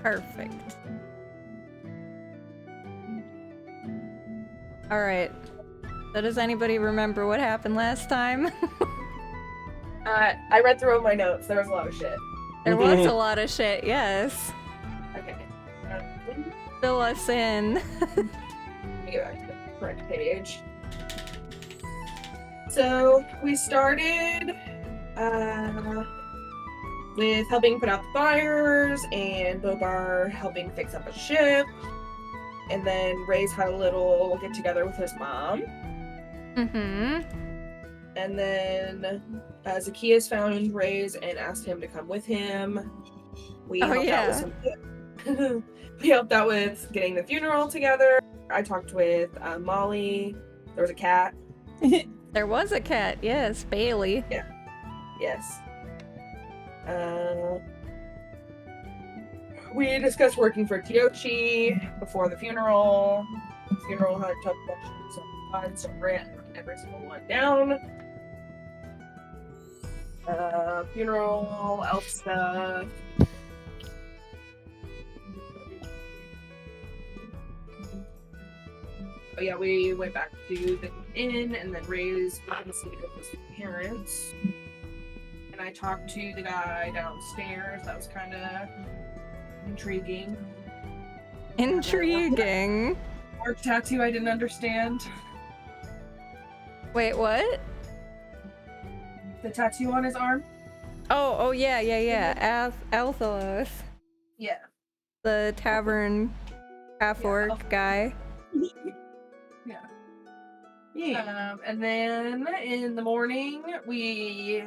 Perfect. Alright. So does anybody remember what happened last time? I read through all my notes. There was a lot of shit. There was a lot of shit, yes. Okay. Fill us in. Let me go back to the correct page. So we started with helping put out the fires and Bobar helping fix up a ship. And then Ray's had a little get together with his mom. Mm-hmm. And then Zacchaeus found Ray's and asked him to come with him. We helped out with some we helped out with getting the funeral together. I talked with Molly. There was a cat. There was a cat, yes, Bailey. Yeah. Yes. We discussed working for Tiochi before the funeral. The funeral had a ton of questions on fun, so ran every single one down. Funeral, elf stuff. Oh yeah, we went back to the inn and then Ray's went to see with his parents. And I talked to the guy downstairs. That was kind of intriguing. Intriguing. Mark tattoo I didn't understand. Wait, what? The tattoo on his arm? Oh, yeah. Althalos. Yeah. The tavern half-orc guy. Yeah. And then in the morning, we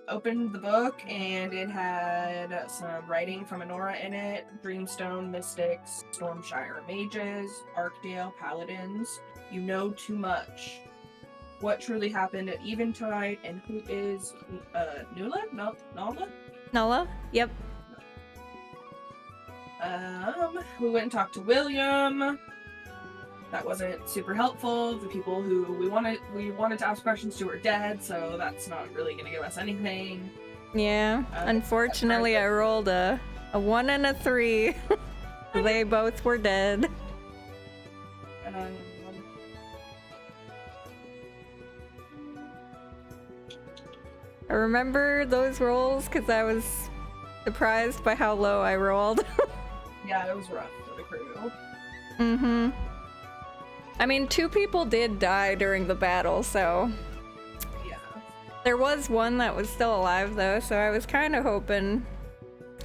opened the book and it had some writing from Honora in it. Dreamstone Mystics, Stormshire Mages, Arkdale Paladins. You know too much. What truly happened at Eventide and who is Nula? Nala? Nala? Yep. We went and talked to William. That wasn't super helpful. The people who we wanted to ask questions to are dead, so that's not really gonna give us anything. Yeah. Unfortunately, I rolled a 1 and a 3. They both were dead. I remember those rolls because I was surprised by how low I rolled. Yeah, it was rough for the crew. Mm-hmm. I mean, 2 people did die during the battle, so... Yeah. There was one that was still alive, though, so I was kind of hoping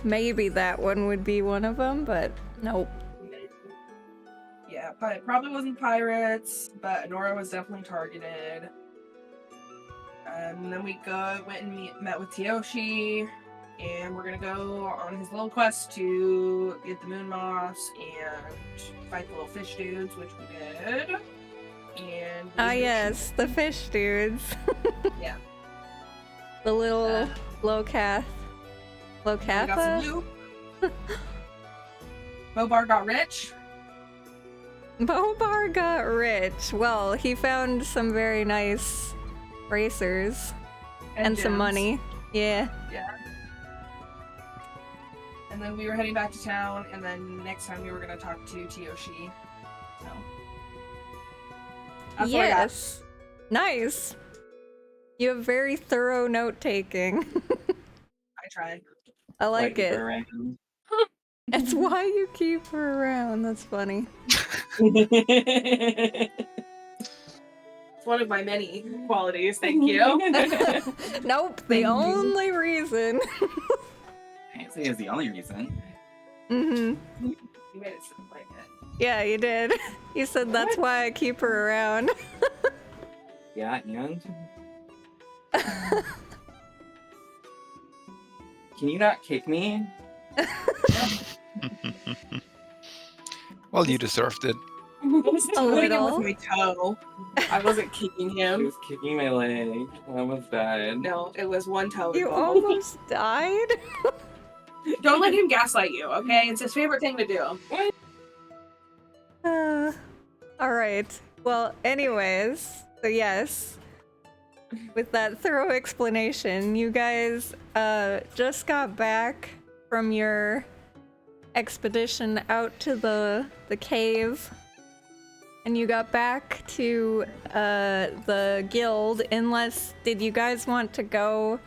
maybe that one would be one of them, but nope. Yeah, it probably wasn't pirates, but Nora was definitely targeted. And then we went and met with Tioshi, and we're gonna go on his little quest to get the moon moss and fight the little fish dudes, which we did. And yes, the fish dudes. Yeah. The little Locatha? Bobar got rich. Bobar got rich. Well, he found some very nice racers and some money. Yeah. Yeah. And then we were heading back to town, and then next time we were going to talk to Tioshi. So. That's yes. Nice. You have very thorough note-taking. I tried. I like it. That's why you keep her around. That's funny. It's one of my many qualities, thank you. Nope, the only reason. I can't say it's the only reason. Mm-hmm. You made it sound like it. Yeah, you did. You said that's why I keep her around. Yeah, and? Can you not kick me? Well, you deserved it. I was A hitting him little. with my toe. I wasn't kicking He him. was kicking my leg. I almost died. No, it was one toe. You almost died? Don't let him gaslight you, okay? It's his favorite thing to do. Alright. Well, anyways, so yes. With that thorough explanation, you guys just got back from your expedition out to the cave, and you got back to the guild. Unless, did you guys want to go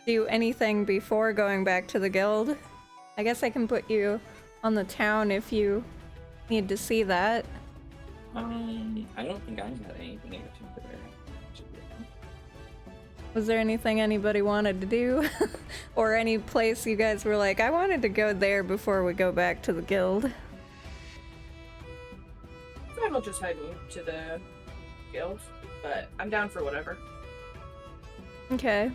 do anything before going back to the guild? I guess I can put you on the town if you need to see that. I don't think I had anything in particular. Was there anything anybody wanted to do? Or any place you guys were like, I wanted to go there before we go back to the guild? I'll just head to the guild, but I'm down for whatever. Okay.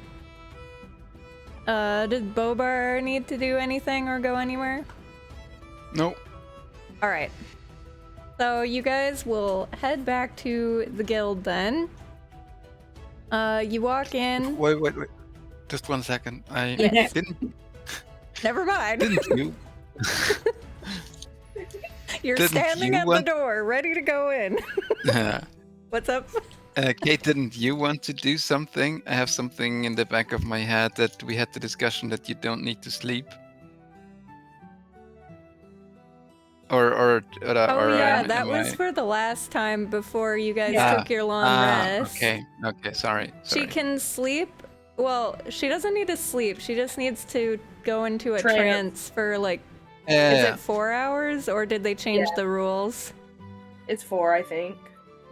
Did Bobar need to do anything or go anywhere? No. Alright. So you guys will head back to the guild then. You walk in. Wait. Just 1 second. I Yes. didn't. Never mind. Didn't you? You're didn't standing you at want- the door, ready to go in. What's up? Kate, didn't you want to do something? I have something in the back of my head that we had the discussion that you don't need to sleep. Or Yeah, that am was I- for the last time before you guys Yeah. took your long rest. Okay, sorry. She can sleep. Well, she doesn't need to sleep. She just needs to go into a Trance. trance for like, is Yeah. it 4 hours or did they change Yeah. the rules? It's 4, I think.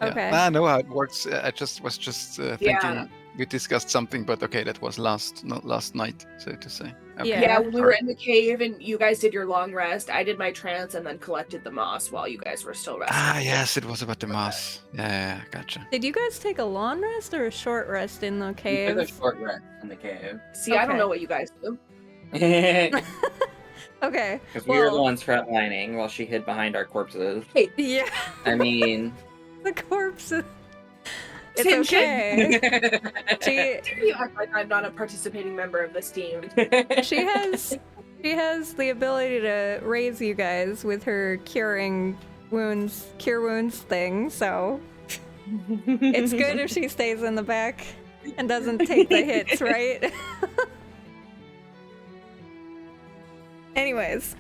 Okay. I know how it works. I was just thinking Yeah. we discussed something, but okay, that was not last night, so to say. Okay. Yeah. Yeah, we were Sorry. in the cave and you guys did your long rest. I did my trance and then collected the moss while you guys were still resting. Yes, it was about the mass. Yeah, gotcha. Did you guys take a long rest or a short rest in the We cave? took a short rest in the cave. See, I don't Okay. know what you guys do. Because Okay. we were the Well, ones frontlining while she hid behind our corpses. yeah, I mean, the corpses. It's Tim, okay. You act like I'm not a participating member of this team. She has the ability to raise you guys with her cure wounds thing, so it's good if she stays in the back and doesn't take the hits, right? Anyways.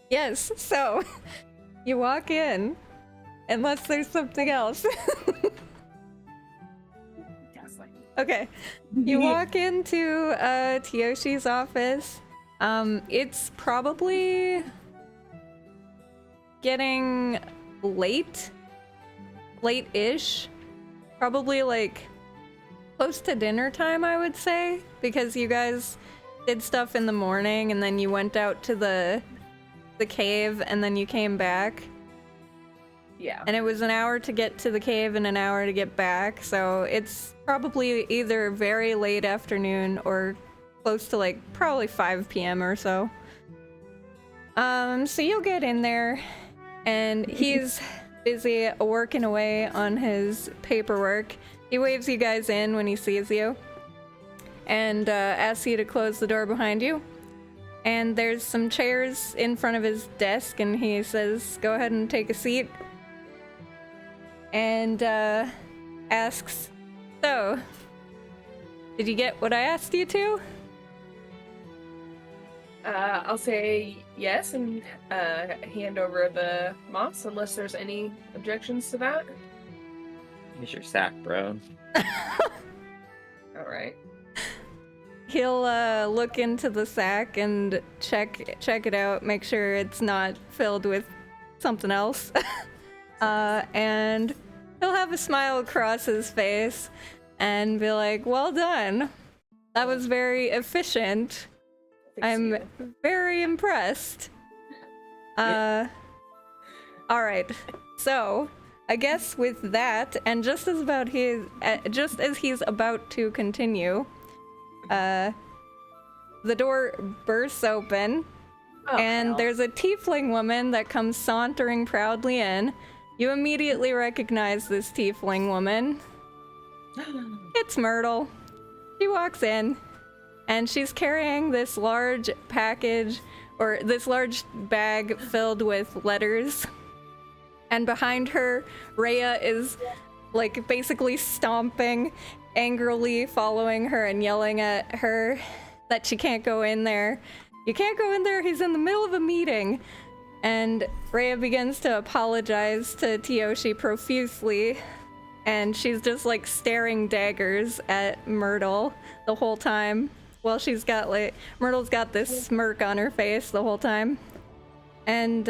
Yes, so you walk in, unless there's something else. Okay. You walk into Tiyoshi's office. It's probably getting late-ish. Probably like close to dinner time, I would say, because you guys did stuff in the morning and then you went out to the cave and then you came back. Yeah. And it was an hour to get to the cave and an hour to get back, so it's probably either very late afternoon or close to like probably 5 p.m. or so. So you'll get in there and he's busy working away on his paperwork. He waves you guys in when he sees you and asks you to close the door behind you. And there's some chairs in front of his desk and he says, go ahead and take a seat. And asks, so, did you get what I asked you to? I'll say yes and hand over the moss unless there's any objections to that. here's your sack, bro. All right. He'll look into the sack and check it out, make sure it's not filled with something else. And he'll have a smile across his face and be like, well done. That was very efficient. I'm very impressed. Alright. So, I guess with that, and just as he's about to continue, the door bursts open, and there's a tiefling woman that comes sauntering proudly in. You immediately recognize this tiefling woman. It's Myrtle. She walks in, and she's carrying this large package, or this large bag filled with letters. And behind her, Rhea is, like, basically stomping, angrily following her and yelling at her that she can't go in there. You can't go in there, he's in the middle of a meeting. And Rhea begins to apologize to Tyoshi profusely, and she's just like staring daggers at Myrtle the whole time. Well, Myrtle's got this smirk on her face the whole time. And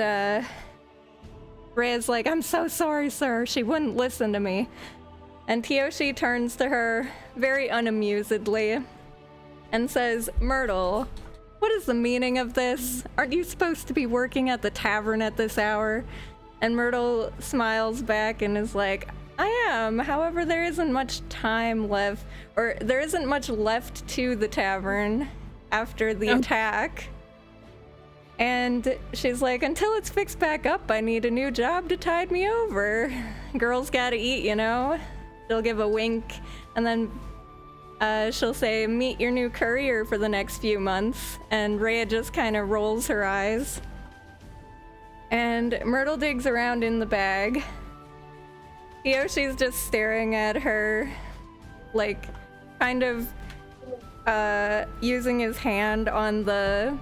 Rhea's like, I'm so sorry, sir. She wouldn't listen to me. And Tyoshi turns to her very unamusedly and says, Myrtle, what is the meaning of this? Aren't you supposed to be working at the tavern at this hour? And Myrtle smiles back and is like, I am. However, there isn't much time left, or there isn't much left to the tavern after the attack. And she's like, until it's fixed back up, I need a new job to tide me over. Girls gotta eat, you know? She'll give a wink, and then she'll say, meet your new courier for the next few months. And Rhea just kind of rolls her eyes. And Myrtle digs around in the bag. Yoshi's just staring at her, like, kind of using his hand on the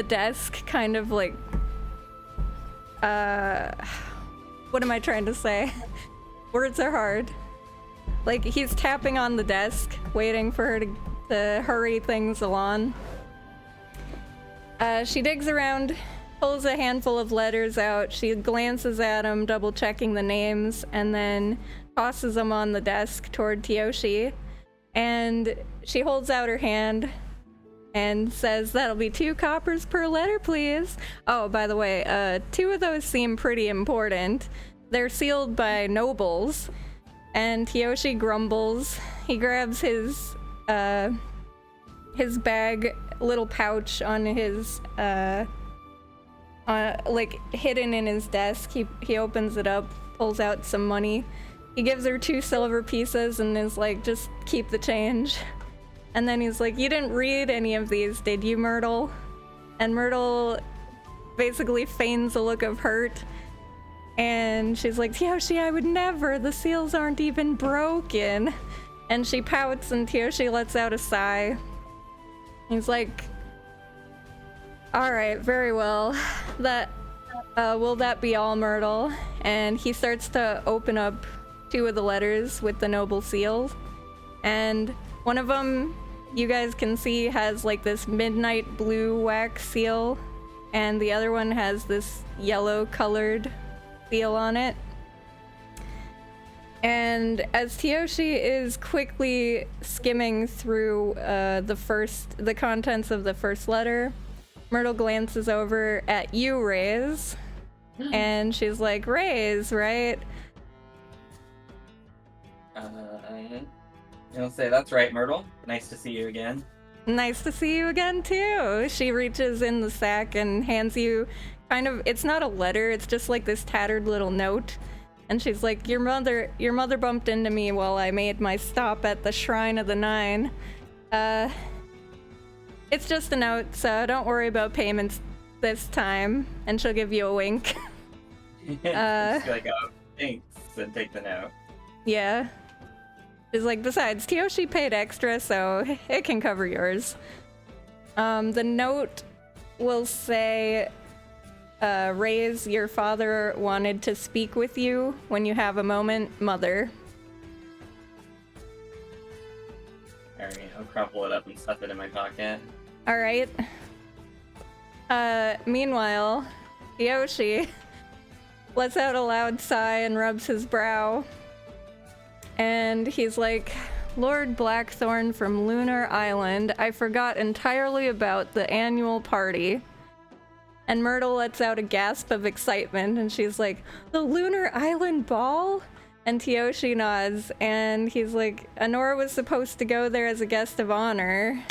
desk, kind of like, what am I trying to say? Words are hard. Like, he's tapping on the desk, waiting for her to hurry things along. She digs around, pulls a handful of letters out. She glances at them, double checking the names, and then tosses them on the desk toward Tyoshi. And she holds out her hand and says, that'll be 2 coppers per letter, please. Oh, by the way, 2 of those seem pretty important. They're sealed by nobles. And Tyoshi grumbles. He grabs his bag, little pouch on his, like, hidden in his desk. He opens it up, pulls out some money. He gives her 2 silver pieces and is like, just keep the change. And then he's like, you didn't read any of these, did you, Myrtle? And Myrtle basically feigns a look of hurt. And she's like, Tyoshi, I would never. The seals aren't even broken. And she pouts, and Tyoshi lets out a sigh. He's like, all right, very well. Will that be all, Myrtle? And he starts to open up 2 of the letters with the noble seals. And one of them, you guys can see, has like this midnight blue wax seal. And the other one has this yellow colored seal on it. And as Tyoshi is quickly skimming through the contents of the first letter, Myrtle glances over at you, Raze, and she's like, Raze, right? I'll say, that's right, Myrtle. Nice to see you again. Nice to see you again, too. She reaches in the sack and hands you kind of, it's not a letter, it's just like this tattered little note. And she's like, your mother bumped into me while I made my stop at the Shrine of the Nine. It's just a note, so don't worry about payments this time. And she'll give you a wink. Just be like, oh, thanks, and take the note. Yeah. She's like, besides, Tyoshi paid extra, so it can cover yours. The note will say, Raze, your father wanted to speak with you when you have a moment, Mother. Alright, I'll crumple it up and stuff it in my pocket. Alright. Meanwhile, Yoshi lets out a loud sigh and rubs his brow. And he's like, Lord Blackthorn from Lunar Island, I forgot entirely about the annual party. And Myrtle lets out a gasp of excitement, and she's like, the Lunar Island Ball? And Tyoshi nods, and he's like, Honora was supposed to go there as a guest of honor.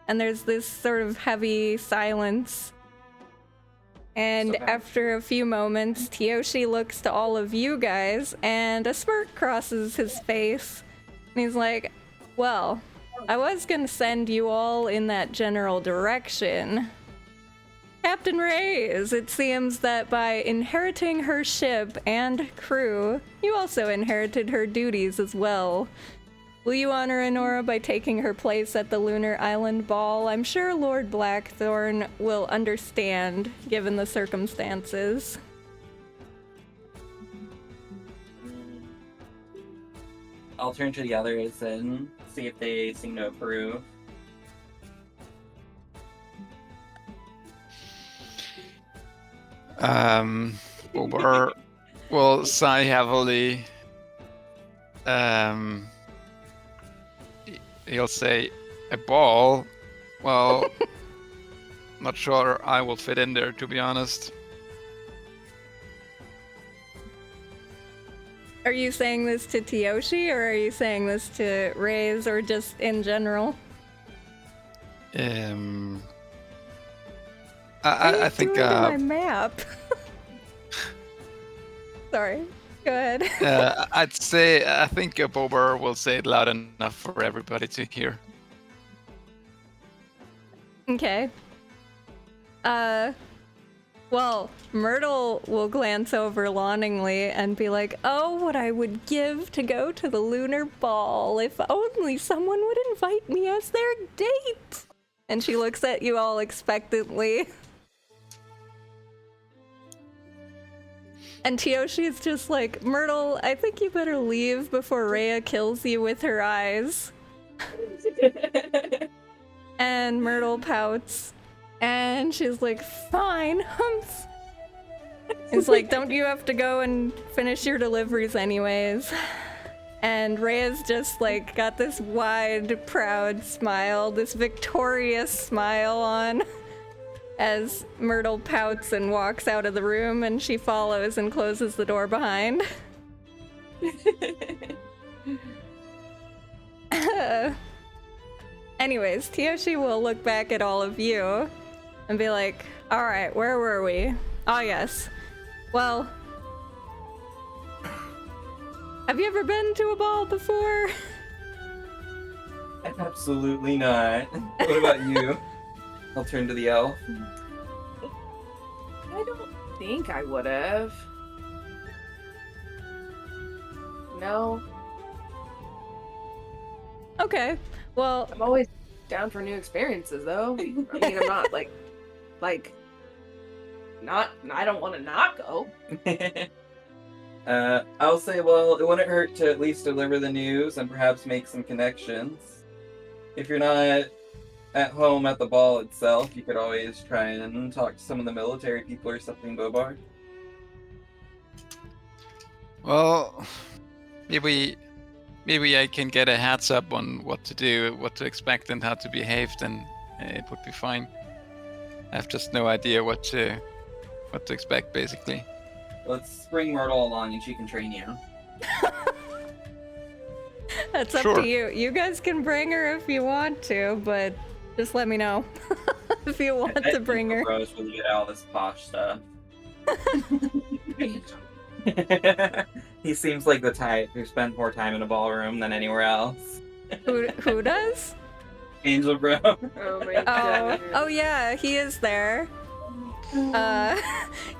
And there's this sort of heavy silence. And after a few moments, Tyoshi looks to all of you guys, and a smirk crosses his face. And he's like, well, I was gonna send you all in that general direction. Captain Raze, it seems that by inheriting her ship and crew, you also inherited her duties as well. Will you honor Honora by taking her place at the Lunar Island Ball? I'm sure Lord Blackthorn will understand, given the circumstances. I'll turn to the others and see if they seem to approve. Bobar will sigh heavily. He'll say, a ball? Well, not sure I will fit in there, to be honest. Are you saying this to Tyoshi, or are you saying this to Reyes, or just in general? I think doing to my map. Sorry, go ahead. I think Bobar will say it loud enough for everybody to hear. Okay. Well, Myrtle will glance over longingly and be like, oh, what I would give to go to the lunar ball. If only someone would invite me as their date. And she looks at you all expectantly. And Tyoshi is just like, Myrtle, I think you better leave before Rhea kills you with her eyes. And Myrtle pouts. And she's like, fine, humps. It's like, don't you have to go and finish your deliveries anyways? And Rhea's just like got this wide, proud smile, this victorious smile on as Myrtle pouts and walks out of the room, and she follows and closes the door behind. Anyways, Tyoshi will look back at all of you and be like, alright, where were we? Oh yes. Well, have you ever been to a ball before? Absolutely not. What about you? I'll turn to the elf. I don't think I would have. No. Okay, well, I'm always down for new experiences, though. I mean, I'm not I don't want to not go. I'll say, well, it wouldn't hurt to at least deliver the news and perhaps make some connections. If you're not at home at the ball itself, you could always try and talk to some of the military people or something, Bobar. Well, maybe I can get a heads up on what to do, what to expect, and how to behave, then it would be fine. I have just no idea what to expect, basically. Let's bring Myrtle along and she can train you. that's up Sure. to you. You guys can bring her if you want to, but just let me know if you want to bring her. Rose will get all this posh stuff. He seems like the type who spends more time in a ballroom than anywhere else. Who does? Angel Bro. Oh my god. Oh yeah, he is there.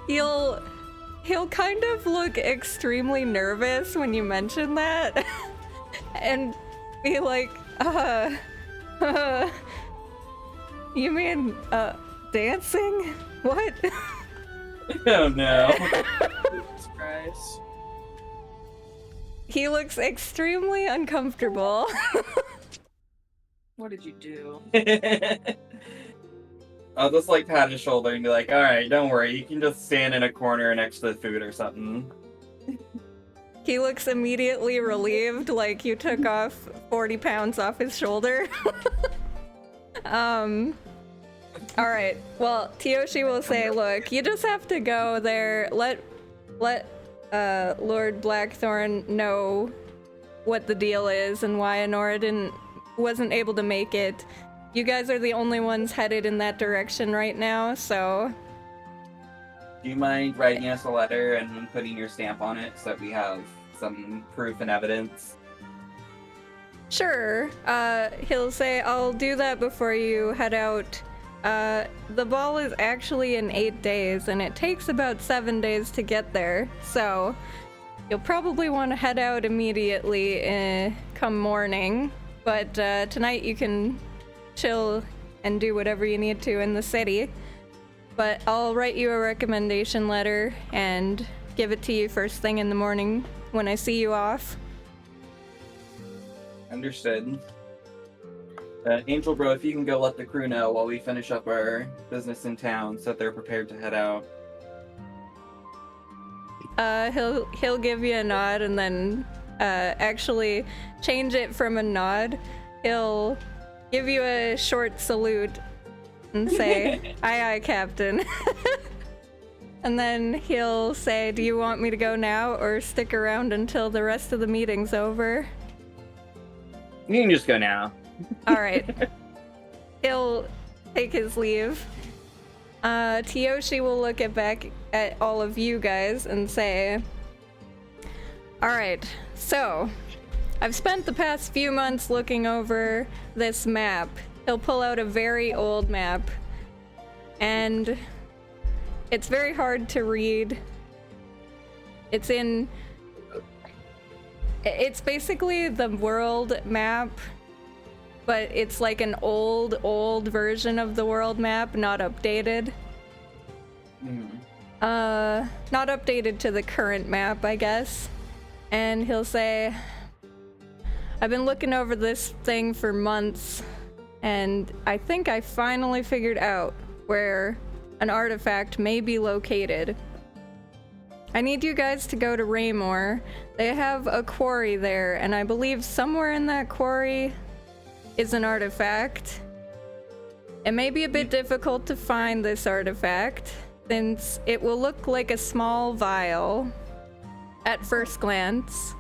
He'll kind of look extremely nervous when you mention that, and be like, you mean, dancing? What? Oh no. Jesus Christ. He looks extremely uncomfortable. What did you do? I'll just like pat his shoulder and be like, alright, don't worry, you can just stand in a corner next to the food or something. He looks immediately relieved, like you took off 40 pounds off his shoulder. Alright, well, Tyoshi will say, look, you just have to go there, let Lord Blackthorn know what the deal is and why Honora wasn't able to make it. You guys are the only ones headed in that direction right now, so... Do you mind writing us a letter and putting your stamp on it so that we have some proof and evidence? Sure. He'll say, I'll do that before you head out. The ball is actually in 8 days, and it takes about 7 days to get there, so you'll probably want to head out immediately come morning, but tonight you can chill and do whatever you need to in the city. But I'll write you a recommendation letter and give it to you first thing in the morning when I see you off. Understood. Angel Bro, if you can go let the crew know while we finish up our business in town so that they're prepared to head out. He'll give you a nod and then actually change it from a nod. He'll give you a short salute and say, "Aye, aye, Captain." And then he'll say, "Do you want me to go now or stick around until the rest of the meeting's over?" You can just go now. All right. He'll take his leave. Tyoshi will look back at all of you guys and say, "All right, so I've spent the past few months looking over this map." He'll pull out a very old map, and it's very hard to read. It's basically the world map, but it's like an old version of the world map, not updated. Not updated to the current map, I guess. And he'll say, "I've been looking over this thing for months, and I think I finally figured out where an artifact may be located. I need you guys to go to Raymore. They have a quarry there, and I believe somewhere in that quarry is an artifact. It may be a bit difficult to find this artifact, since it will look like a small vial at first glance.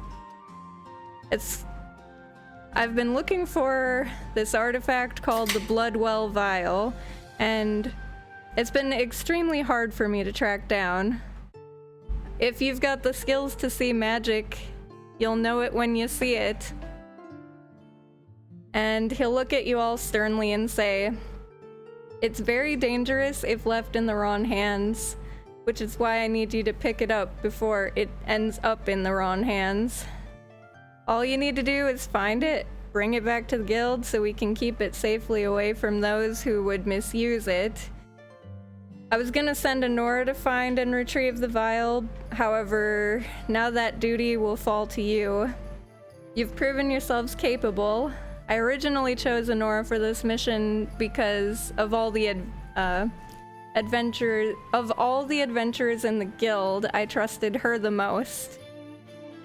I've been looking for this artifact called the Bloodwell Vial, and it's been extremely hard for me to track down. If you've got the skills to see magic, you'll know it when you see it." And he'll look at you all sternly and say, "It's very dangerous if left in the wrong hands, which is why I need you to pick it up before it ends up in the wrong hands. All you need to do is find it, bring it back to the guild so we can keep it safely away from those who would misuse it. I was gonna send Honora to find and retrieve the vial, however, now that duty will fall to you. You've proven yourselves capable. I originally chose Honora for this mission because of all the adventurers in the guild, I trusted her the most.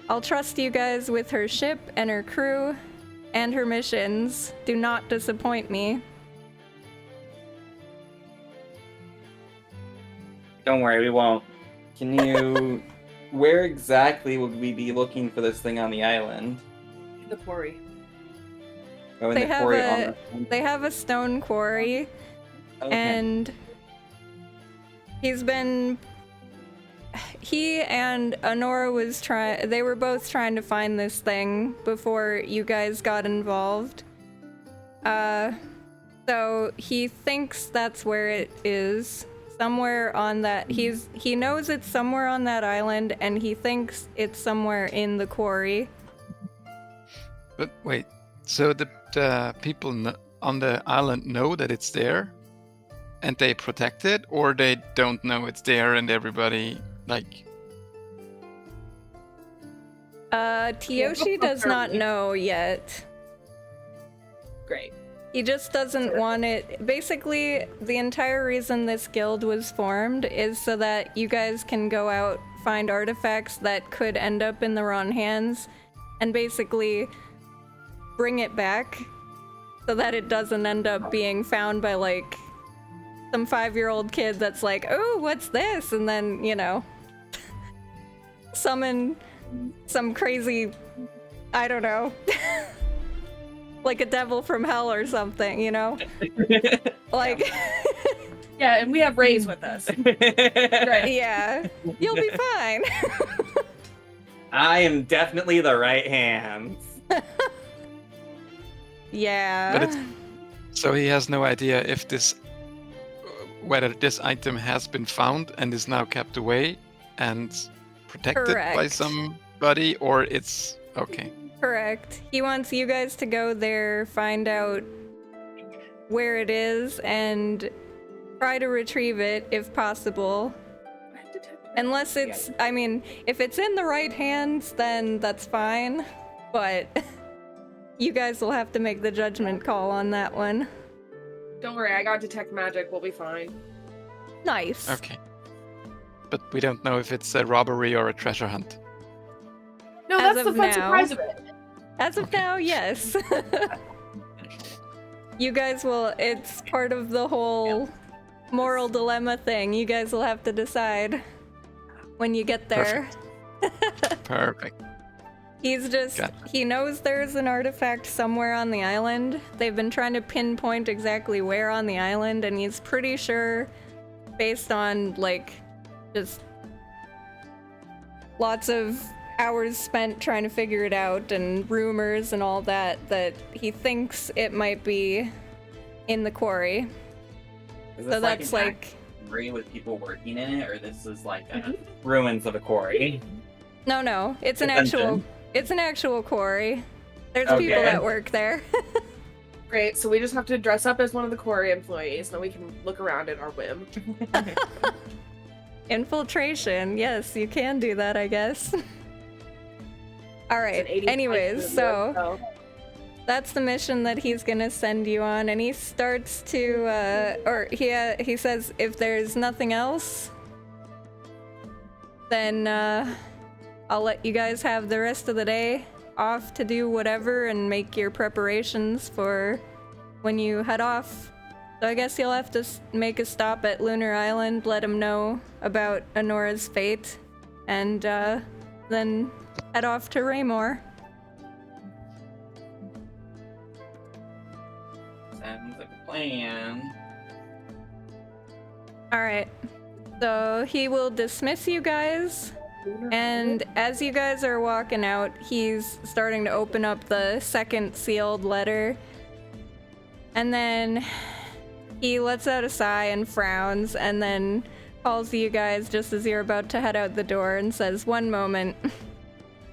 I'll trust you guys with her ship and her crew and her missions. Do not disappoint me." Don't worry, we won't. Can you... Where exactly would we be looking for this thing on the island? The quarry. Oh, in They the have quarry a- on the... They have a stone quarry, Okay. and he and Honora they were both trying to find this thing before you guys got involved. So he thinks that's where it is. Somewhere on that, he knows it's somewhere on that island, and he thinks it's somewhere in the quarry. But wait, so the people on the island know that it's there, and they protect it, or they don't know it's there, and everybody like? Tyoshi does not know yet. Great. He just doesn't want it. Basically, the entire reason this guild was formed is so that you guys can go out, find artifacts that could end up in the wrong hands, and basically bring it back so that it doesn't end up being found by, like, some 5-year-old kid that's like, "Oh, what's this?" And then, you know, summon some crazy, I don't know, like a devil from hell or something, you know? Like, Yeah, and we have Rays with us. Right. yeah, you'll be fine. I am definitely the right hands. Yeah. But so he has no idea if whether this item has been found and is now kept away and protected by Correct. some buddy, or it's okay. Correct. He wants you guys to go there, find out where it is, and try to retrieve it if possible. Unless it's, I mean, if it's in the right hands, then that's fine. But you guys will have to make the judgment call on that one. Don't worry, I got detect magic. We'll be fine. Nice. Okay. But we don't know if it's a robbery or a treasure hunt. No, As that's the of fun now. surprise of it. As of now, yes. You guys will, it's part of the whole moral dilemma thing. You guys will have to decide when you get there. Perfect. He's just, he knows there's an artifact somewhere on the island. They've been trying to pinpoint exactly where on the island, and he's pretty sure, based on, like, just lots of hours spent trying to figure it out and rumors and all that, that he thinks it might be in the quarry. Is So this that's an like, quarry with people working in it, or this is like ruins of a quarry? no, it's an Dungeon. actual quarry. There's Okay. people that work there. Great, so we just have to dress up as one of the quarry employees, then we can look around at our whim. Infiltration, yes, you can do that, I guess. All right. It's an 85 Anyways, so so that's the mission that he's gonna send you on, and he starts to, or he says, if there's nothing else, then I'll let you guys have the rest of the day off to do whatever and make your preparations for when you head off. So I guess you'll have to make a stop at Lunar Island, let him know about Honora's fate, and then head off to Raymore. Sounds like a plan. Alright, so he will dismiss you guys, and as you guys are walking out, he's starting to open up the second sealed letter, and then he lets out a sigh and frowns, and then calls you guys just as you're about to head out the door and says, "One moment.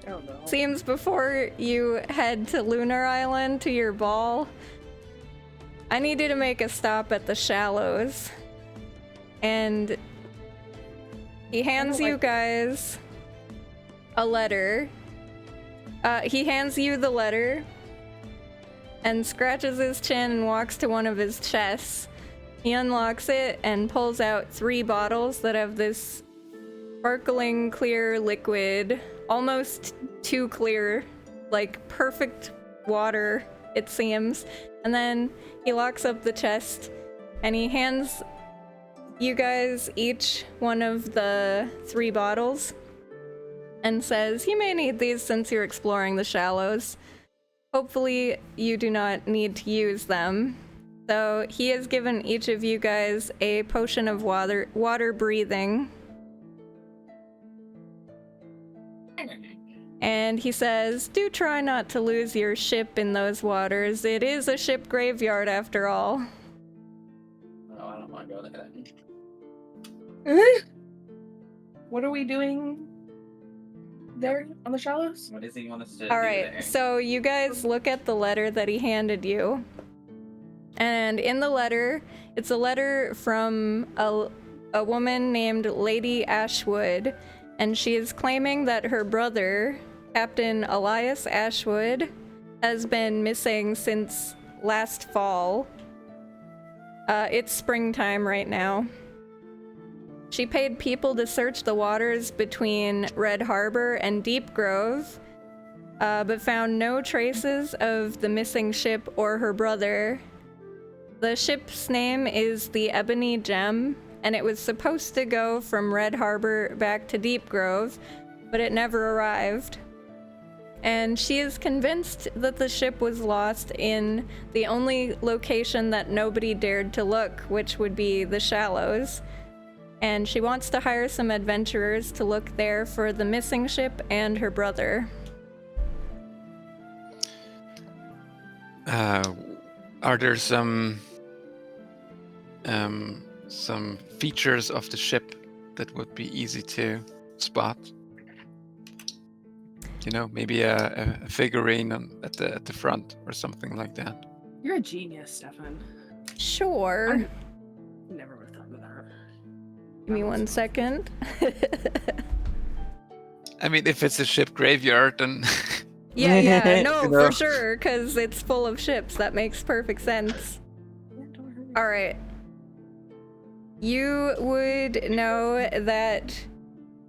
oh no. Seems before you head to Lunar Island to your ball, I need you to make a stop at the Shallows." And he hands you guys a letter. He hands you the letter and scratches his chin and walks to one of his chests. He unlocks it and pulls out 3 bottles that have this sparkling clear liquid, almost too clear, like perfect water, it seems. And then he locks up the chest and he hands you guys each one of the 3 bottles and says, "You may need these since you're exploring the Shallows. Hopefully you do not need to use them." So he has given each of you guys a potion of water breathing. And he says, "Do try not to lose your ship in those waters. It is a ship graveyard after all." Oh, I don't want to go there. What are we doing there on the Shallows? What does he want us to All do right, there? so you guys look at the letter that he handed you. And in the letter, it's a letter from a woman named Lady Ashwood. And she is claiming that her brother, Captain Elias Ashwood, has been missing since last fall. It's springtime right now. She paid people to search the waters between Red Harbor and Deep Grove, but found no traces of the missing ship or her brother. The ship's name is the Ebony Gem, and it was supposed to go from Red Harbor back to Deep Grove, but it never arrived. And she is convinced that the ship was lost in the only location that nobody dared to look, which would be the Shallows. And she wants to hire some adventurers to look there for the missing ship and her brother. Are there some features of the ship that would be easy to spot? maybe a figurine at the front or something like that. You're a genius, Stefan. Sure. Never would have thought of that. Give me 1 second. I mean, if it's a ship graveyard, then Yeah, no, You know. for sure, because it's full of ships. That makes perfect sense. All right. You would know that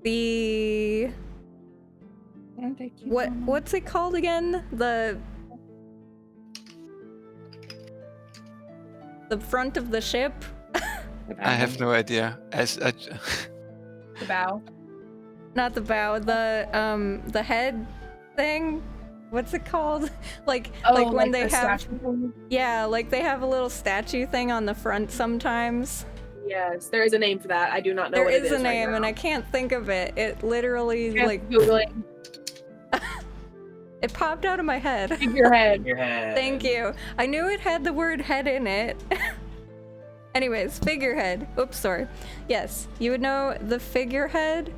the what's it called again? The front of the ship? I have no idea. The bow. Not the bow, the head thing. What's it called? like when they the have statue thing? yeah, like they have a little statue thing on the front sometimes. Yes, there is a name for that. I do not know There what it is is a name right and now. I can't think of it. It literally like Googling it popped out of my head. figurehead. Your head. Thank you. I knew it had the word head in it. Anyways, figurehead. Oops, sorry. Yes, you would know the figurehead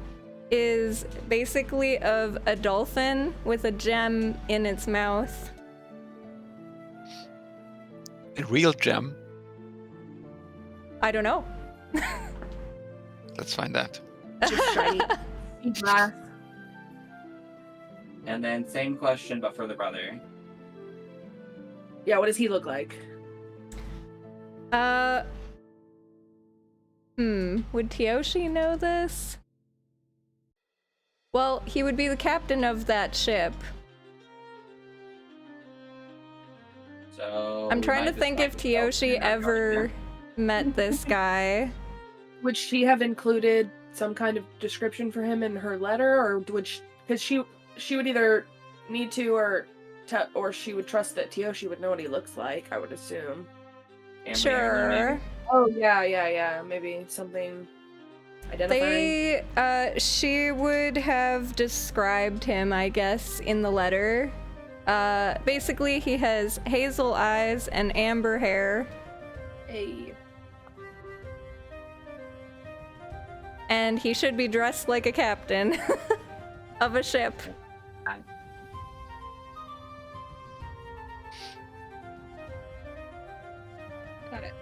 is basically of a dolphin with a gem in its mouth. A real gem. I don't know. Let's find that. Just shiny. Glass. And then same question, but for the brother. Yeah, what does he look like? Would Tyoshi know this? Well, he would be the captain of that ship. So I'm we trying to might think if just find Tyoshi out and ever trust met this guy. Would she have included some kind of description for him in her letter, or would she? Because she would either need to, or she would trust that Tyoshi would know what he looks like. I would assume. him. Sure. Oh yeah. Maybe something identifying. She would have described him, I guess, in the letter. Basically, he has hazel eyes and amber hair, Hey. and he should be dressed like a captain of a ship. Got it.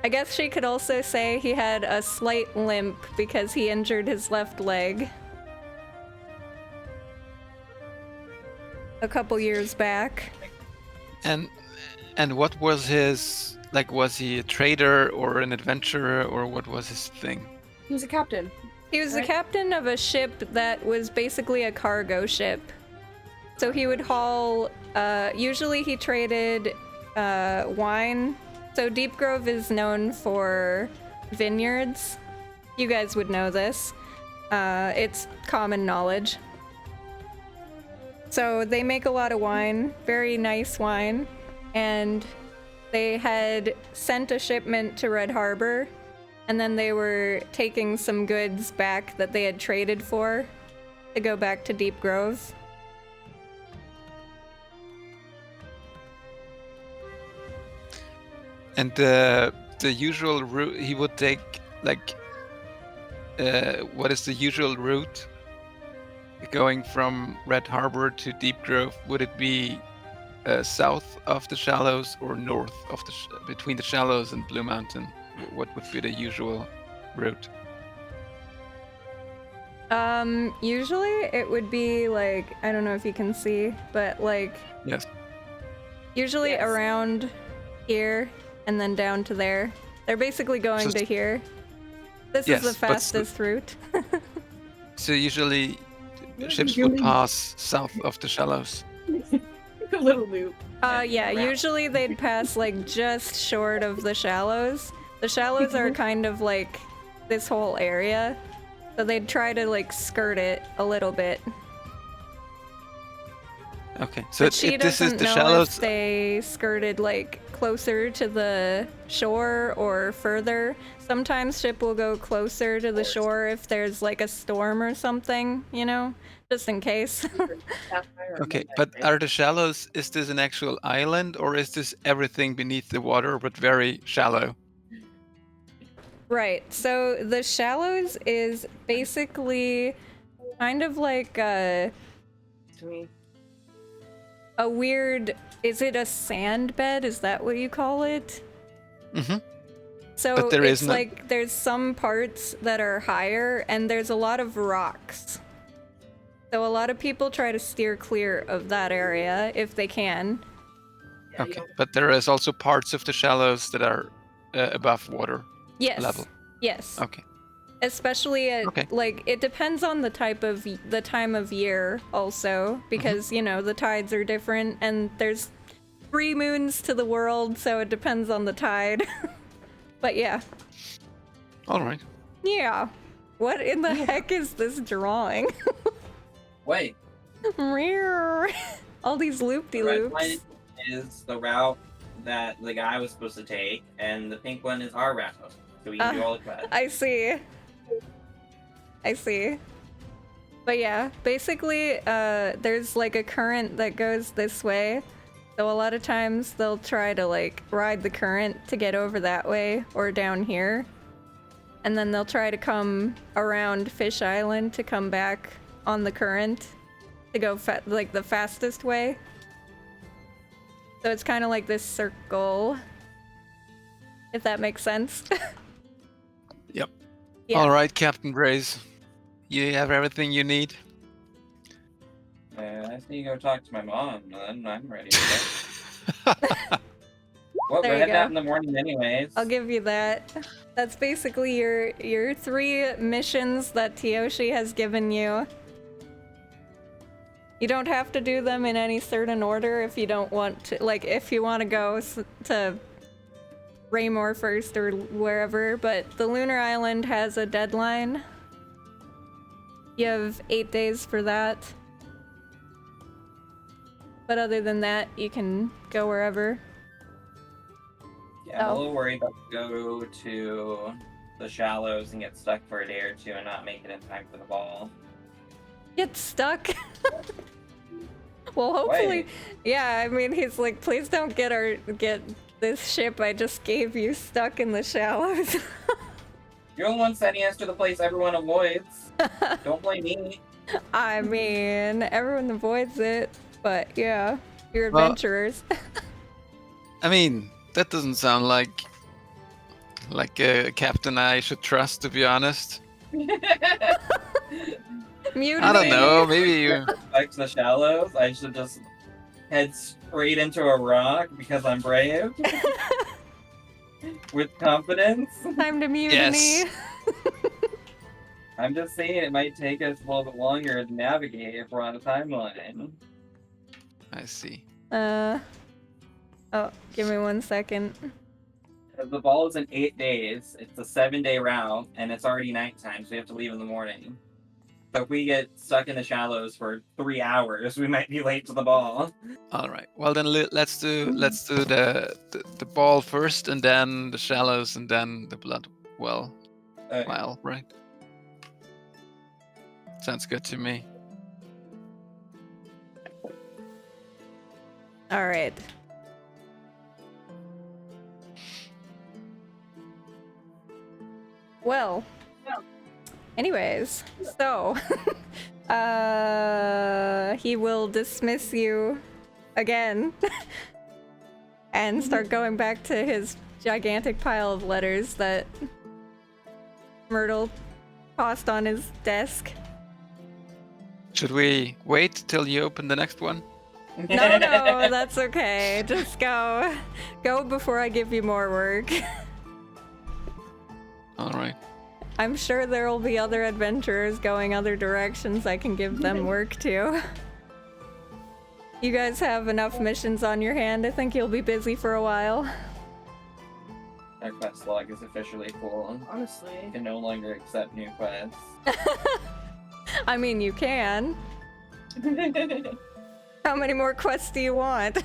I guess she could also say he had a slight limp because he injured his left leg a couple years back. And what was his, like, was he a trader or an adventurer, or what was his thing? He was a captain. He was the Right. captain of a ship that was basically a cargo ship. So he would haul, usually he traded wine. So Deep Grove is known for vineyards. You guys would know this. It's common knowledge. So they make a lot of wine, very nice wine, and they had sent a shipment to Red Harbor, and then they were taking some goods back that they had traded for to go back to Deep Grove. And the usual route he would take, like, what is the usual route going from Red Harbor to Deep Grove? Would it be south of the Shallows or north of the between the Shallows and Blue Mountain? What would be the usual route? Usually it would be like, I don't know if you can see, but like Yes. usually Yes. around here and then down to there. They're basically going So- to here. This Yes, is the but fastest route. So usually ships Really? would pass south of the Shallows. A little loop. Yeah, Around. usually they'd pass like just short of the Shallows. The Shallows are kind of like this whole area. So they'd try to like skirt it a little bit. Okay, so But she this is doesn't the know Shallows. if they skirted like closer to the shore or further. Sometimes ship will go closer to the shore if there's like a storm or something, you know, just in case. Okay, but are the Shallows, is this an actual island, or is this everything beneath the water but very shallow? Right. So the Shallows is basically kind of like to me. A weird, is it a sand bed? Is that what you call it? Mm-hmm. So But there it's is no- like there's some parts that are higher and there's a lot of rocks. So a lot of people try to steer clear of that area if they can. Yeah, you Okay, don't- but there is also parts of the shallows that are above water Yes. level. Yes. Okay. Especially at Okay. like it depends on the the time of year also because you know the tides are different and there's 3 moons to the world, so it depends on the tide. But yeah. All right. Yeah. What in the heck is this drawing? Wait, All these the red loop-de-loops. one is the route that the guy was supposed to take, and the pink one is our route, so we can do all the quests. I see. But yeah, basically, there's like a current that goes this way. So a lot of times they'll try to like ride the current to get over that way or down here. And then they'll try to come around Fish Island to come back on the current to go like the fastest way. So it's kind of like this circle, if that makes sense. Yep. Yeah. All right, Captain Grace. You have everything you need. I see you go talk to my mom, then I'm ready to go. Well, There we're you heading go. out in the morning anyways. I'll give you that. That's basically your 3 missions that Tyoshi has given you. You don't have to do them in any certain order if you don't want to. Like, if you want to go to Raymore first or wherever, but the Lunar Island has a deadline. You have 8 days for that. But other than that, you can go wherever. Yeah, I'm Oh. a little worried about to go to the shallows and get stuck for a day or 2 and not make it in time for the ball. Get stuck. Well, hopefully, Wait. yeah. I mean, he's like, please don't get this ship I just gave you stuck in the shallows. You're the one sending us to the place everyone avoids. Don't blame me. I mean, everyone avoids it, but yeah, you're Well- adventurers. I mean, that doesn't sound like a captain I should trust, to be honest. Mutiny. I don't know. Maybe you. Back to the shallows, I should just head straight into a rock because I'm brave. With confidence. Time to mutiny. Yes. I'm just saying it might take us a little bit longer to navigate if we're on a timeline. I see. Oh, give me 1 second. The ball is in 8 days. It's a 7-day route, and it's already nighttime, so we have to leave in the morning. So if we get stuck in the shallows for 3 hours, we might be late to the ball. All right. Well, then let's do the ball first, and then the shallows, and then the blood well. Okay. Well, right. Sounds good to me. All right. Well, anyways, so he will dismiss you again and start going back to his gigantic pile of letters that Myrtle tossed on his desk. Should we wait till you open the next one? No, that's okay. Just go before I give you more work. All right. I'm sure there will be other adventurers going other directions I can give them work to. You guys have enough missions on your hand. I think you'll be busy for a while. Our quest log is officially full. Honestly. We can no longer accept new quests. I mean, you can. How many more quests do you want?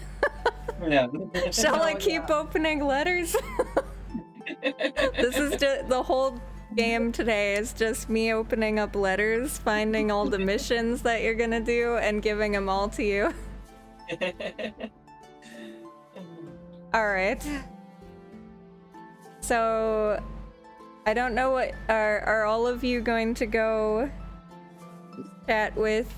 Yeah. Shall I keep opening letters? This is just the whole game today is just me opening up letters, finding all the missions that you're gonna do, and giving them all to you. Alright. So, I don't know what... Are all of you going to go chat with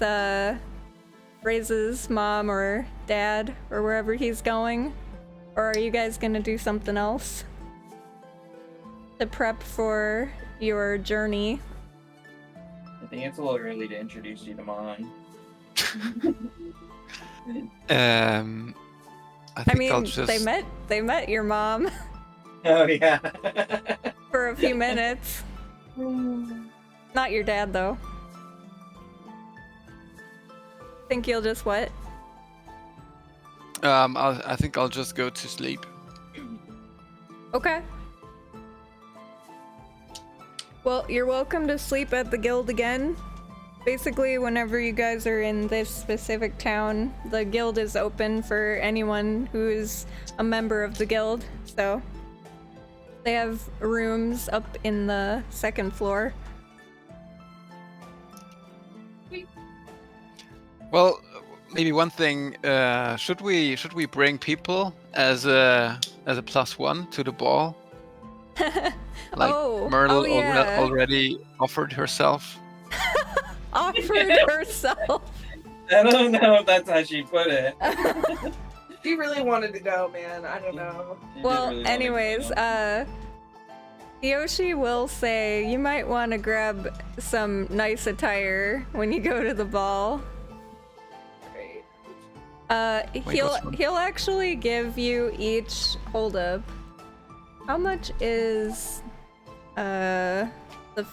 Raise's mom or dad or wherever he's going? Or are you guys gonna do something else to prep for your journey? I think it's a little early to introduce you to Mom. I I think I'll mean, just. they met your mom Oh yeah. for a few minutes. Not your dad though. Think you'll just what? I think I'll just go to sleep. Okay. Well, you're welcome to sleep at the guild again. Basically, whenever you guys are in this specific town, the guild is open for anyone who's a member of the guild. So they have rooms up in the second floor. Well, maybe one thing. Should we bring people as a +1 to the ball? Like Myrtle yeah. already offered herself. Offered herself. I don't know if that's how she put it. She really wanted to go, man. I don't know. She did Well, really want to anyways, go. Yoshi will say you might want to grab some nice attire when you go to the ball. Great. He'll actually give you each. Hold up. How much is the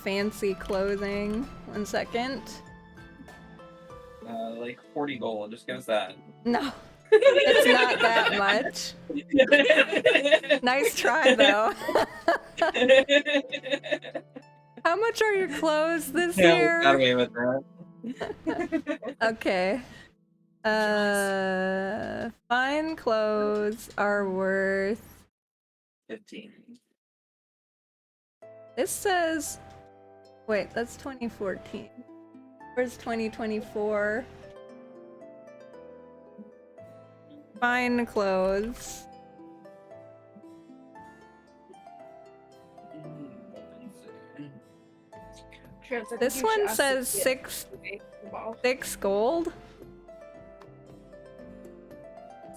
fancy clothing? 1 second. Like 40 gold. Just give us that. No, it's not that much. Nice try though. How much are your clothes this Yeah, we year? got away with that. Okay. Fine clothes are worth. 15. This says. Wait, that's 2014. Where's 2024? Fine clothes. Trans, I think This you should one ask says the six kid the ball. gold.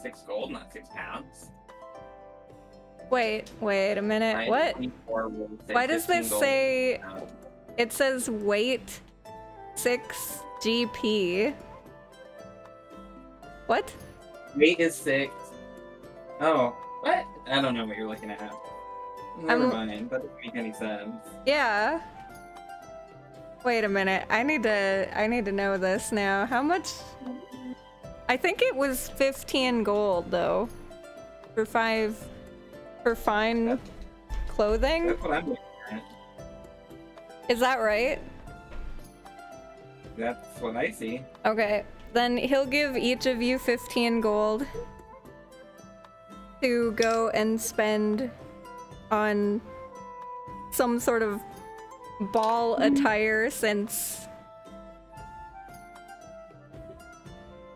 6 gold, not 6 pounds. Wait a minute. What? 24 will say Why does 15 this gold. say? It says weight 6 GP. What? Weight is 6. Oh, what? I don't know what you're looking at. Never mind. That doesn't make any sense. Yeah. Wait a minute. I need to know this now. How much? I think it was 15 gold though. For fine clothing. That's what I'm looking at. Is that right? That's what I see. Okay. Then he'll give each of you 15 gold to go and spend on some sort of ball attire, since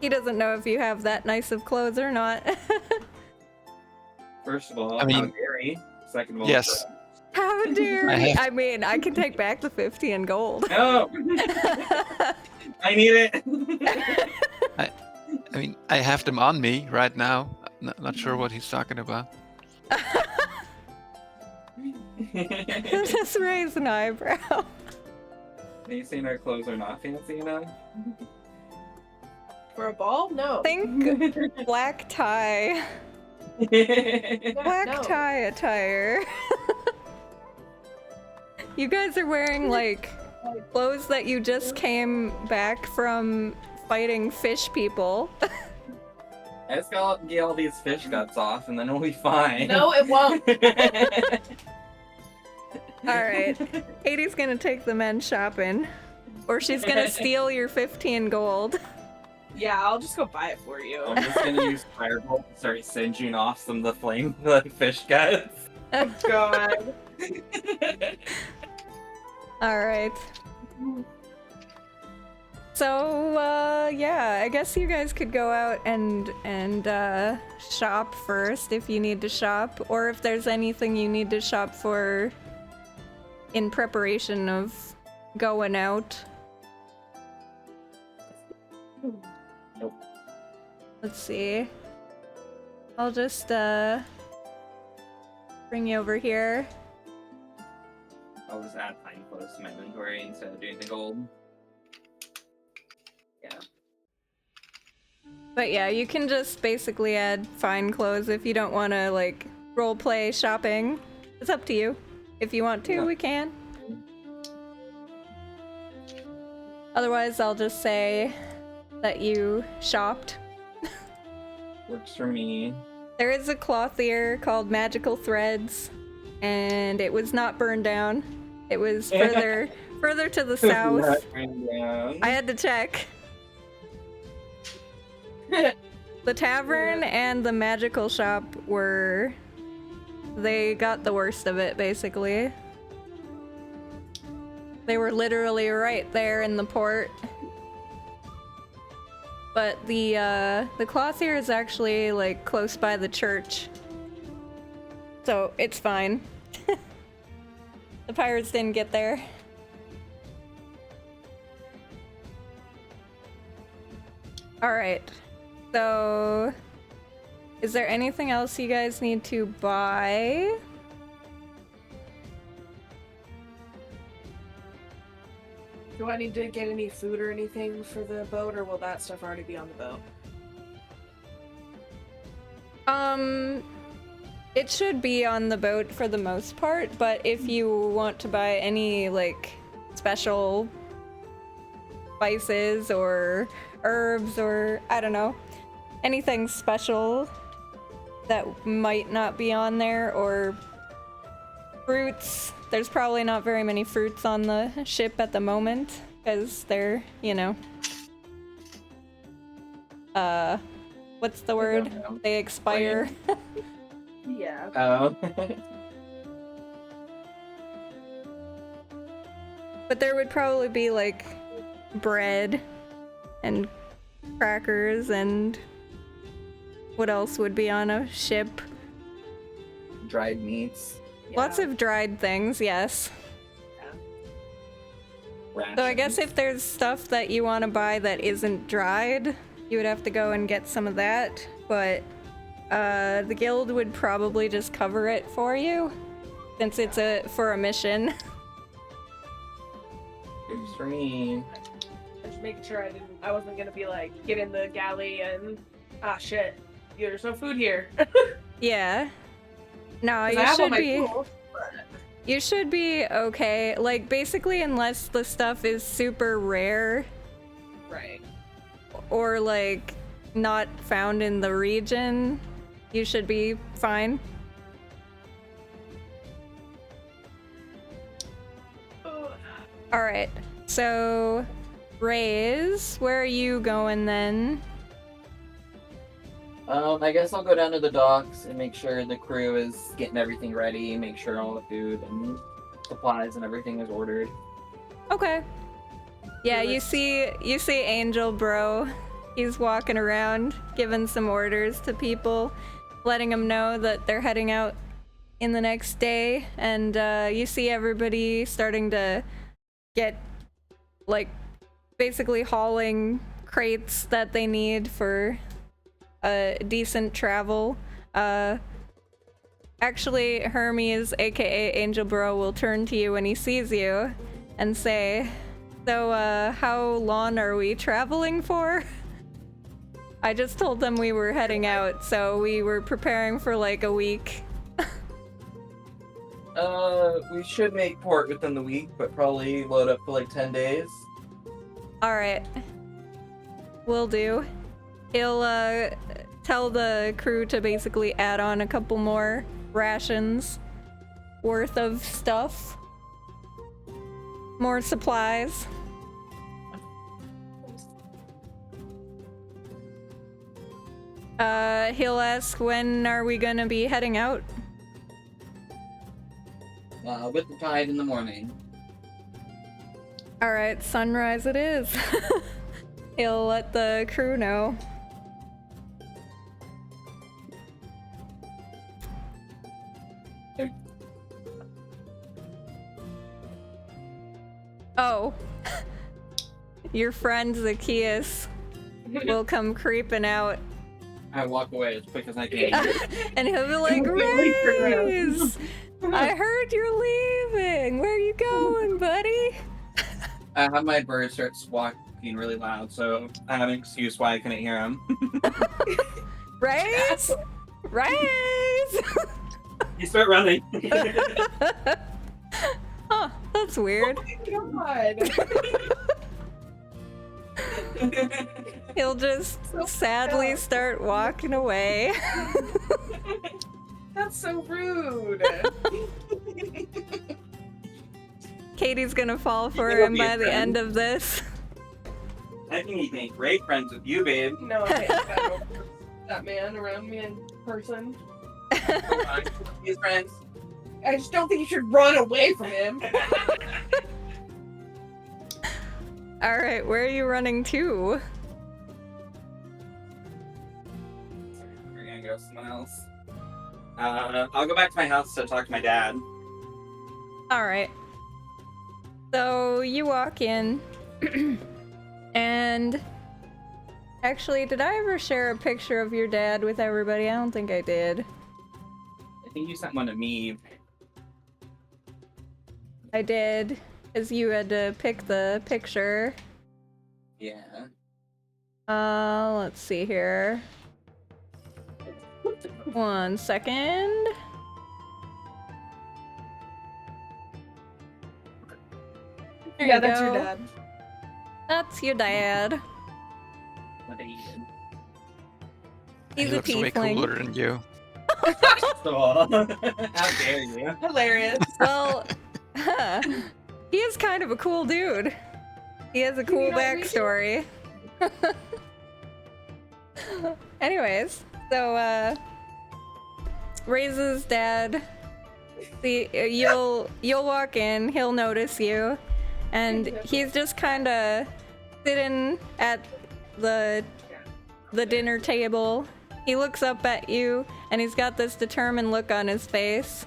he doesn't know if you have that nice of clothes or not. First of all, I mean- how dairy. Second of all, Yes. How dare I you? have- I mean, I can take back the 15 gold. No, I need it. I mean, I have them on me right now. Not sure what he's talking about. Just raise an eyebrow. Are you saying our clothes are not fancy enough? For a ball? No. Think black tie. Black no. tie attire. You guys are wearing like clothes that you just came back from fighting fish people. I just gotta get all these fish guts off and then we'll be fine. No, it won't. Alright. Katie's gonna take the men shopping. Or she's gonna steal your 15 gold. Yeah, I'll just go buy it for you. I'm just gonna use Firebolt to start singeing off some of the fish guts. God. Alright. So, yeah, I guess you guys could go out and shop first if you need to shop, or if there's anything you need to shop for in preparation of going out. Nope. Let's see. I'll just bring you over here. I'll just add fine clothes to my inventory instead of doing the gold. Yeah. But yeah, you can just basically add fine clothes if you don't want to like role play shopping. It's up to you. If you want to, Yeah. we can. Otherwise, I'll just say that you shopped. Works for me. There is a clothier called Magical Threads, and it was not burned down. It was further to the south. Not bring down. I had to check. The tavern and the magical shop they got the worst of it, basically. They were literally right there in the port. But the clothier is actually like close by the church. So it's fine. The pirates didn't get there. Alright. So is there anything else you guys need to buy? Do I need to get any food or anything for the boat, or will that stuff already be on the boat? It should be on the boat for the most part, but if you want to buy any, like, special spices or herbs or, I don't know, anything special that might not be on there, or fruits. There's probably not very many fruits on the ship at the moment, because they're, you know, what's the word? know. They expire. Yeah. Oh. But there would probably be like bread and crackers and what else would be on a ship? Dried meats. Lots of dried things, yes. Rations. So I guess if there's stuff that you want to buy that isn't dried, you would have to go and get some of that, but the guild would probably just cover it for you since it's for a mission. Works for me. Just making sure I wasn't gonna be like, get in the galley and shit, there's no food here. Yeah. No, 'Cause I you have all should my be. tools, but- You should be okay. Like basically, unless the stuff is super rare Right. or like not found in the region, you should be fine. All right. So, Raze, where are you going then? I guess I'll go down to the docks and make sure the crew is getting everything ready, make sure all the food and supplies and everything is ordered. Okay. Yeah, you see Angel Bro. He's walking around giving some orders to people, letting them know that they're heading out in the next day, and you see everybody starting to get like basically hauling crates that they need for decent travel. Actually, Hermes, aka Angel Bro, will turn to you when he sees you and say, so how long are we traveling for? I just told them we were heading out, so we were preparing for like a week. We should make port within the week, but probably load up for like 10 days. Alright. Will do. He'll tell the crew to basically add on a couple more rations worth of stuff. More supplies. He'll ask, when are we gonna be heading out? With the tide in the morning. Alright, sunrise it is. He'll let the crew know. Oh. Your friend Zacchaeus will come creeping out I walk away as quick as I can. And he'll be like, Raze! I heard you're leaving. Where are you going, buddy? I have my bird start squawking really loud, so I have an excuse why I couldn't hear him. Raze! Raze! You start running. Huh, that's weird. Oh my god. He'll just So sadly sad. start walking away. That's so rude. Katie's gonna fall for think he'll him be a by the friend. end of this. I think he'd make great friends with you, babe. No, I can't over that man around me in person. He's friends. I just don't think you should run away from him. Alright, where are you running to? We're gonna go somewhere else. I'll go back to my house to talk to my dad. Alright. So you walk in, and actually, did I ever share a picture of your dad with everybody? I don't think I did. I think you sent one to me. I did, as you had to pick the picture. Yeah. Let's see here. 1 second. There Yeah, you that's go. your dad. That's your dad. What did he do? He's he a looks way tiefling. cooler than you. So, how dare you? Hilarious. Well, he is kind of a cool dude. He has a cool You know, me too. backstory. Anyways, so Raze's dad, you'll walk in, he'll notice you, and he's just kind of sitting at the dinner table. He looks up at you, and he's got this determined look on his face.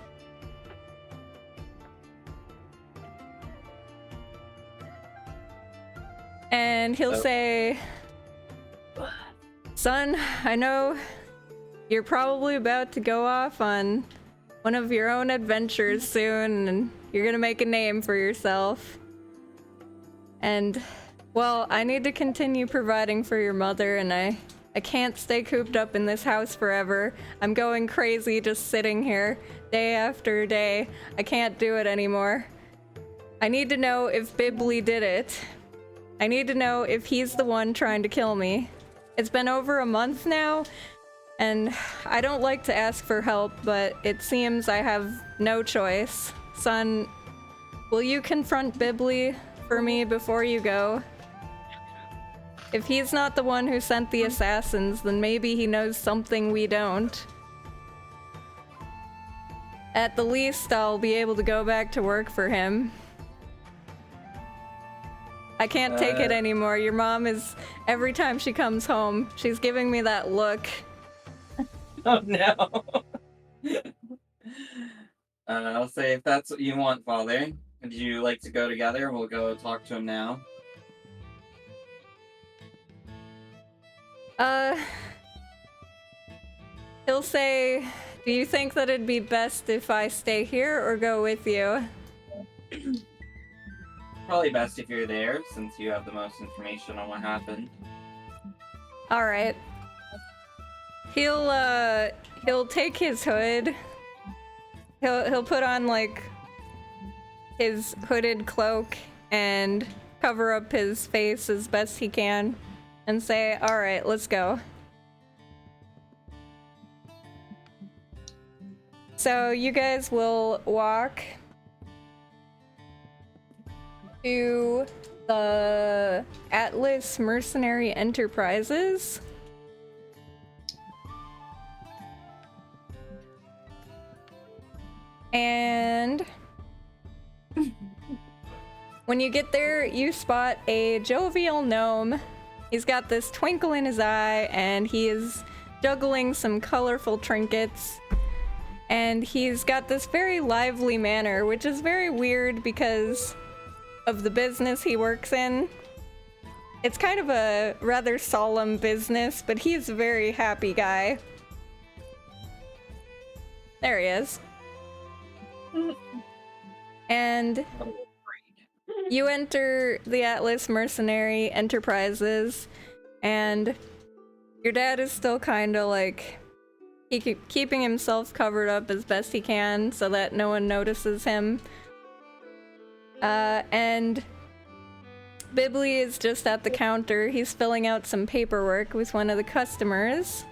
And he'll say, "Son, I know you're probably about to go off on one of your own adventures soon, and you're gonna make a name for yourself. And, well, I need to continue providing for your mother, and I can't stay cooped up in this house forever. I'm going crazy just sitting here, day after day. I can't do it anymore. I need to know if Bibley did it. I need to know if he's the one trying to kill me. It's been over a month now, and I don't like to ask for help, but it seems I have no choice. Son, will you confront Bibley for me before you go? If he's not the one who sent the assassins, then maybe he knows something we don't. At the least, I'll be able to go back to work for him. I can't take it anymore. Your mom is, every time she comes home, she's giving me that look." Oh no. I'll say if that's what you want, Father. Would you like to go together? We'll go talk to him now. He'll say, "Do you think that it'd be best if I stay here or go with you?" Probably best if you're there, since you have the most information on what happened. Alright. He'll take his hood. He'll put on, like, his hooded cloak and cover up his face as best he can and say, "Alright, let's go." So you guys will walk to the Atlas Mercenary Enterprises. And when you get there, you spot a jovial gnome. He's got this twinkle in his eye, and he is juggling some colorful trinkets. And he's got this very lively manner, which is very weird because of the business he works in. it's kind of a rather solemn business, but he's a very happy guy. There he is. And you enter the Atlas Mercenary Enterprises, and your dad is still kind of like keeping himself covered up as best he can so that no one notices him. And Bibley is just at the counter. He's filling out some paperwork with one of the customers,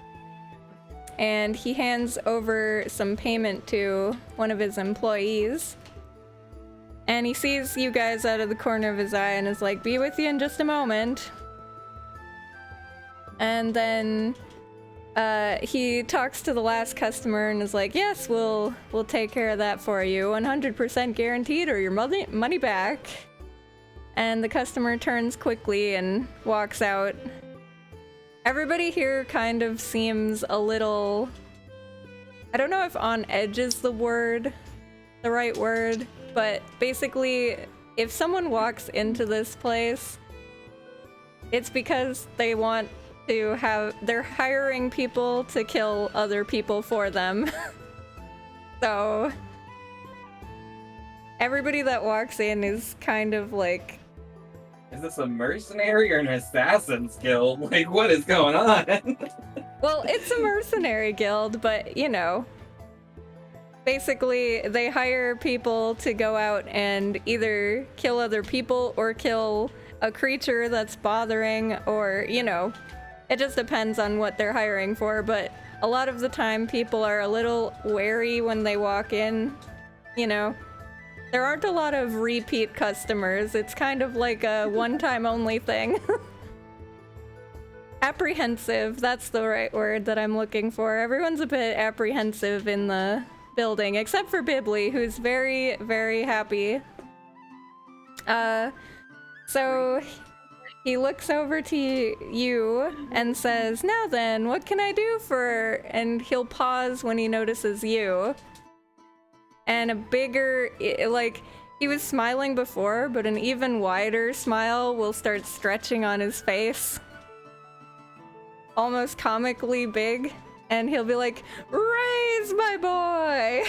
and he hands over some payment to one of his employees. And he sees you guys out of the corner of his eye and is like, "Be with you in just a moment." And then he talks to the last customer and is like, "Yes, we'll take care of that for you. 100% guaranteed, or your money back." And the customer turns quickly and walks out. Everybody here kind of seems a little... I don't know if on edge is the right word, but basically, if someone walks into this place, it's because they want to they're hiring people to kill other people for them. So everybody that walks in is kind of like, is this a mercenary or an assassin's guild? Like, what is going on? well, it's a mercenary guild, but you know, basically they hire people to go out and either kill other people or kill a creature that's bothering, or, you know, it just depends on what they're hiring for. But a lot of the time people are a little wary when they walk in, you know. There aren't a lot of repeat customers. It's kind of like a one-time only thing. Apprehensive, that's the right word that I'm looking for. Everyone's a bit apprehensive in the building, except for Bibley, who's very, very happy. So he looks over to you and says, "Now then, what can I do for..." And he'll pause when he notices you. And a bigger, like, he was smiling before, but an even wider smile will start stretching on his face. Almost comically big. And he'll be like, "Raise, my boy!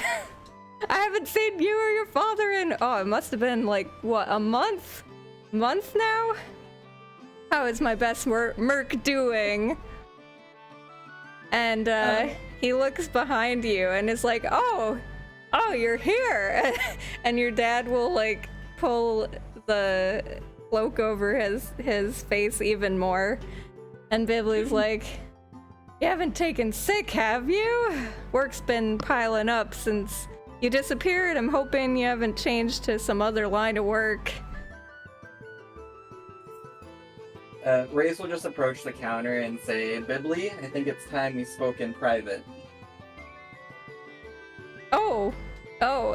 I haven't seen you or your father in..." Oh, it must have been like, what, a month? Month now? How is my best merc doing? And he looks behind you and is like, oh, you're here." And your dad will like pull the cloak over his face even more. And Bibley's like, "You haven't taken sick, have you? Work's been piling up since you disappeared. I'm hoping you haven't changed to some other line of work." Reyes will just approach the counter and say, "Bibley, I think it's time we spoke in private." Oh,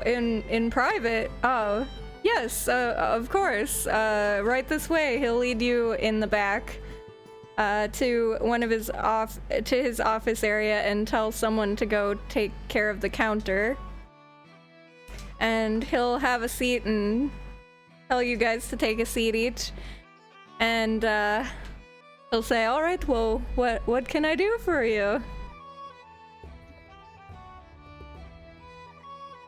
in private? Oh, yes, of course. Right this way. He'll lead you in the back to one of his his office area and tell someone to go take care of the counter. And he'll have a seat and tell you guys to take a seat each. And he'll say, "All right, well, what can I do for you?"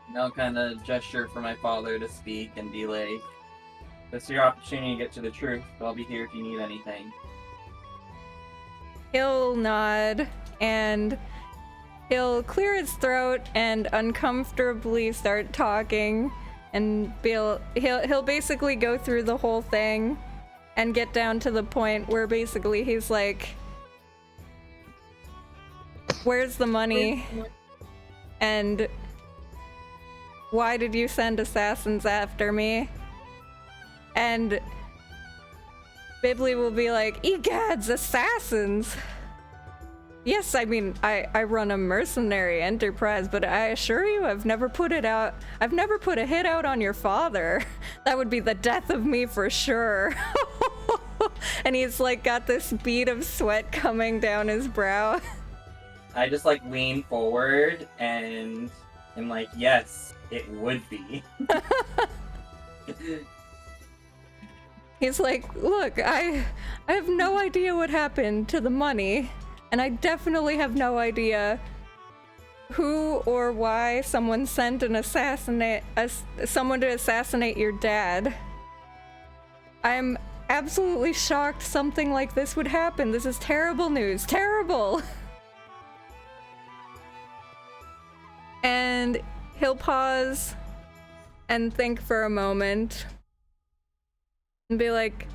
And I'll kind of gesture for my father to speak and be like, "This is your opportunity to get to the truth. I'll be here if you need anything." He'll nod and he'll clear his throat and uncomfortably start talking, and he'll basically go through the whole thing and get down to the point where basically he's like, "Where's the money? And why did you send assassins after me?" And Bibley will be like, "Egads, assassins! Yes, I mean, I run a mercenary enterprise, but I assure you I've never put a hit out on your father. That would be the death of me for sure." And he's like got this bead of sweat coming down his brow. I just like lean forward and I'm like, "Yes, it would be." He's like, look, I have no idea what happened to the money, and I definitely have no idea who or why someone sent someone to assassinate your dad. I'm absolutely shocked something like this would happen. This is terrible news. Terrible! And he'll pause and think for a moment and be like,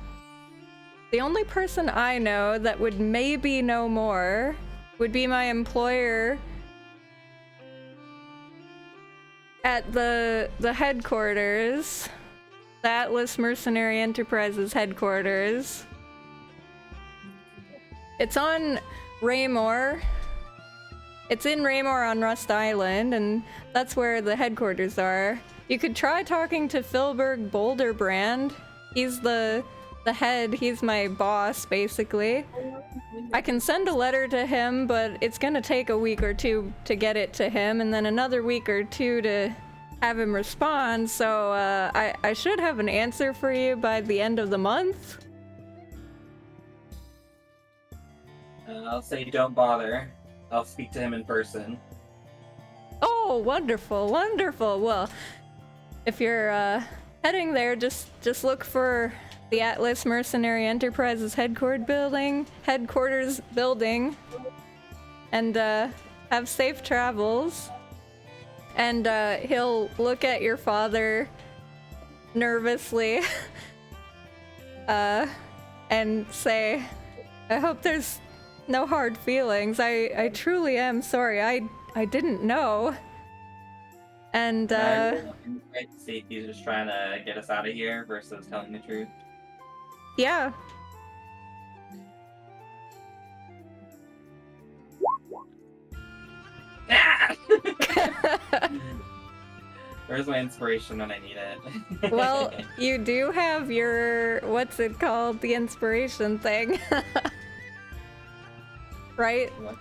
the only person I know that would maybe know more would be my employer at the headquarters, the Atlas Mercenary Enterprises headquarters. It's on Raymore. It's in Raymore on Rust Island, and that's where the headquarters are. You could try talking to Philberg Boulderbrand. He's the head, he's my boss, basically. I can send a letter to him, but it's gonna take a week or two to get it to him, and then another week or two to have him respond, so I should have an answer for you by the end of the month. I'll say don't bother. I'll speak to him in person. Oh, wonderful, wonderful. Well, if you're heading there, just look for the Atlas Mercenary Enterprises headquarters building, and have safe travels. And he'll look at your father nervously and say, I hope there's no hard feelings. I truly am sorry. I didn't know. And I'd like to see if he's just trying to get us out of here versus telling the truth. yeah. Where's my inspiration when I need it? Well, you do have your, what's it called? The inspiration thing. Right? What?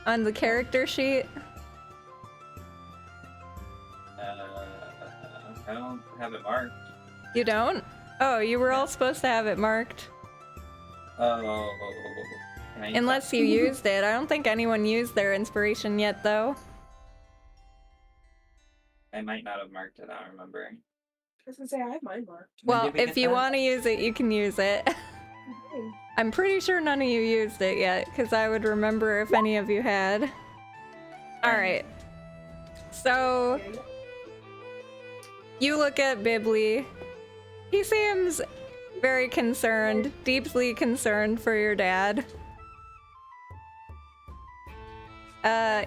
On the character sheet? I don't have it marked. You don't? Oh, you were all supposed to have it marked. Oh. Can I use Unless that? you used it. I don't think anyone used their inspiration yet, though. I might not have marked it, I don't remember. I was gonna say, I have mine marked. When Well, did we if get you that? want to use it, you can use it. Okay. I'm pretty sure none of you used it yet, because I would remember if any of you had. Alright. So, you look at Bibli. He seems very concerned, deeply concerned for your dad.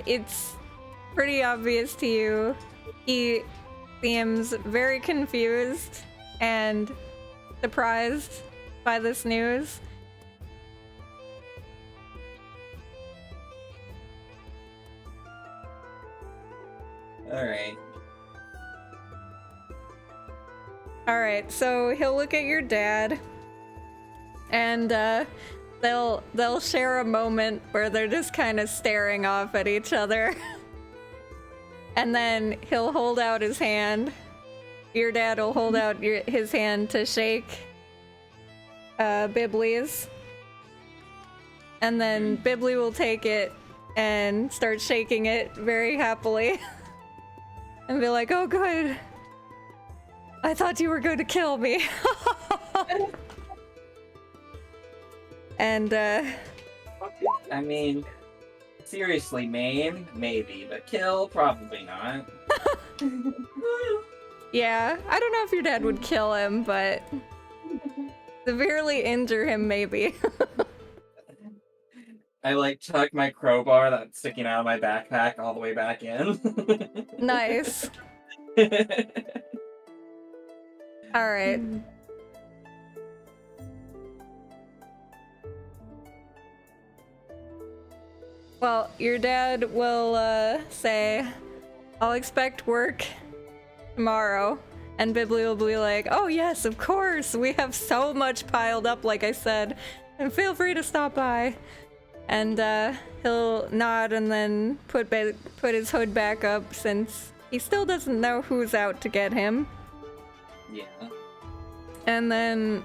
It's pretty obvious to you. He seems very confused and surprised by this news. Alright. Alright, so he'll look at your dad, and they'll share a moment where they're just kind of staring off at each other. And then he'll hold out his hand. Your dad will hold out his hand to shake Bibli's. And then Bibli will take it and start shaking it very happily. And be like, oh good. I thought you were going to kill me. And I mean, seriously, maim? Maybe, but kill? Probably not. yeah, I don't know if your dad would kill him, but severely injure him maybe. I like tuck my crowbar that's sticking out of my backpack all the way back in. Nice. All right. Well, your dad will say, I'll expect work tomorrow. And Bibli will be like, oh yes, of course. We have so much piled up, like I said. And feel free to stop by. And he'll nod and then put his hood back up since he still doesn't know who's out to get him. Yeah. and then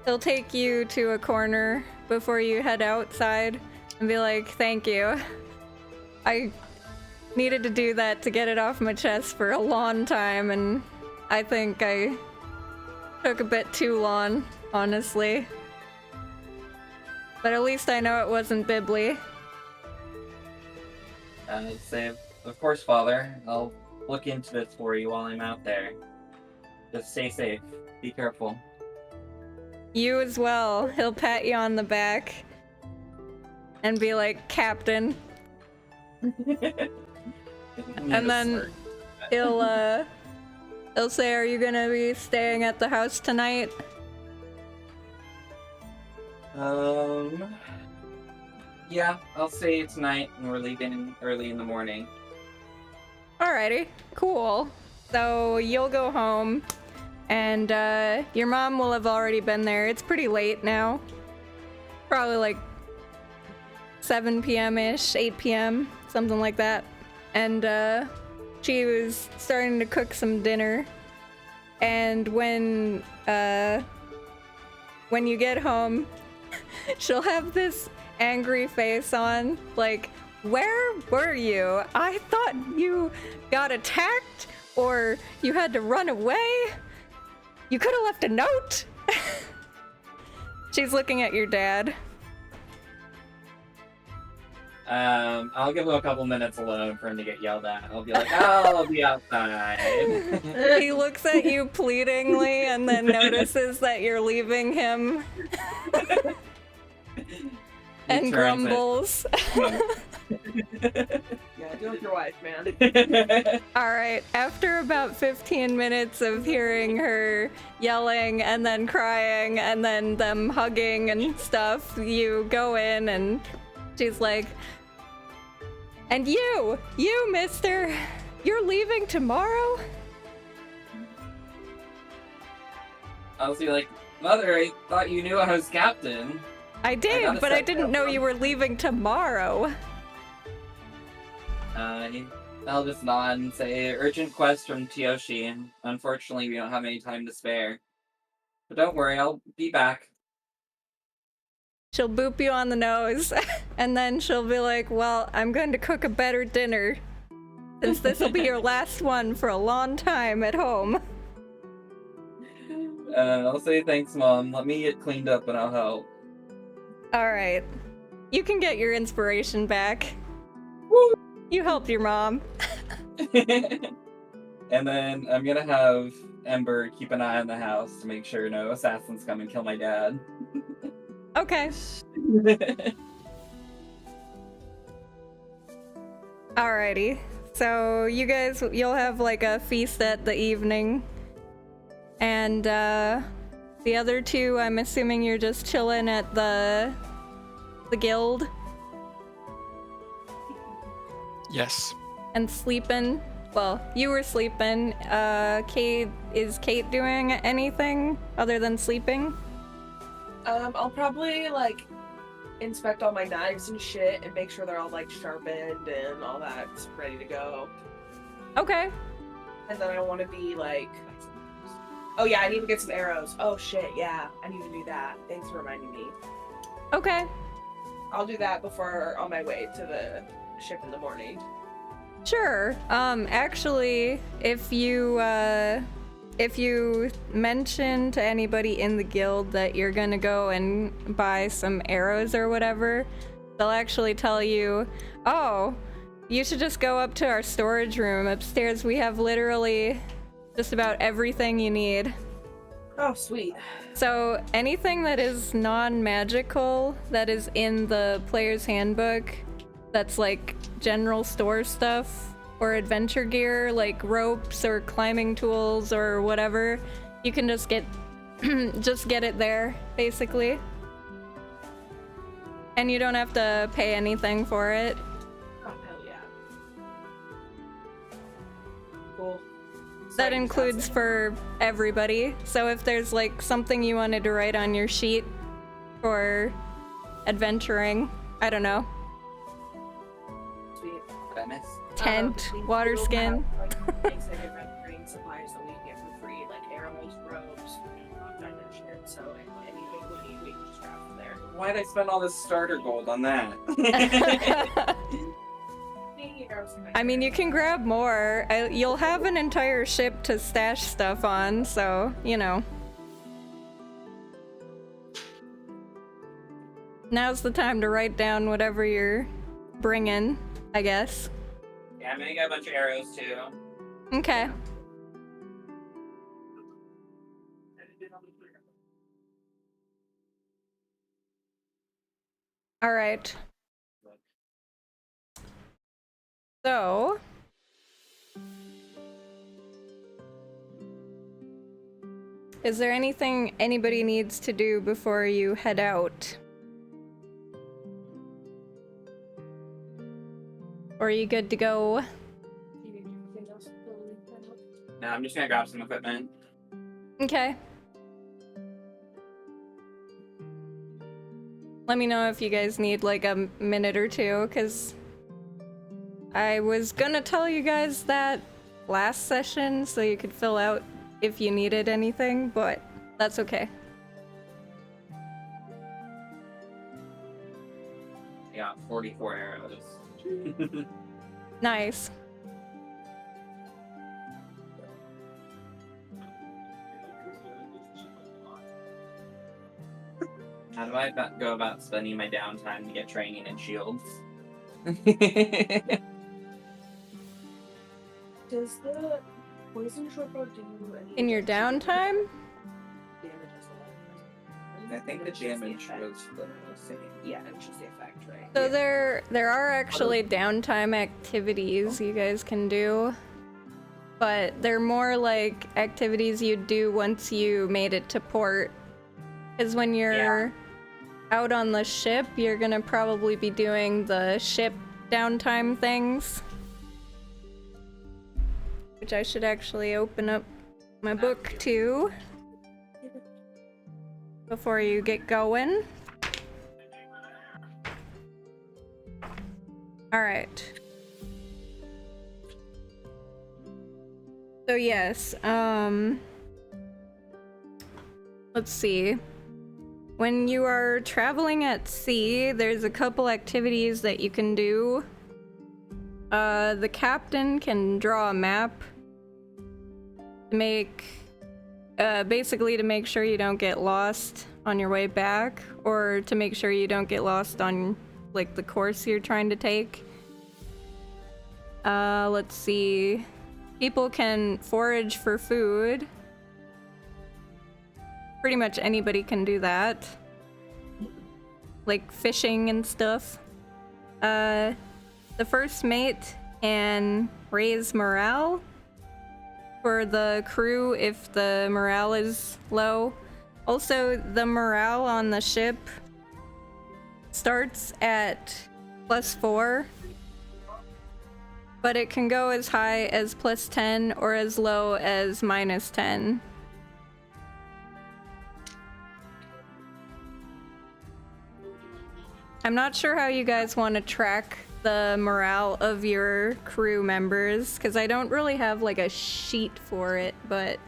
he'll take you to a corner before you head outside and be like, "Thank you. I needed to do that to get it off my chest for a long time, and I think I took a bit too long, honestly. But at least I know it wasn't Bibli." Say, of course, Father. I'll look into this for you while I'm out there. Just stay safe. Be careful. You as well. He'll pat you on the back and be like, "Captain." And then he'll say, "Are you gonna be staying at the house tonight?" Yeah, I'll stay tonight, and we're leaving early in the morning. Alrighty, cool. So you'll go home, and your mom will have already been there. It's pretty late now. Probably like 7 p.m.-ish, 8 p.m., something like that. And she was starting to cook some dinner. And when you get home, she'll have this angry face on, like, "Where were you? I thought you got attacked, or you had to run away. You could have left a note." She's looking at your dad. I'll give him a couple minutes alone for him to get yelled at. I'll be like, "Oh, I'll be outside." He looks at you pleadingly and then notices that you're leaving him and grumbles. Yeah, deal with your wife, man. Alright, after about 15 minutes of hearing her yelling and then crying and then them hugging and stuff, you go in and she's like, "And you, mister, you're leaving tomorrow?" I'll be like, "Mother, I thought you knew I was captain." I did, gotta but I set didn't that know up. you were leaving tomorrow. I'll just nod and say, "Urgent quest from Tyoshi. Unfortunately, we don't have any time to spare. But don't worry, I'll be back." She'll boop you on the nose, and then she'll be like, "Well, I'm going to cook a better dinner, since this will be your last one for a long time at home." I'll say thanks, Mom. Let me get cleaned up and I'll help. Alright. You can get your inspiration back. Woo! You helped your mom. And then I'm gonna have Ember keep an eye on the house to make sure no assassins come and kill my dad. Okay. Alrighty. So you guys, you'll have like a feast at the evening. And the other two, I'm assuming you're just chilling at the guild Yes. and sleeping. Well, you were sleeping. Is Kate doing anything other than sleeping? I'll probably like inspect all my knives and shit and make sure they're all like sharpened and all that's ready to go. Okay. And then I want to be like, oh yeah, I need to get some arrows. Oh shit, yeah, I need to do that. Thanks for reminding me. Okay. I'll do that before on my way to the ship in the morning. Sure. Actually, if you mention to anybody in the guild that you're gonna go and buy some arrows or whatever, they'll actually tell you, "Oh, you should just go up to our storage room upstairs. We have literally just about everything you need." Oh, sweet. So anything that is non-magical that is in the player's handbook, that's like general store stuff or adventure gear, like ropes or climbing tools or whatever, you can just get it there, basically. And you don't have to pay anything for it. Oh, hell yeah. Cool. That includes for everybody. So if there's like something you wanted to write on your sheet for adventuring, I don't know, Sweet. Goodness. tent, We water still skin. have, like, basic adventuring supplies that we can get for free, like arrows, ropes, So anything we need, we can just grab from there. Why'd I spend all this starter gold on that? I mean, you can grab more. You'll have an entire ship to stash stuff on, so, you know. Now's the time to write down whatever you're bringing, I guess. Yeah, I'm gonna get a bunch of arrows too. Okay. All right. So, is there anything anybody needs to do before you head out? Or are you good to go? No, I'm just gonna grab some equipment. Okay. Let me know if you guys need like a minute or two, because I was gonna tell you guys that last session so you could fill out if you needed anything, but that's okay. I got 44 arrows. Nice. How do I go about spending my downtime to get training in shields? Does the poison shortbow do any In your downtime? damage? I think the damage was the same. Yeah, it's just the effect, right? So there are actually downtime activities you guys can do, but they're more like activities you do once you made it to port. Because when you're out on the ship, you're gonna probably be doing the ship downtime things. Which I should actually open up my book too before you get going. Alright. So yes, let's see. When you are traveling at sea, there's a couple activities that you can do. The captain can draw a map to make, basically to make sure you don't get lost on your way back, or to make sure you don't get lost on, like, the course you're trying to take. Let's see. People can forage for food. Pretty much anybody can do that. Like fishing and stuff. The first mate can raise morale for the crew if the morale is low. Also, the morale on the ship starts at +4, but it can go as high as +10 or as low as -10. I'm not sure how you guys want to track the morale of your crew members, because I don't really have like a sheet for it, but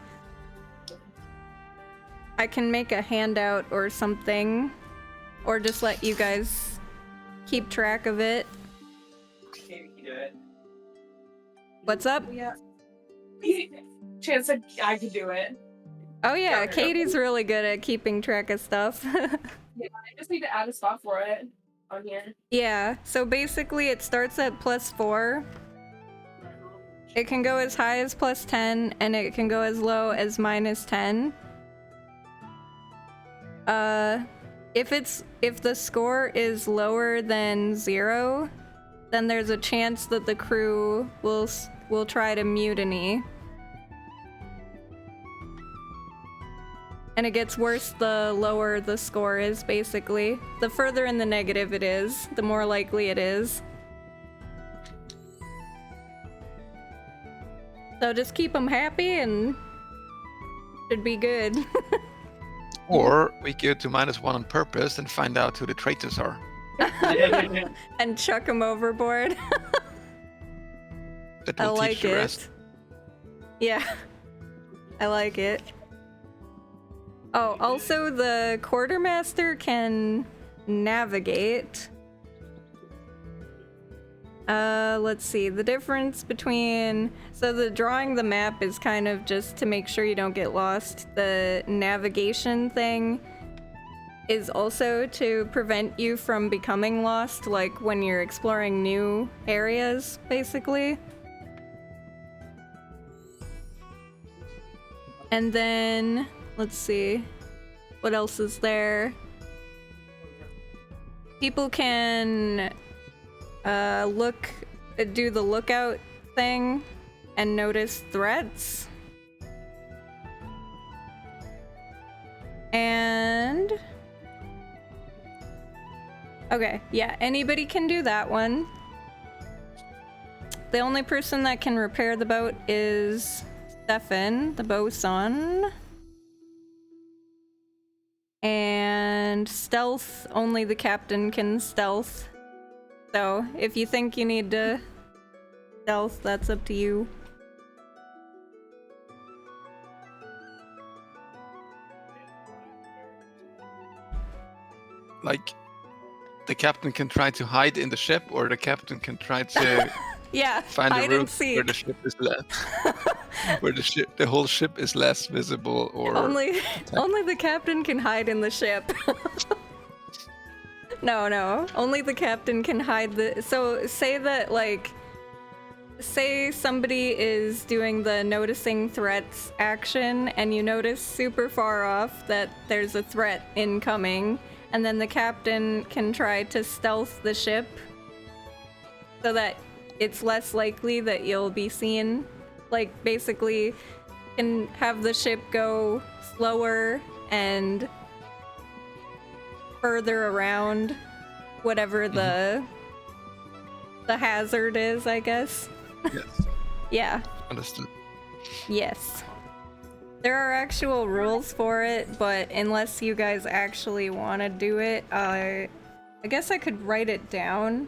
I can make a handout or something, or just let you guys keep track of it. Maybe you do it. What's up? Yeah. Chance said I could do it. Oh yeah, Yeah. Katie's really good at keeping track of stuff. Yeah, I just need to add a spot for it on here. Yeah, so basically it starts at +4. It can go as high as +10, and it can go as low as -10. If the score is lower than 0, then there's a chance that the crew will try to mutiny. And it gets worse the lower the score is, basically. The further in the negative it is, the more likely it is. So just keep them happy and should be good. Or we go to -1 on purpose and find out who the traitors are. And chuck them overboard. That I will like teach the it. rest. Yeah, I like it. Oh, also the quartermaster can navigate. Let's see, the difference between, so the drawing the map is kind of just to make sure you don't get lost. The navigation thing is also to prevent you from becoming lost, like when you're exploring new areas, basically. And then, let's see, what else is there? People can do the lookout thing and notice threats. And okay, yeah, anybody can do that one. The only person that can repair the boat is Stefan, the bosun. And stealth, only the captain can stealth. So if you think you need to stealth, that's up to you. Like, the captain can try to hide in the ship, or the captain can try to Yeah, find a hide route and seek. where the ship is less, where the whole ship is less visible, or Only the captain can hide in the ship. No, only the captain can hide the. So say that, like, say somebody is doing the noticing threats action, and you notice super far off that there's a threat incoming, and then the captain can try to stealth the ship so that it's less likely that you'll be seen. Like, basically, can have the ship go slower and further around whatever the hazard is, I guess. yes, Yeah. understood. Yes. There are actual rules for it, but unless you guys actually want to do it, I guess I could write it down.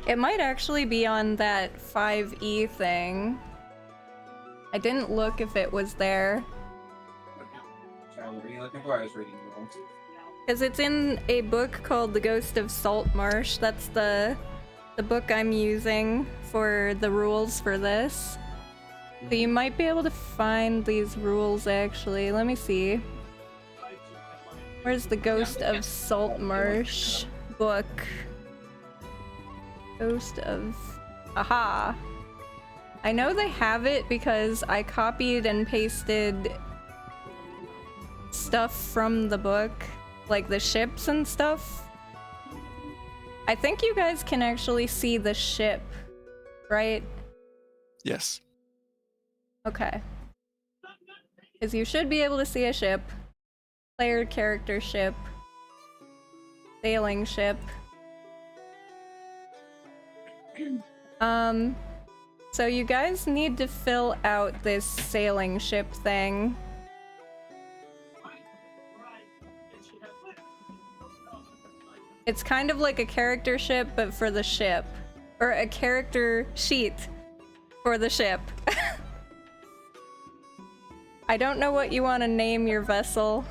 It might actually be on that 5e thing. I didn't look if it was there. Sorry, what were you looking for? I was reading the rules. Because it's in a book called The Ghost of Salt Marsh. That's the book I'm using for the rules for this. So you might be able to find these rules, actually. Let me see. Where's the Ghost of Salt Marsh book? Ghost of... Aha! I know they have it because I copied and pasted stuff from the book, like the ships and stuff. I think you guys can actually see the ship, right? Yes. Okay. Because you should be able to see a ship. Player character ship. Sailing ship. So you guys need to fill out this sailing ship thing. It's kind of like a character ship, but for the ship. Or a character sheet for the ship. I don't know what you want to name your vessel,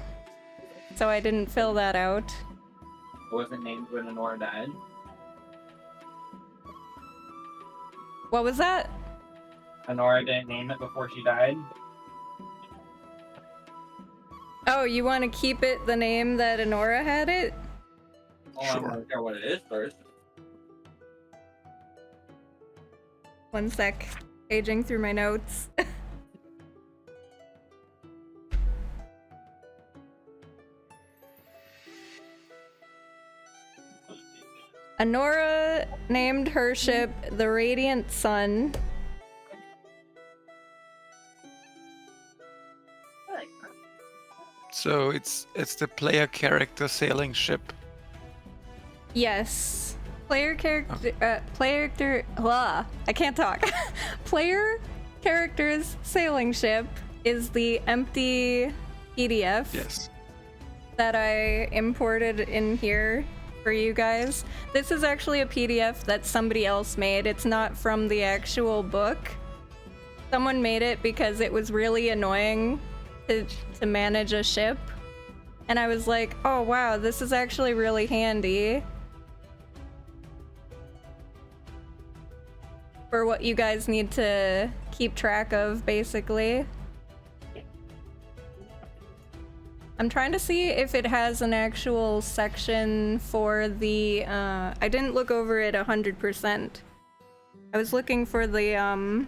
so I didn't fill that out. It wasn't named when Honora died. What was that? Honora didn't name it before she died. Oh, you want to keep it the name that Honora had it? Well, Sure. I'm gonna care what it is first. One sec. Paging through my notes. Honora named her ship the Radiant Sun. So it's the player character sailing ship. Yes. Player character, I can't talk. Player character's sailing ship is the empty PDF Yes. that I imported in here for you guys. This is actually a PDF that somebody else made. It's not from the actual book. Someone made it because it was really annoying to manage a ship. And I was like, oh wow, this is actually really handy for what you guys need to keep track of, basically. I'm trying to see if it has an actual section for the, I didn't look over it 100%. I was looking for the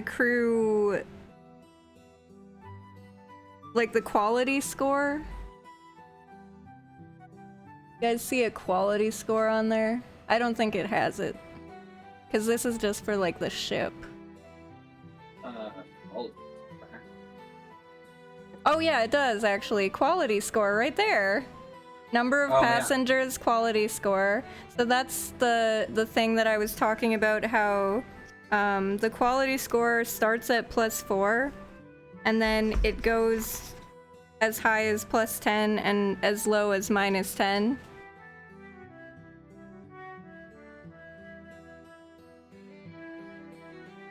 crew, like the quality score. You guys see a quality score on there? I don't think it has it, because this is just for like the ship. Oh yeah, it does actually. Quality score right there. Number of passengers, quality score. So that's the thing that I was talking about, how the quality score starts at +4 and then it goes as high as +10 and as low as -10.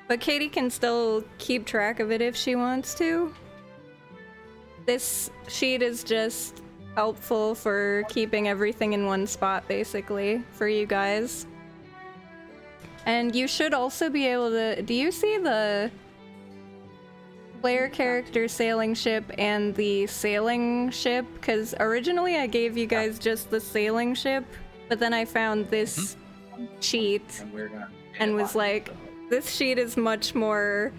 But Katie can still keep track of it if she wants to. This sheet is just helpful for keeping everything in one spot, basically, for you guys. And you should also be able to... Do you see the player character sailing ship and the sailing ship? Because originally I gave you guys just the sailing ship, but then I found this sheet and was like, this sheet is much more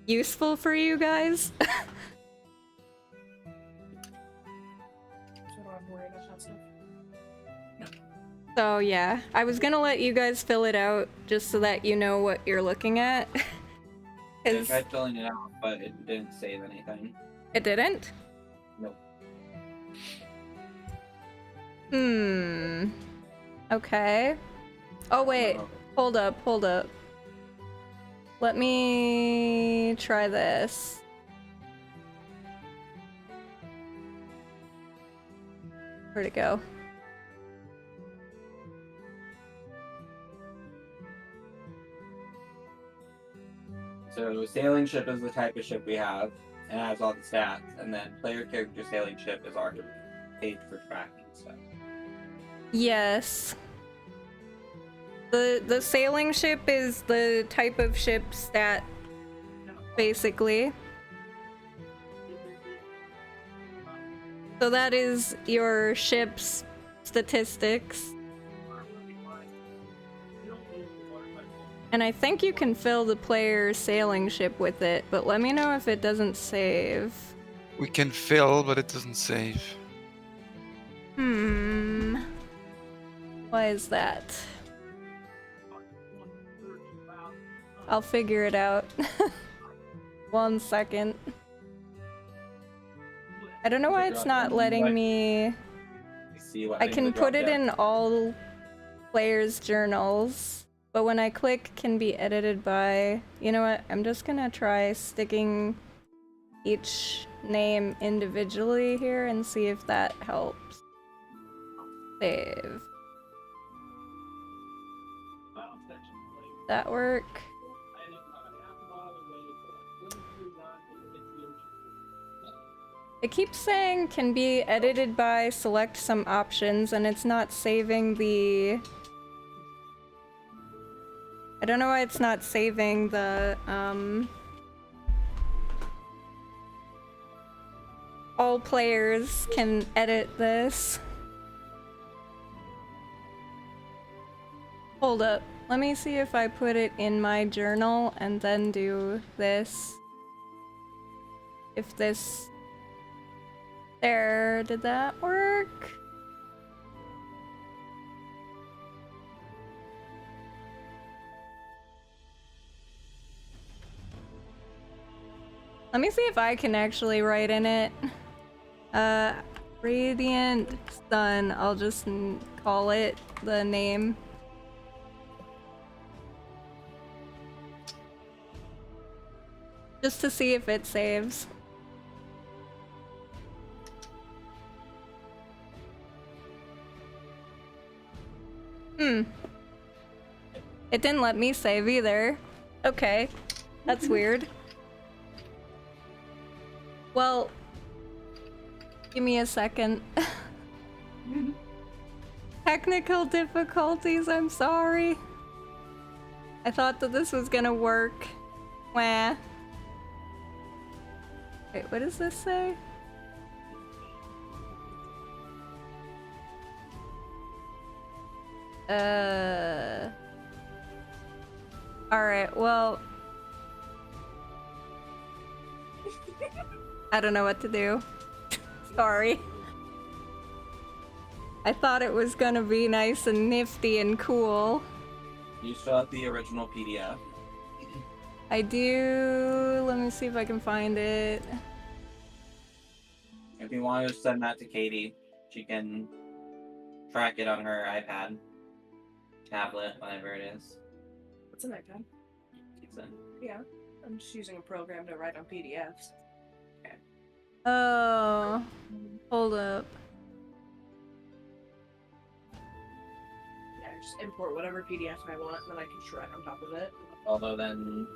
useful for you guys. So yeah, I was gonna let you guys fill it out just so that you know what you're looking at. I tried filling it out, but it didn't save anything. It didn't? Nope. Okay. Oh wait, hold up. Let me try this. Where'd it go? So sailing ship is the type of ship we have, and has all the stats, and then player character sailing ship is our page for tracking stuff. Yes. The sailing ship is the type of ship stat, basically. So that is your ship's statistics. And I think you can fill the player's sailing ship with it, but let me know if it doesn't save. We can fill, but it doesn't save. Why is that? I'll figure it out. 1 second. I don't know why it's not letting me... I can put it in all players' journals, but when I click can be edited by... You know what? I'm just gonna try sticking each name individually here and see if that helps. Save. That work? It keeps saying can be edited by select some options, and it's not saving the... I don't know why it's not saving the, all players can edit this. Hold up. Let me see if I put it in my journal and then do this. If this... There, did that work? Let me see if I can actually write in it. Radiant Sun, I'll just call it the name. Just to see if it saves. It didn't let me save either. Okay. That's weird. Well, give me a second. Technical difficulties, I'm sorry. I thought that this was gonna work. Wah. Wait, what does this say? Alright, well... I don't know what to do. Sorry. I thought it was gonna be nice and nifty and cool. You still have the original PDF. I do... Let me see if I can find it. If you want to send that to Katie, she can track it on her iPad, tablet, whatever it is. What's an iPad? It's in. Yeah, I'm just using a program to write on PDFs. Oh, hold up. Yeah, I just import whatever PDF I want, and then I can just write on top of it. Although then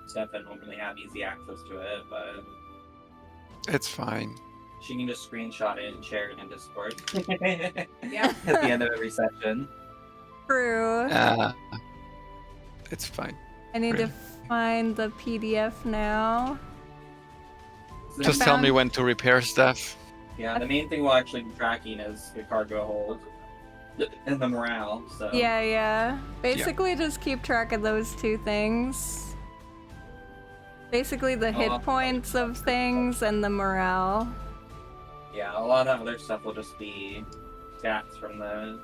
Stefan won't really have easy access to it, but It's fine. she can just screenshot it and share it in Discord. Yeah. At the end of every session. True. It's fine. I need to Really? find the PDF now. Just tell me when to repair stuff. Yeah, the main thing we'll actually be tracking is the cargo hold and the morale, so. Yeah. Basically, just keep track of those two things. Basically, the hit points of things and the morale. Yeah, a lot of other stuff will just be stats from the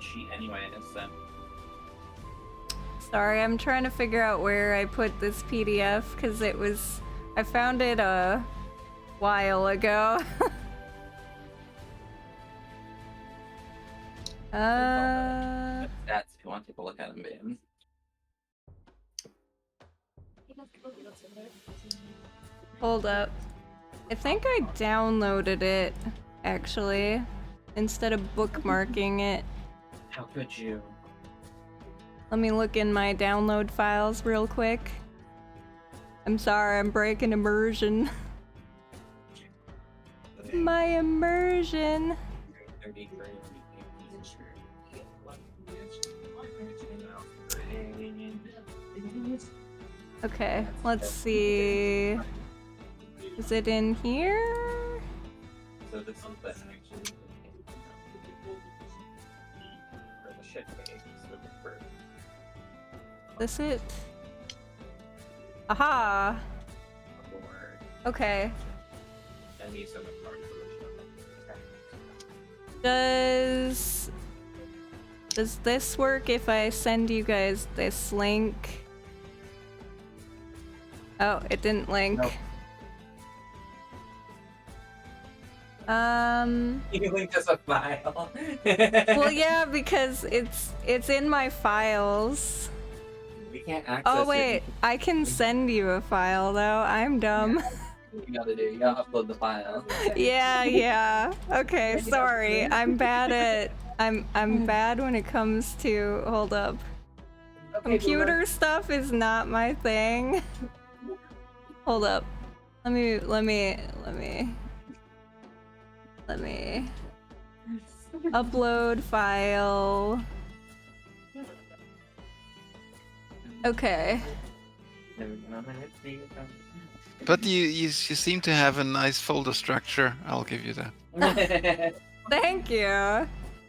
sheet anyway, so. Sorry, I'm trying to figure out where I put this PDF because I found it a while ago. Stats if you want to take a look at them, babe. Hold up. I think I downloaded it, actually, instead of bookmarking it. How could you? Let me look in my download files real quick. I'm sorry, I'm breaking immersion. My immersion. Okay, let's see. Is it in here? So this is the actually for the shit page. So for This it? Aha! board Okay. and these are the parts of Does this work if I send you guys this link? Oh, it didn't link. Nope. You linked us a file. Well, yeah, because it's in my files. We can't access Oh it. wait, I can send you a file though. I'm dumb. You gotta upload the file. Yeah. Okay, sorry. I'm bad when it comes to hold up. Computer stuff is not my thing. Hold up. Let me upload file. Okay. But you seem to have a nice folder structure. I'll give you that. Thank you.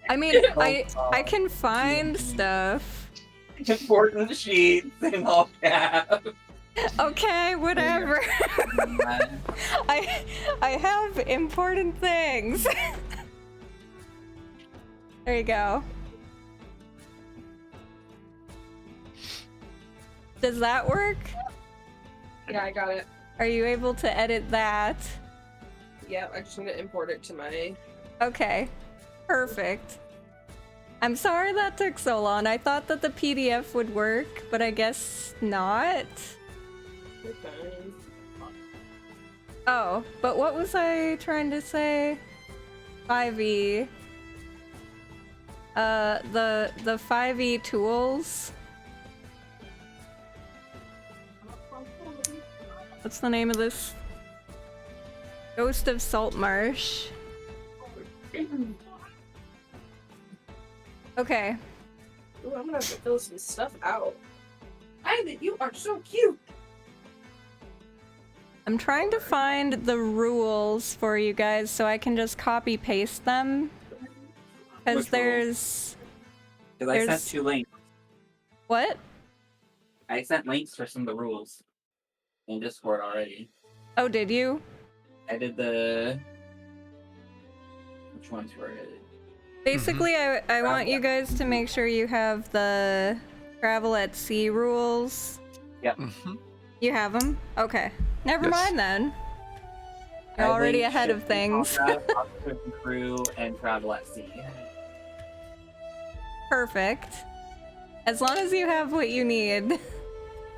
I mean, I can find stuff. Important sheets in all caps. Okay, whatever. I have important things. There you go. Does that work? Yeah, I got it. Are you able to edit that? Yeah, I just need to import it to my... Okay, perfect. I'm sorry that took so long. I thought that the PDF would work, but I guess not. Oh, but what was I trying to say? 5e. The 5e tools What's the name of this? Ghost of Saltmarsh. Okay. Ooh, I'm gonna have to fill some stuff out. Violet, you are so cute! I'm trying to find the rules for you guys so I can just copy paste them. Because Which there's... Because I sent There's- 2 links. What? I sent links for some of the rules in Discord already. Oh, did you? I did the... Which ones were it? Basically, I want you guys to make sure you have the travel at sea rules. Mm-hmm. You have them? Okay. Never Yes. mind then. You're I already think ahead of ship things. combat, officer and crew, and travel at sea. Perfect. As long as you have what you need.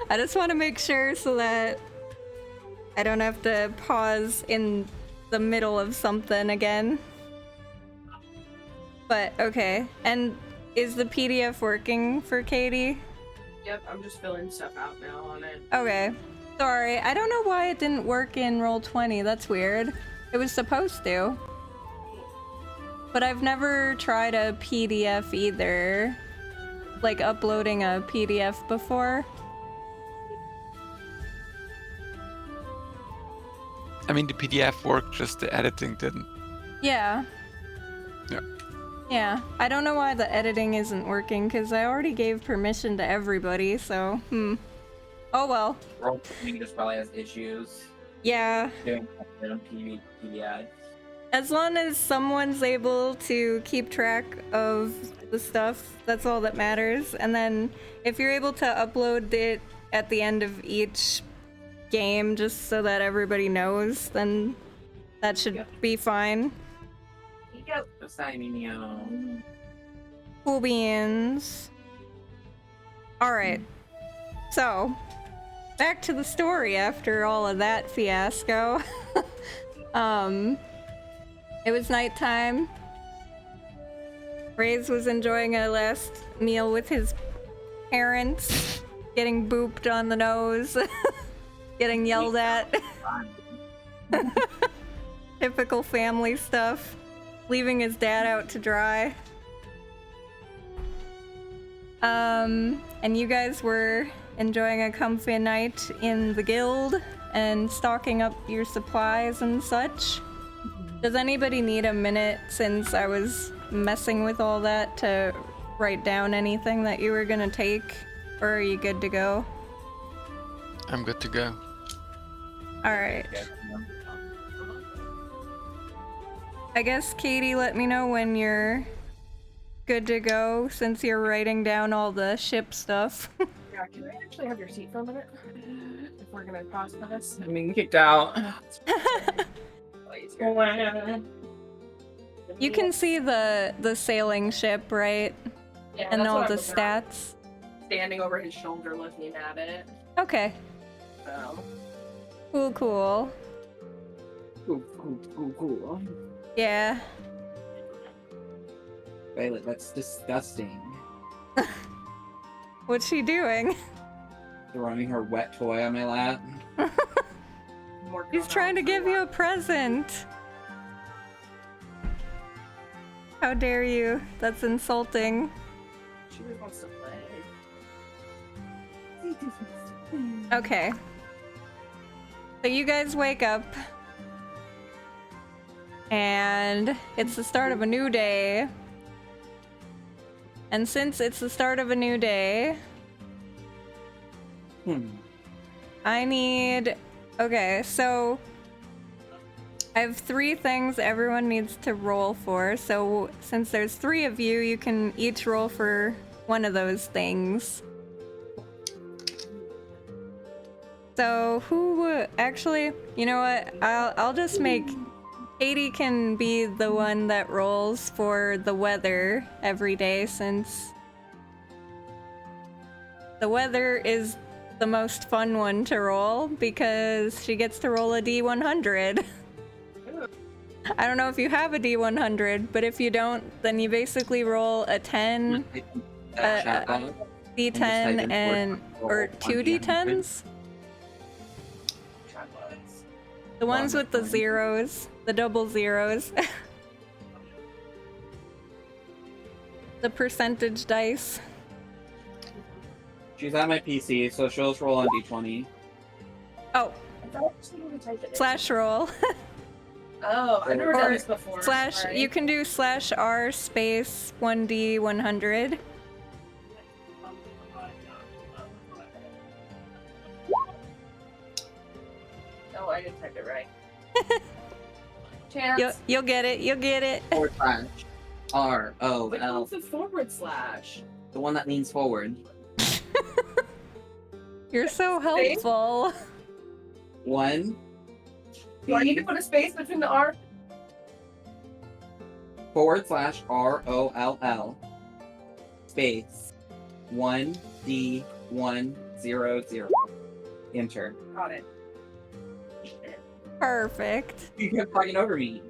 I just want to make sure so that I don't have to pause in the middle of something again. But okay. And is the PDF working for Katie? Yep, I'm just filling stuff out now on it. Okay. Sorry, I don't know why it didn't work in Roll20. That's weird. It was supposed to. But I've never tried a PDF either. Like uploading a PDF before. I mean, the PDF worked, just the editing didn't. Yeah. Yeah. Yeah. I don't know why the editing isn't working because I already gave permission to everybody, so Oh well. Roll just probably has issues Yeah. doing random PDF. As long as someone's able to keep track of the stuff, that's all that matters. And then if you're able to upload it at the end of each game just so that everybody knows, then that should be fine. Yep. Cool beans. Alright. So, back to the story after all of that fiasco. It was nighttime. Reyes was enjoying a last meal with his parents, getting booped on the nose, getting yelled at. Typical family stuff. Leaving his dad out to dry. And you guys were enjoying a comfy night in the guild and stocking up your supplies and such. Does anybody need a minute since I was messing with all that to write down anything that you were gonna take? Or are you good to go? I'm good to go. Alright. I guess Katie, let me know when you're good to go since you're writing down all the ship stuff. Yeah, can I actually have your seat for a minute? If we're gonna pause for this. I'm being kicked out. You can see the sailing ship, right? Yeah, And that's all what the I'm looking at. stats. Standing over his shoulder looking at it. Okay. So. Cool, cool. Cool. Yeah. Violet, that's disgusting. What's she doing? Throwing her wet toy on my lap. More He's trying to give you a present. How dare you? That's insulting. She just wants to play. Okay. So you guys wake up. And it's the start of a new day. And since it's the start of a new day, I need... Okay, so I have 3 things everyone needs to roll for. So since there's 3 of you, you can each roll for one of those things. So who... Actually, you know what? I'll just make... Katie can be the one that rolls for the weather every day since the weather is the most fun one to roll because she gets to roll a D100. I don't know if you have a D100, but if you don't, then you basically roll a 10, D10, and or 2 D10s. The ones with the zeros, the double zeros. The percentage dice. She's on my PC, so she'll just roll on d20. Oh, I thought she would type it in. slash roll. Oh, I've never done Or this before. slash, Sorry. you can do slash R space 1D 100. Oh, I didn't type it right. Chance. You'll get it, you'll get it. /R O Wait, L. what's the forward slash? The one that leans forward. You're so helpful. 1 Do I need to put a space between the R? /ROLL space 1D100. Enter. Got it. Perfect. You kept talking over me.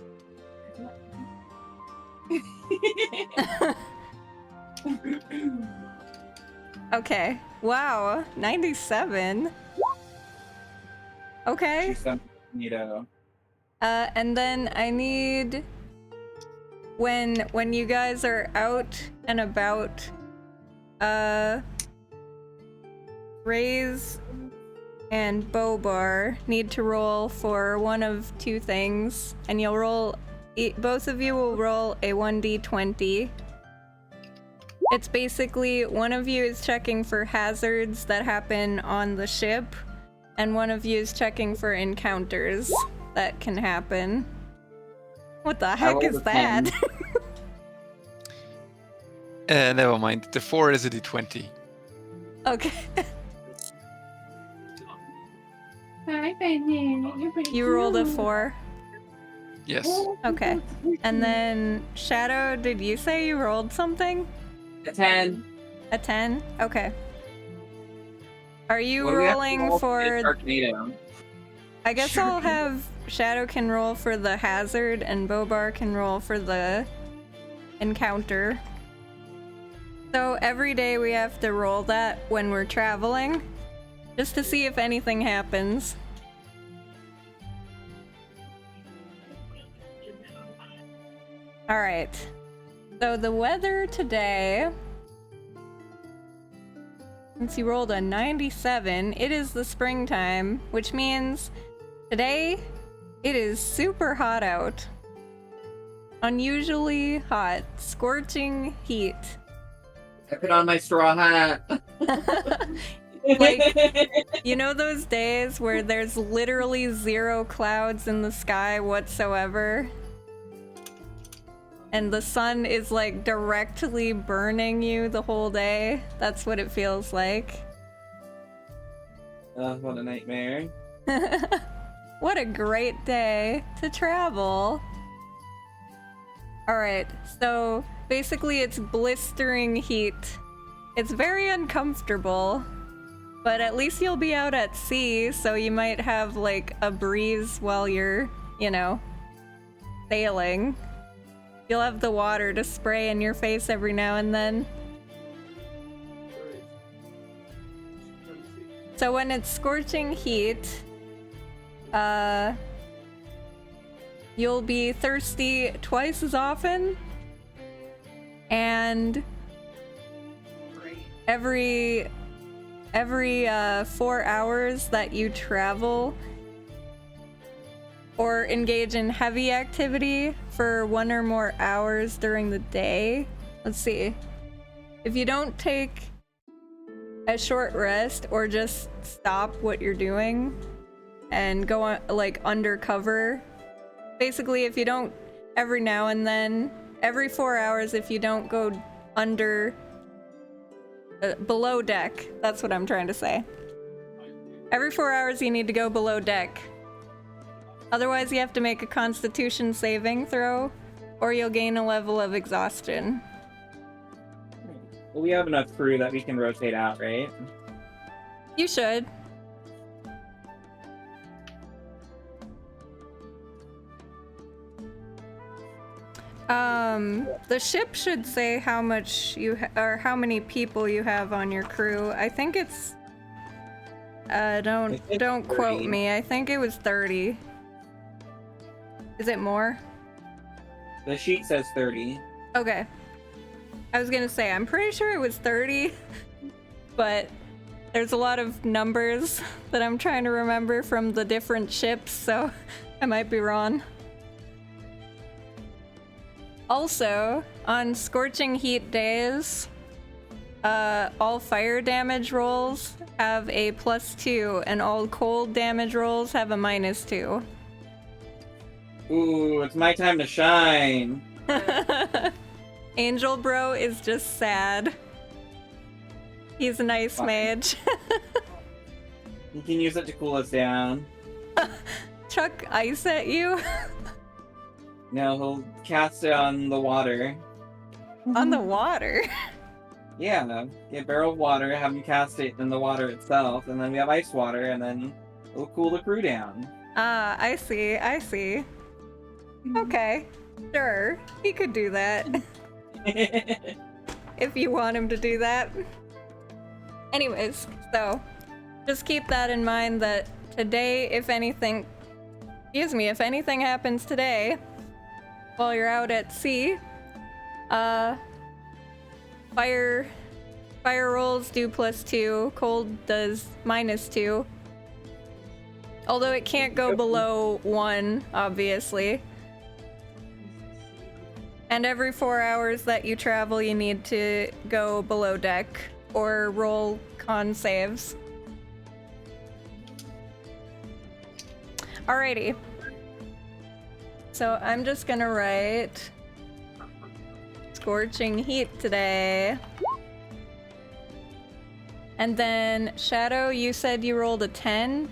Okay. Wow. 97. Okay. She's some neato. And then I need when you guys are out and about, Raise and Bobar need to roll for one of two things, and you'll roll. Both of you will roll a 1d20. It's basically one of you is checking for hazards that happen on the ship, and one of you is checking for encounters that can happen. What the heck rolled is a that? 10. Never mind. The 4 is a d20. Okay. Hi, Benny. You're pretty You rolled a 4. Yes. Okay. And then, Shadow, did you say you rolled something? A 10. A 10? Okay. Are you What do we have to rolling roll for... this Sharknado? I guess I'll have Shadow can roll for the hazard and Bobar can roll for the encounter. So every day we have to roll that when we're traveling, just to see if anything happens. Alright. So the weather today, since you rolled a 97, it is the springtime, which means today it is super hot out. Unusually hot, scorching heat. I put on my straw hat. Like, you know those days where there's literally 0 clouds in the sky whatsoever? And the sun is like directly burning you the whole day? That's what it feels like. What a nightmare. What a great day to travel. Alright, so basically it's blistering heat. It's very uncomfortable, but at least you'll be out at sea, so you might have like a breeze while you're, you know, sailing. You'll have the water to spray in your face every now and then. So when it's scorching heat, you'll be thirsty twice as often, and every 4 hours that you travel or engage in heavy activity for 1 or more hours during the day. Let's see. If you don't take a short rest or just stop what you're doing and go on, like undercover, basically if you don't, every now and then, every 4 hours, if you don't go under below deck, that's what I'm trying to say. Every 4 hours you need to go below deck. Otherwise you have to make a constitution saving throw, or you'll gain a level of exhaustion. Well, we have enough crew that we can rotate out, right? You should. The ship should say how much you or how many people you have on your crew. I think it's don't quote me. I think it was 30. Is it more? The sheet says 30. Okay. I was gonna say, I'm pretty sure it was 30, but there's a lot of numbers that I'm trying to remember from the different ships, so I might be wrong. Also, on scorching heat days, all fire damage rolls have a +2, and all cold damage rolls have a -2. Ooh, it's my time to shine. Angel Bro is just sad. He's a nice mage. You can use it to cool us down. Chuck ice at you? No, he'll cast it on the water. On the water? Yeah, get a barrel of water, have him cast it in the water itself, and then we have ice water, and then it'll cool the crew down. Ah, I see, I see. Okay, sure. He could do that. If you want him to do that. Anyways, so just keep that in mind that today, if anything happens today while you're out at sea, fire rolls do +2, cold does -2. Although it can't go below 1, obviously. And every 4 hours that you travel, you need to go below deck or roll con saves. Alrighty. So I'm just gonna write scorching heat today. And then Shadow, you said you rolled a 10?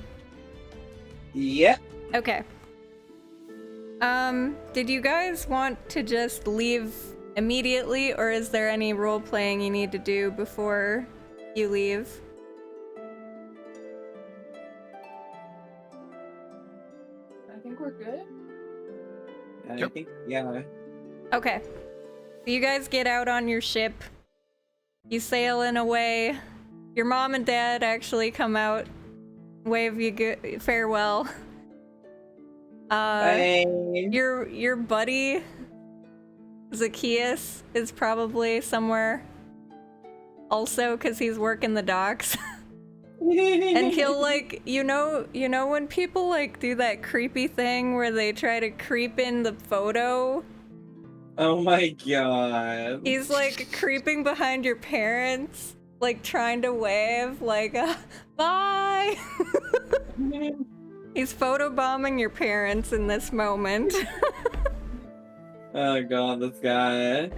Yep. Okay. Did you guys want to just leave immediately, or is there any role playing you need to do before you leave? I think we're good. I Yep. think, yeah. Okay. So you guys get out on your ship. You sailing away. Your mom and dad actually come out, wave you farewell. Bye. Your buddy Zacchaeus is probably somewhere also because he's working the docks. And he'll like, you know when people like do that creepy thing where they try to creep in the photo? Oh my god. He's like creeping behind your parents, like trying to wave, like, bye! He's photobombing your parents in this moment. Oh god, this guy.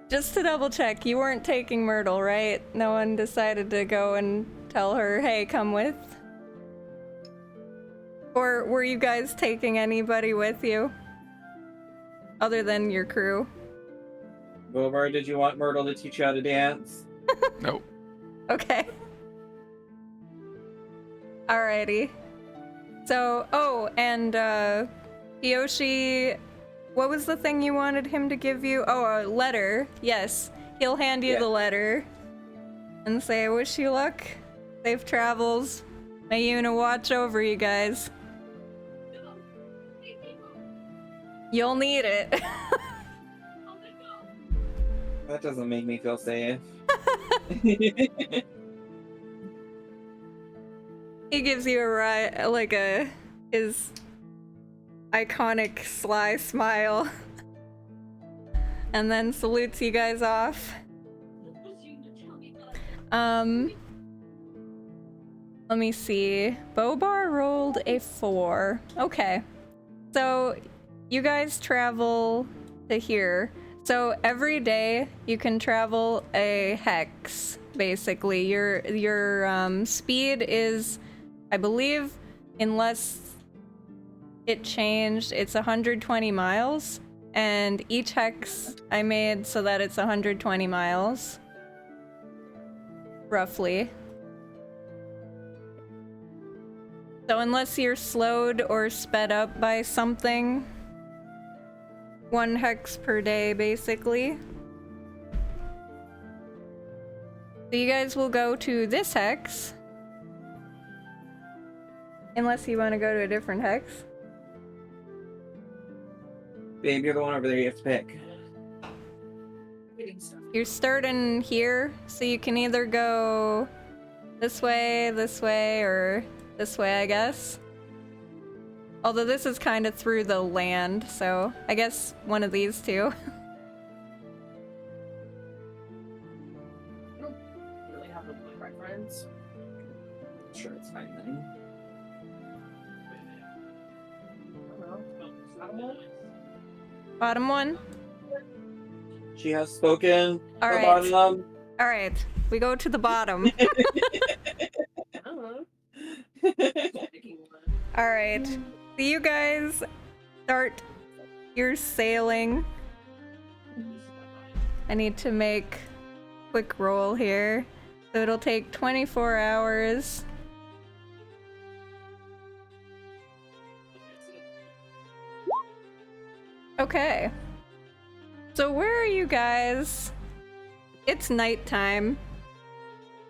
Just to double check, you weren't taking Myrtle, right? No one decided to go and tell her, hey, come with? Or were you guys taking anybody with you? Other than your crew? Bobar, did you want Myrtle to teach you how to dance? Nope. Okay. Alrighty. So, oh, and, Yoshi, what was the thing you wanted him to give you? Oh, a letter. Yes. He'll hand you the letter and say, wish you luck. Safe travels. May Yuna watch over you guys. You'll need it. That doesn't make me feel safe. He gives you his iconic sly smile. And then salutes you guys off. Let me see. Bobar rolled a 4. Okay. So you guys travel to here. So every day you can travel a hex, basically. Your speed is, I believe, unless it changed, it's 120 miles. And each hex I made so that it's 120 miles. Roughly. So unless you're slowed or sped up by something, 1 hex per day, basically. So you guys will go to this hex. Unless you want to go to a different hex. Babe, you're the one over there. You have to pick. Getting stuff. You're starting here, so you can either go this way, or this way, I guess. Although this is kind of through the land, so I guess one of these two. I don't really have a preference. Sure, it's fine then. I don't know. Bottom one? She has spoken. All The right. bottom. All right, we go to the bottom. I don't know. Picking one. All right, so you guys start your sailing. I need to make a quick roll here. So it'll take 24 hours. Okay. So where are you guys? It's nighttime.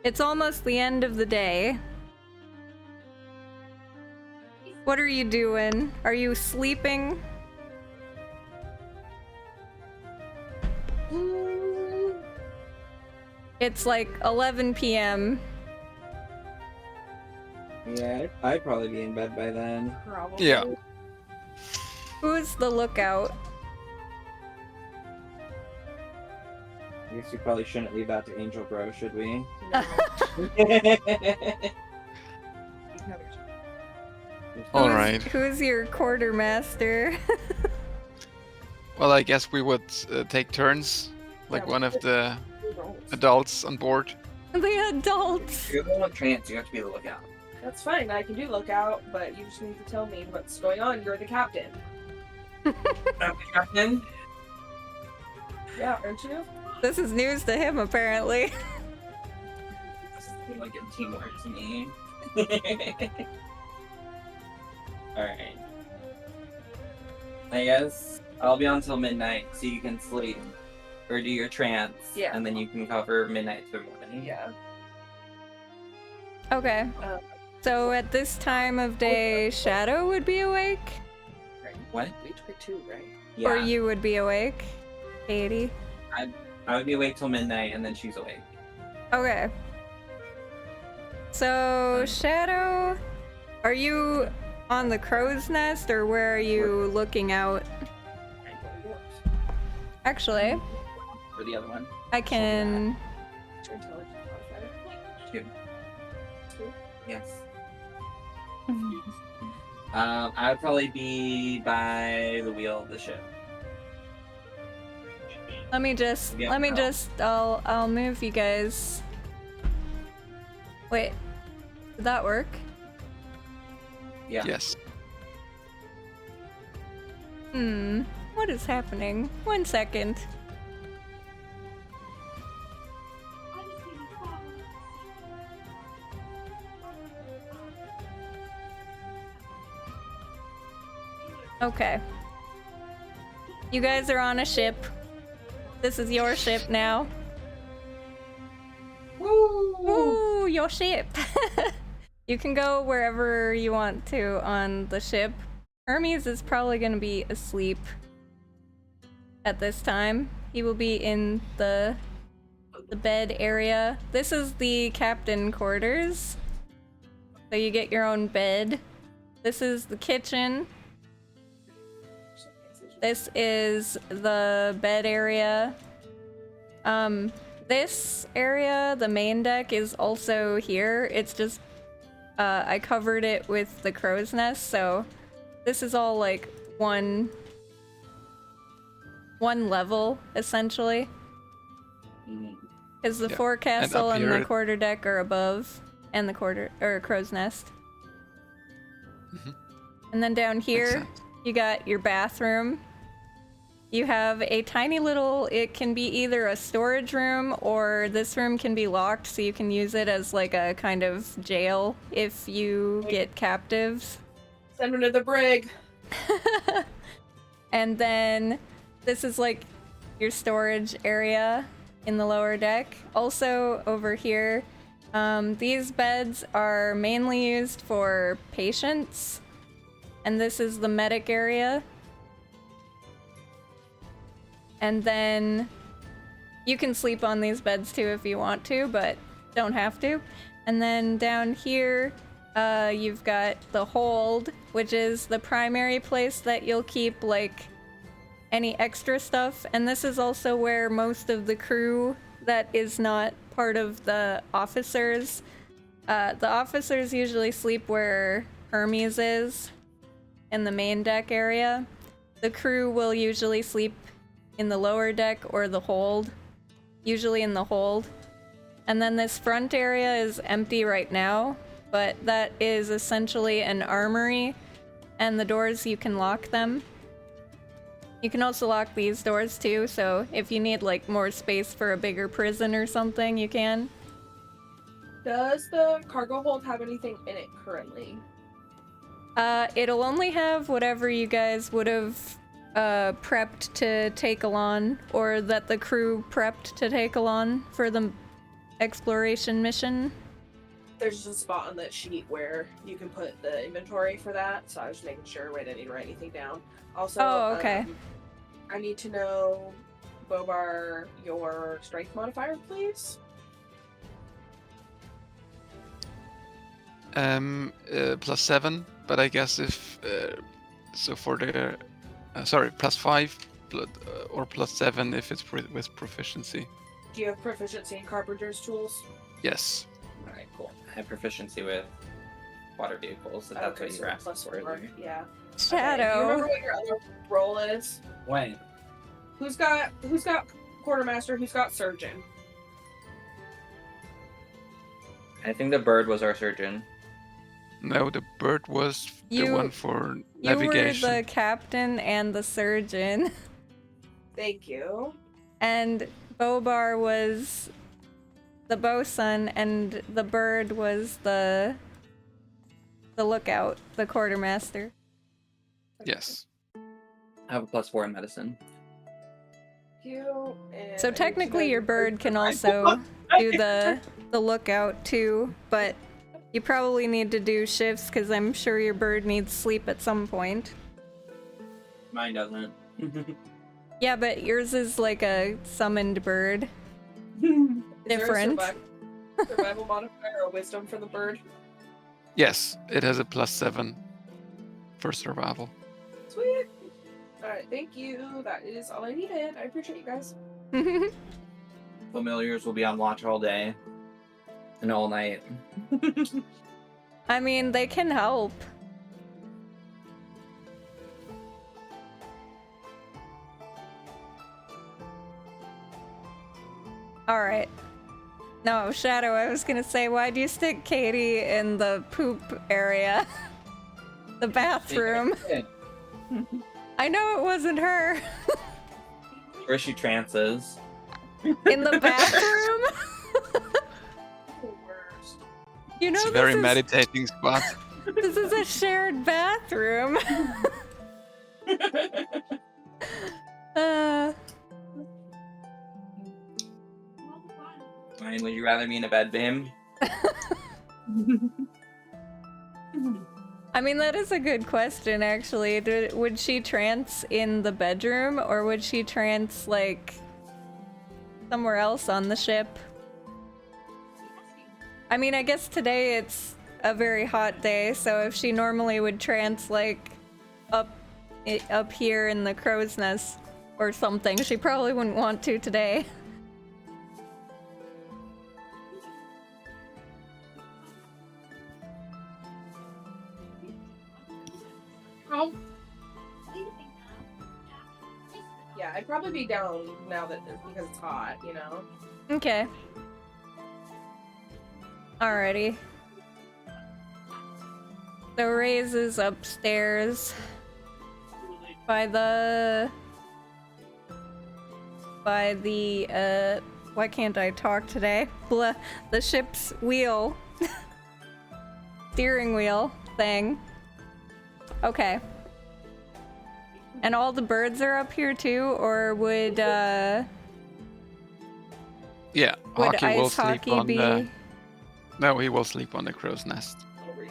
It's almost the end of the day. What are you doing? Are you sleeping? It's like 11 p.m. Yeah, I'd probably be in bed by then. Probably. Yeah. Who's the lookout? I guess we probably shouldn't leave that to Angel Bro, should we? No. All Who's- right. Who's your quartermaster? Well, I guess we would take turns, like Yeah, one of the Rolls. adults on board. The adults. You're the one with trance, you have to be the lookout. That's fine. I can do lookout, but you just need to tell me what's going on. You're the captain. Captain? Yeah, aren't you? This is news to him, apparently. Seems like a teamwork to me. Alright. I guess I'll be on till midnight so you can sleep. Or do your trance. Yeah. And then you can cover midnight to morning. Yeah. Okay. Uh, So at this time of day, Shadow would be awake? right. What? We took 2, right? Yeah. Or you would be awake? Katie? I would be awake till midnight and then she's awake. Okay. So, Shadow, are you on the crow's nest or where are you looking out? Right, what are yours? Actually, For the other one. I can. What's your intelligence modifier? 2. 2? Yes. I would probably be by the wheel of the ship. Let me just. I'll move you guys. Wait. Did that work? Yeah. Yes. What is happening? 1 second. Okay. You guys are on a ship. This is your ship now. Woo! Your ship! You can go wherever you want to on the ship. Hermes is probably gonna be asleep at this time. He will be in the bed area. This is the captain quarters. So you get your own bed. This is the kitchen. This is the bed area. This area, the main deck, is also here. It's just, I covered it with the crow's nest, so this is all like one level, essentially. Because the Yeah. forecastle And and, up the here- quarter deck are above, and the crow's nest. Mhm. And then down Makes here, sense. you got your bathroom. You have a tiny little, it can be either a storage room or this room can be locked so you can use it as like a kind of jail if you get captives. Send him to the brig. And then this is like your storage area in the lower deck. Also over here, These beds are mainly used for patients, and this is the medic area. And then you can sleep on these beds too if you want to, but don't have to. And then down here, you've got the hold, which is the primary place that you'll keep like any extra stuff. And this is also where most of the crew that is not part of the officers, the officers usually sleep where Hermes is, in the main deck area. The crew will usually sleep in the lower deck or the hold, usually in the hold. And then this front area is empty right now, but that is essentially an armory, and the doors, you can lock them. You can also lock these doors too, so if you need like more space for a bigger prison or something, you can. Does the cargo hold have anything in it currently? It'll only have whatever you guys would have prepped to take along, or that the crew prepped to take along for the exploration mission. There's just a spot on that sheet where you can put the inventory for that, so I was just making sure I didn't need to write anything down. Also, Oh, okay. I need to know, Bobar, your strength modifier, please. +7, but I guess if so for the sorry, +5 or +7 if it's with proficiency. Do you have proficiency in carpenter's tools? Yes. Alright, cool. I have proficiency with water vehicles, if that's what you were asking plus for. 4, yeah. Okay, do you Shadow. remember what your other role is? When? Who's got quartermaster? Who's got surgeon? I think the bird was our surgeon. No, the bird was the You- one for You navigation. were the captain and the surgeon, Thank you. and Bobar was the bosun, and the bird was the lookout, the quartermaster. Yes. I have a +4 in medicine. Thank you. And So I need to technically know your bird can also do the lookout too, but you probably need to do shifts because I'm sure your bird needs sleep at some point. Mine doesn't. Yeah, but yours is like a summoned bird. Is Different. there a survival modifier or wisdom for the bird? Yes, it has a +7 for survival. Sweet. Alright, thank you. That is all I needed. I appreciate you guys. Familiars will be on watch all day and all night. I mean, they can help. Alright. No, Shadow, I was gonna say, why'd you stick Katie in the poop area? The bathroom. I know it wasn't her. Where she trances. In the bathroom? The worst. You know, It's a this very is, meditating spot. this is a shared bathroom. Fine, would you rather be in a bed, Bim? I mean, that is a good question, actually. Would she trance in the bedroom, or would she trance, like, somewhere else on the ship? I mean, I guess today it's a very hot day, so if she normally would trance, like, up here in the crow's nest or something, she probably wouldn't want to today. Yeah, I'd probably be down now because it's hot, you know? Okay. Alrighty. So Raze is upstairs by the why can't I talk today? Blah, the ship's wheel. Steering wheel thing. Okay. And all the birds are up here too, or would Yeah, would Hockey will ice sleep hockey on be? the No, he will sleep on the crow's nest.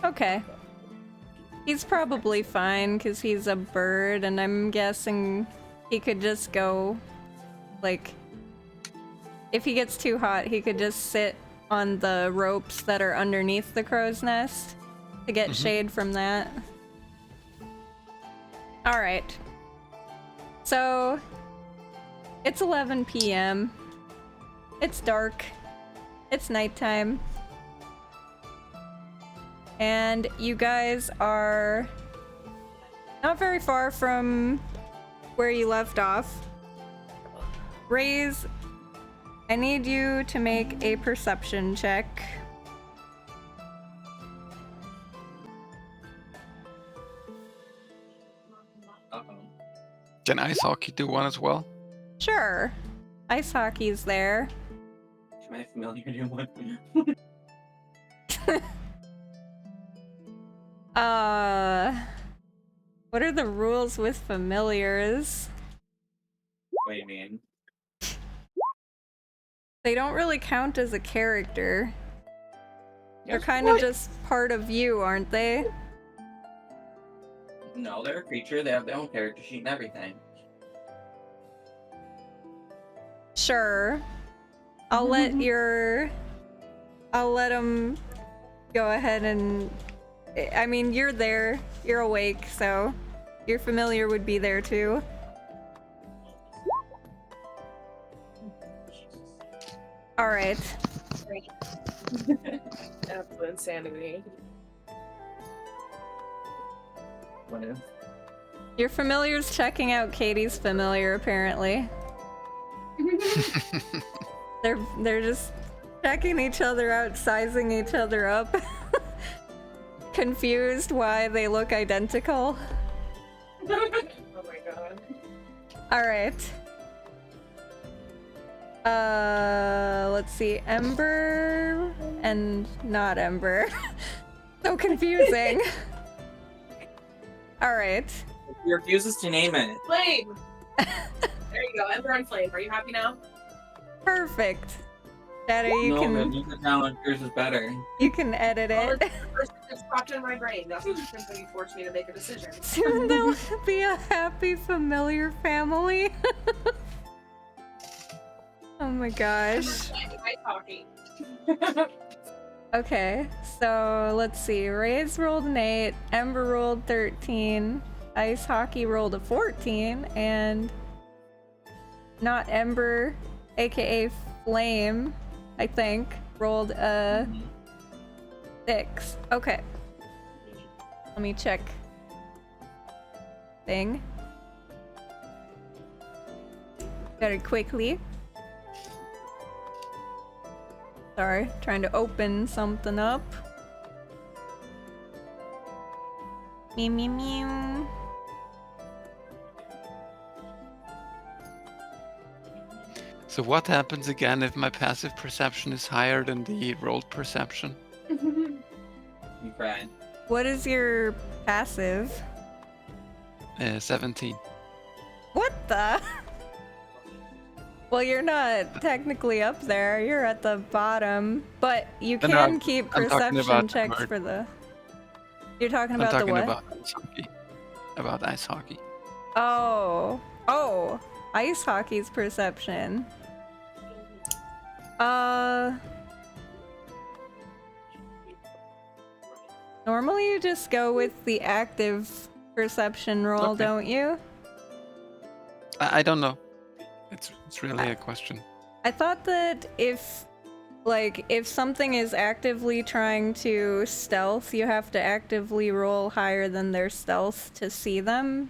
Okay. He's probably fine because he's a bird, and I'm guessing he could just go, like, if he gets too hot, he could just sit on the ropes that are underneath the crow's nest to get shade from that. Alright. So, it's 11 p.m. It's dark. It's nighttime. And you guys are not very far from where you left off. Raise, I need you to make a perception check. Can ice hockey do one as well? Sure. Ice hockey's there. Am I familiar to one? What are the rules with familiars? What do you mean? They don't really count as a character. They're Yes, kind of just part of you, aren't they? No, they're a creature. They have their own character sheet and everything. Sure. I'll let them go ahead and... I mean, you're there. You're awake, so your familiar would be there too. Alright. Absolute insanity. What is? Your familiar's checking out Katie's familiar, apparently. They're just checking each other out, sizing each other up. Confused why they look identical. Oh my god. Alright. Let's see. Ember and not Ember. So confusing. Alright. He refuses to name it. Flame! There you go, Ember and Flame. Are you happy now? Perfect. Daddy, you No, can man, you can challenge. Yours is better. you can edit Well, it. it's the first thing that's popped in my brain. That's the first thing you forced me to make a decision. Soon they'll be a happy familiar family. Oh my gosh. Ice hockey. Okay, so let's see. Ray's rolled an 8, Ember rolled 13, Ice Hockey rolled a 14, and not Ember, aka Flame, I think, rolled a 6. Okay. Let me check. Thing. Very quickly. Sorry, trying to open something up. Meow meow meow. So what happens again if my passive perception is higher than the rolled perception? You cried. What is your passive? 17. What the? Well, you're not technically up there. You're at the bottom, but you No, can keep I'm talking perception about checks bird. for the. You're talking I'm about talking the what? about ice hockey. About ice hockey. Oh, ice hockey's perception. Normally you just go with the active perception roll, Okay. don't you? I don't know. It's really a question. I thought that if something is actively trying to stealth, you have to actively roll higher than their stealth to see them.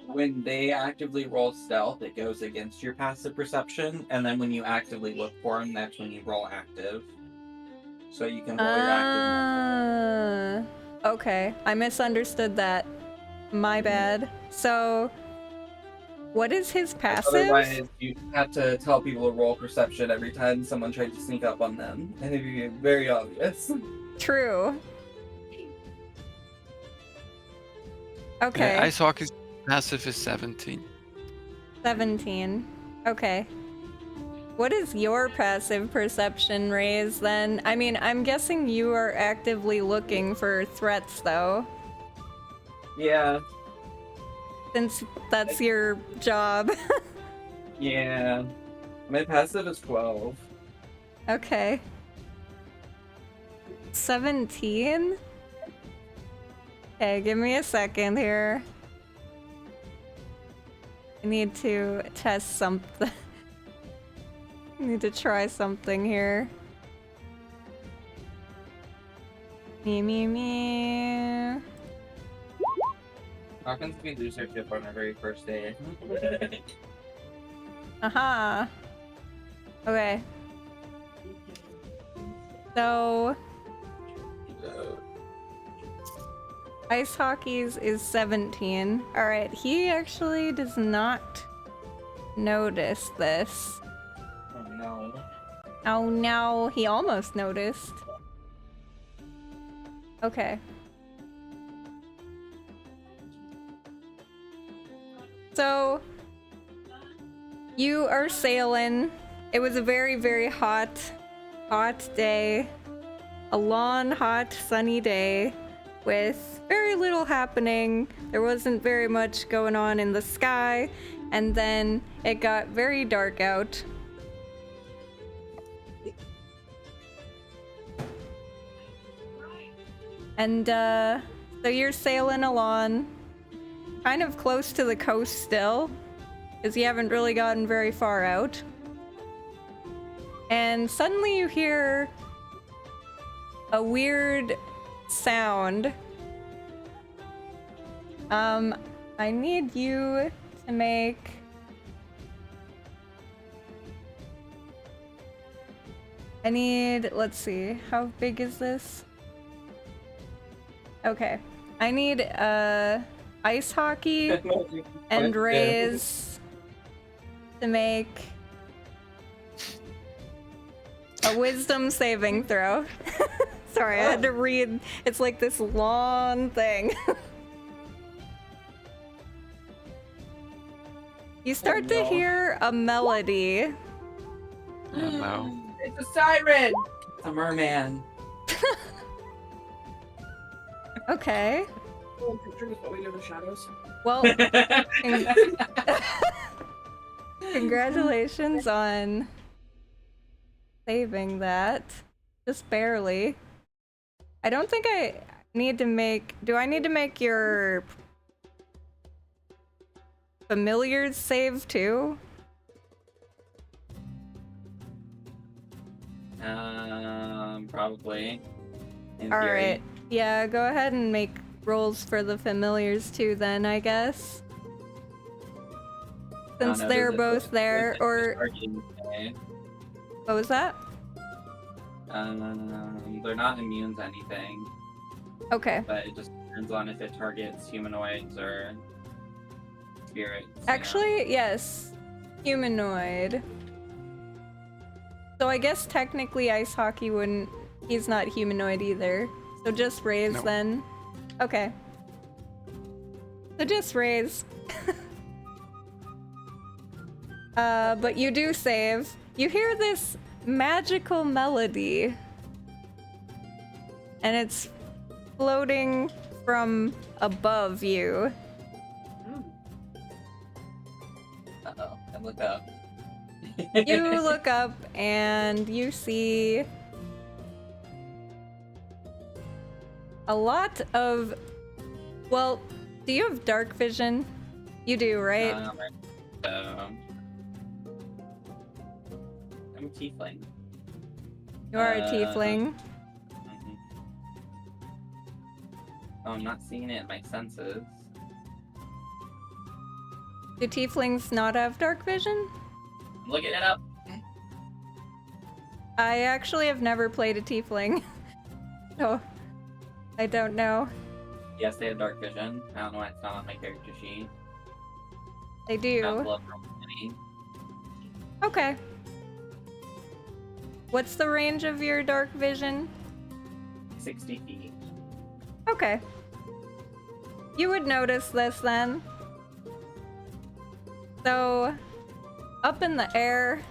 When they actively roll stealth, it goes against your passive perception, and then when you actively look for them, that's when you roll active. So you can roll your active. Okay, I misunderstood that. My bad. So, what is his passive? Otherwise, you have to tell people to roll perception every time someone tries to sneak up on them, and it'd be very obvious. True. Okay. Yeah, ice hockey's passive is 17. 17. Okay. What is your passive perception raise then? I mean, I'm guessing you are actively looking for threats though, Yeah. since that's your job. Yeah. My passive is 12. Okay. 17? Okay, give me a second here. I need to test something. I need to try something here. Me. Happens if we lose our ship on our very first day. Aha. Okay. So, ice hockey's is 17. Alright, he actually does not notice this. Oh no. Oh no, he almost noticed. Okay. So, you are sailing. It was a very, very hot day. A long, hot, sunny day with very little happening. There wasn't very much going on in the sky. And then it got very dark out. And, so you're sailing along, kind of close to the coast still, because you haven't really gotten very far out. And suddenly you hear a weird sound. I need you to make... let's see, how big is this? Okay. I need, ice hockey and Raise to make a wisdom saving throw. Sorry, I had to read. It's like this long thing. You start to hear a melody. Oh no. It's a siren! It's a merman. Okay. Oh, picture with what we do in the shadows. Well, congratulations on saving that. Just barely. I don't think I need to make... Do I need to make your familiars save too? Probably. In All theory. right. Yeah, go ahead and make rolls for the familiars too then, I guess. Since No, they're there's both there, there's or... targeting today. What was that? They're not immune to anything, Okay. but it just depends on if it targets humanoids or spirits. Actually, yes. Humanoid. So I guess technically ice hockey wouldn't... He's not humanoid either. So just Raise No. then. Okay. So just Raise. But you do save. You hear this magical melody. And it's floating from above you. Uh-oh, I look up. You look up and you see a lot of... Well, do you have dark vision? You do, right? I'm a tiefling. You are a tiefling. Mhm. Oh, I'm not seeing it in my senses. Do tieflings not have dark vision? I'm looking it up. I actually have never played a tiefling. So, I don't know. Yes, they have dark vision. I don't know why it's not on my character sheet. They Not do. below from 20. Okay. What's the range of your dark vision? 60 feet. Okay. You would notice this then. So, up in the air,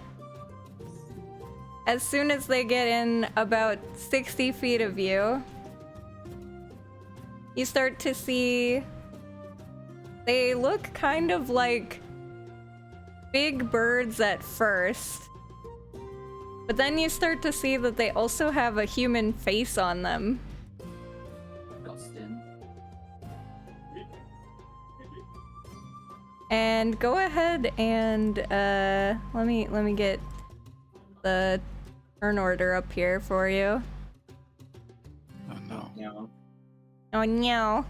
as soon as they get in about 60 feet of you, you start to see they look kind of like big birds at first. But then you start to see that they also have a human face on them. Dustin. And go ahead and let me get the turn order up here for you. Oh no. No. Oh no.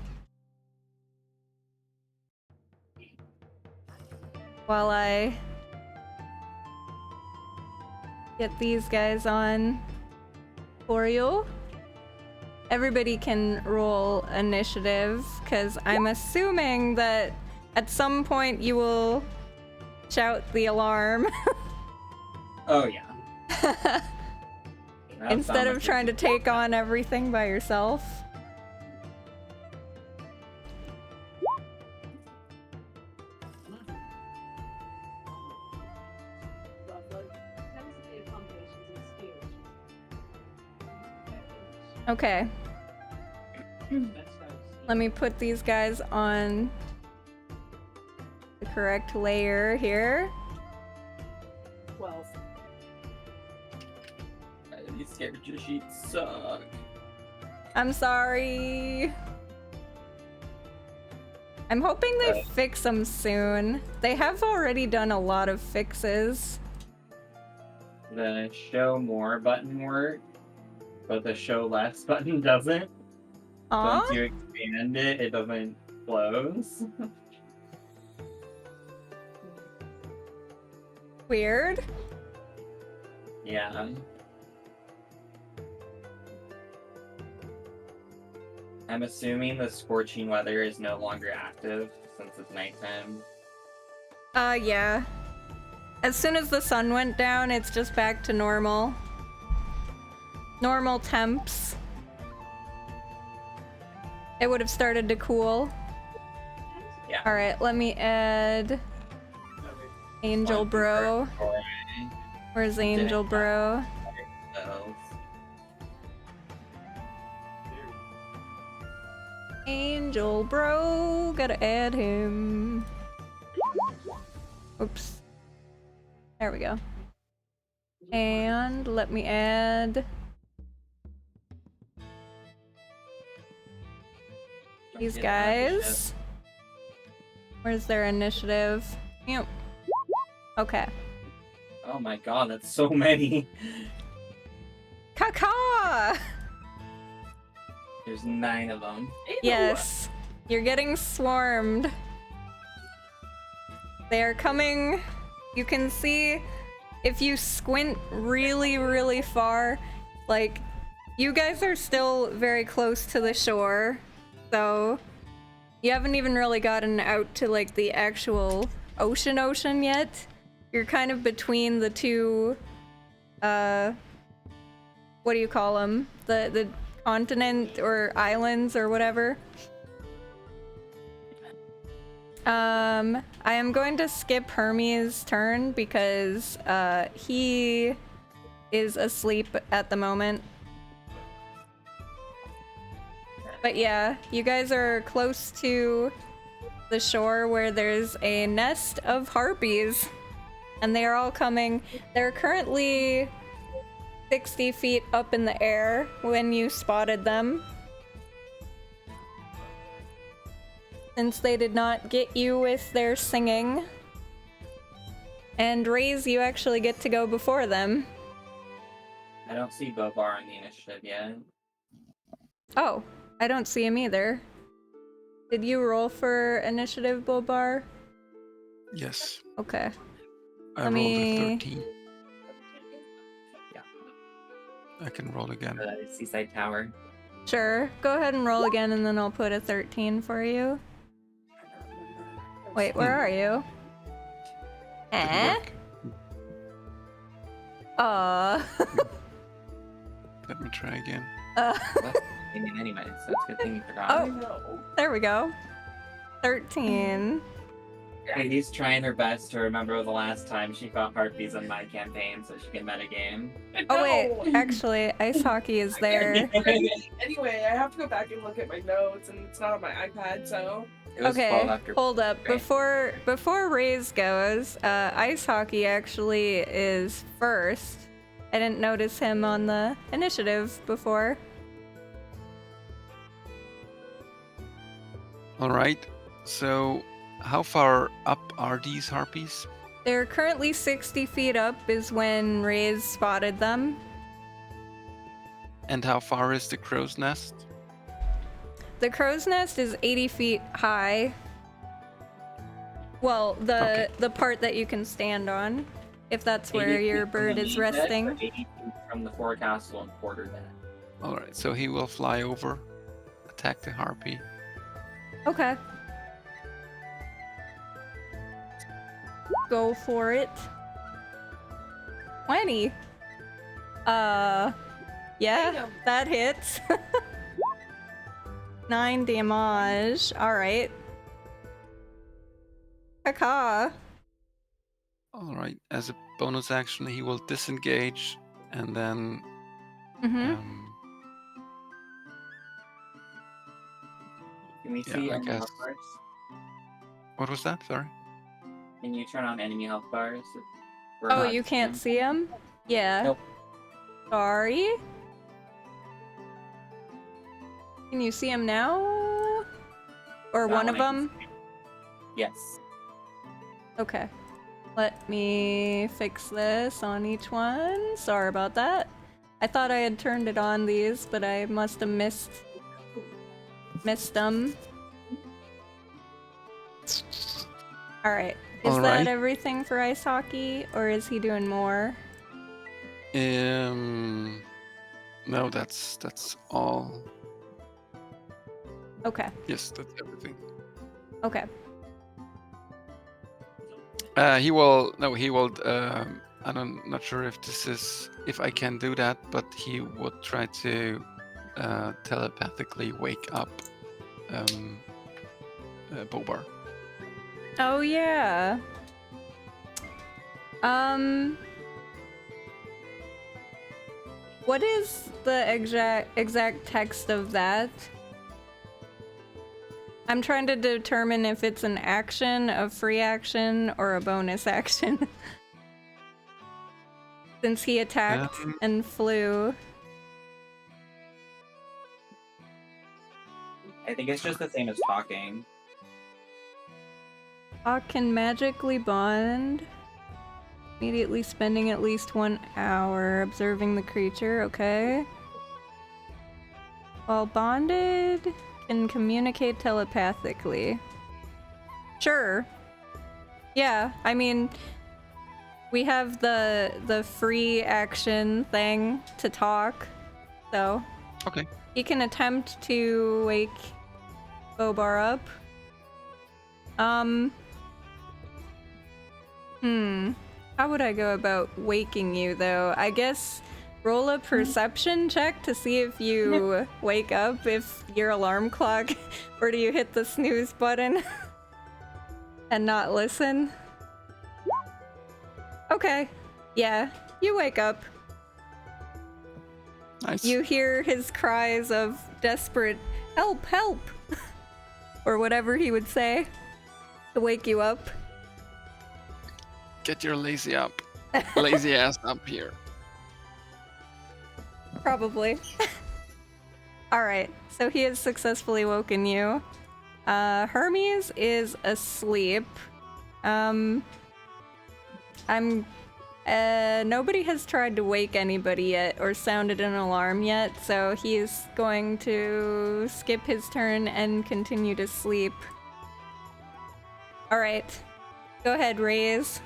While I get these guys on for you. Everybody can roll initiative, because I'm assuming that at some point you will shout the alarm. Oh yeah. That instead sounds of like trying to it's- take on everything by yourself. Okay. Let me put these guys on the correct layer here. 12. These character sheets suck. I'm sorry. I'm hoping they fix them soon. They have already done a lot of fixes. The show more button works, but the show less button doesn't. Aw, Once you expand it, it doesn't close. weird. Yeah. I'm assuming the scorching weather is no longer active since it's nighttime. Yeah. As soon as the sun went down, it's just back to normal. Normal temps. It would have started to cool. Yeah. Alright, let me add Angel One, two, Bro. three, four, Where's Angel Bro? those. Angel Bro, gotta add him. Oops. There we go. And let me add these guys. Where's their initiative? Yep. Okay. Oh my god, that's so many. Caca! There's 9 of them. Yes. You're getting swarmed. They are coming. You can see if you squint really, really far, like, you guys are still very close to the shore, so you haven't even really gotten out to, like, the actual ocean yet. You're kind of between the two, what do you call them? The continent or islands or whatever. I am going to skip Hermes' turn because he is asleep at the moment. But yeah, you guys are close to the shore where there's a nest of harpies. And they are all coming. They're currently 60 feet up in the air when you spotted them. Since they did not get you with their singing. And Raise, you actually get to go before them. I don't see Bobar in the initiative yet. Oh, I don't see him either. Did you roll for initiative, Bobar? Yes. Okay. I Let rolled me- a 13. Yeah. I can roll again. The Seaside Tower. Sure. Go ahead and roll again and then I'll put a 13 for you. Wait, where are you? Didn't Eh? work. Let me try again. Anyway, so it's a good thing you forgot. Oh, there we go. 13. Katie's trying her best to remember the last time she fought harpies in my campaign so she can metagame. Oh wait, No! actually, ice hockey is there. Anyway, I have to go back and look at my notes, and it's not on my iPad, so. It was Okay, 12 after. hold up. Great. Before Rays goes, ice hockey actually is first. I didn't notice him on the initiative before. All right. So, how far up are these harpies? They're currently 60 feet up is when Rays spotted them. And how far is the crow's nest? The crow's nest is 80 feet high. Well, the part that you can stand on, if that's 80 where feet your from bird the is main deck, resting. or 80 feet from the forecastle and quarter deck. All right. So he will fly over, attack the harpy. Okay. Go for it. 20. Yeah, Damn. that hits. 9 damage. Alright. Caca. All right. As a bonus action, he will disengage and then. Mm-hmm. Can we Yeah, see I enemy guess. health bars? What was that? Sorry. Can you turn on enemy health bars? We're Oh, not you can't seeing- see him? Yeah. Nope. Sorry. Can you see him now? Or That one of one I can them? see. Yes. Okay. Let me fix this on each one. Sorry about that. I thought I had turned it on these, but I must have missed them. Alright. Is All that right. everything for ice hockey, or is he doing more? No, that's all. Okay. Yes, that's everything. Okay. He will. No, he will. I'm not sure if I can do that, but he would try to telepathically wake up Bobar. Oh yeah. What is the exact text of that? I'm trying to determine if it's an action, a free action, or a bonus action. Since he attacked and flew. I think it's just the same as talking. Hawk can magically bond. Immediately spending at least 1 hour observing the creature, okay. While bonded, can communicate telepathically. Sure. Yeah, I mean, we have the free action thing to talk, so. Okay. He can attempt to wake Bobar up. How would I go about waking you, though? I guess roll a perception check to see if you wake up, if your alarm clock, or do you hit the snooze button and not listen? Okay. Yeah, you wake up. Nice. You hear his cries of desperate help, help, or whatever he would say to wake you up. Get your lazy ass up here. Probably. Alright, so he has successfully woken you. Hermes is asleep. Nobody has tried to wake anybody yet or sounded an alarm yet, so he's going to skip his turn and continue to sleep. Alright. Go ahead, Raze.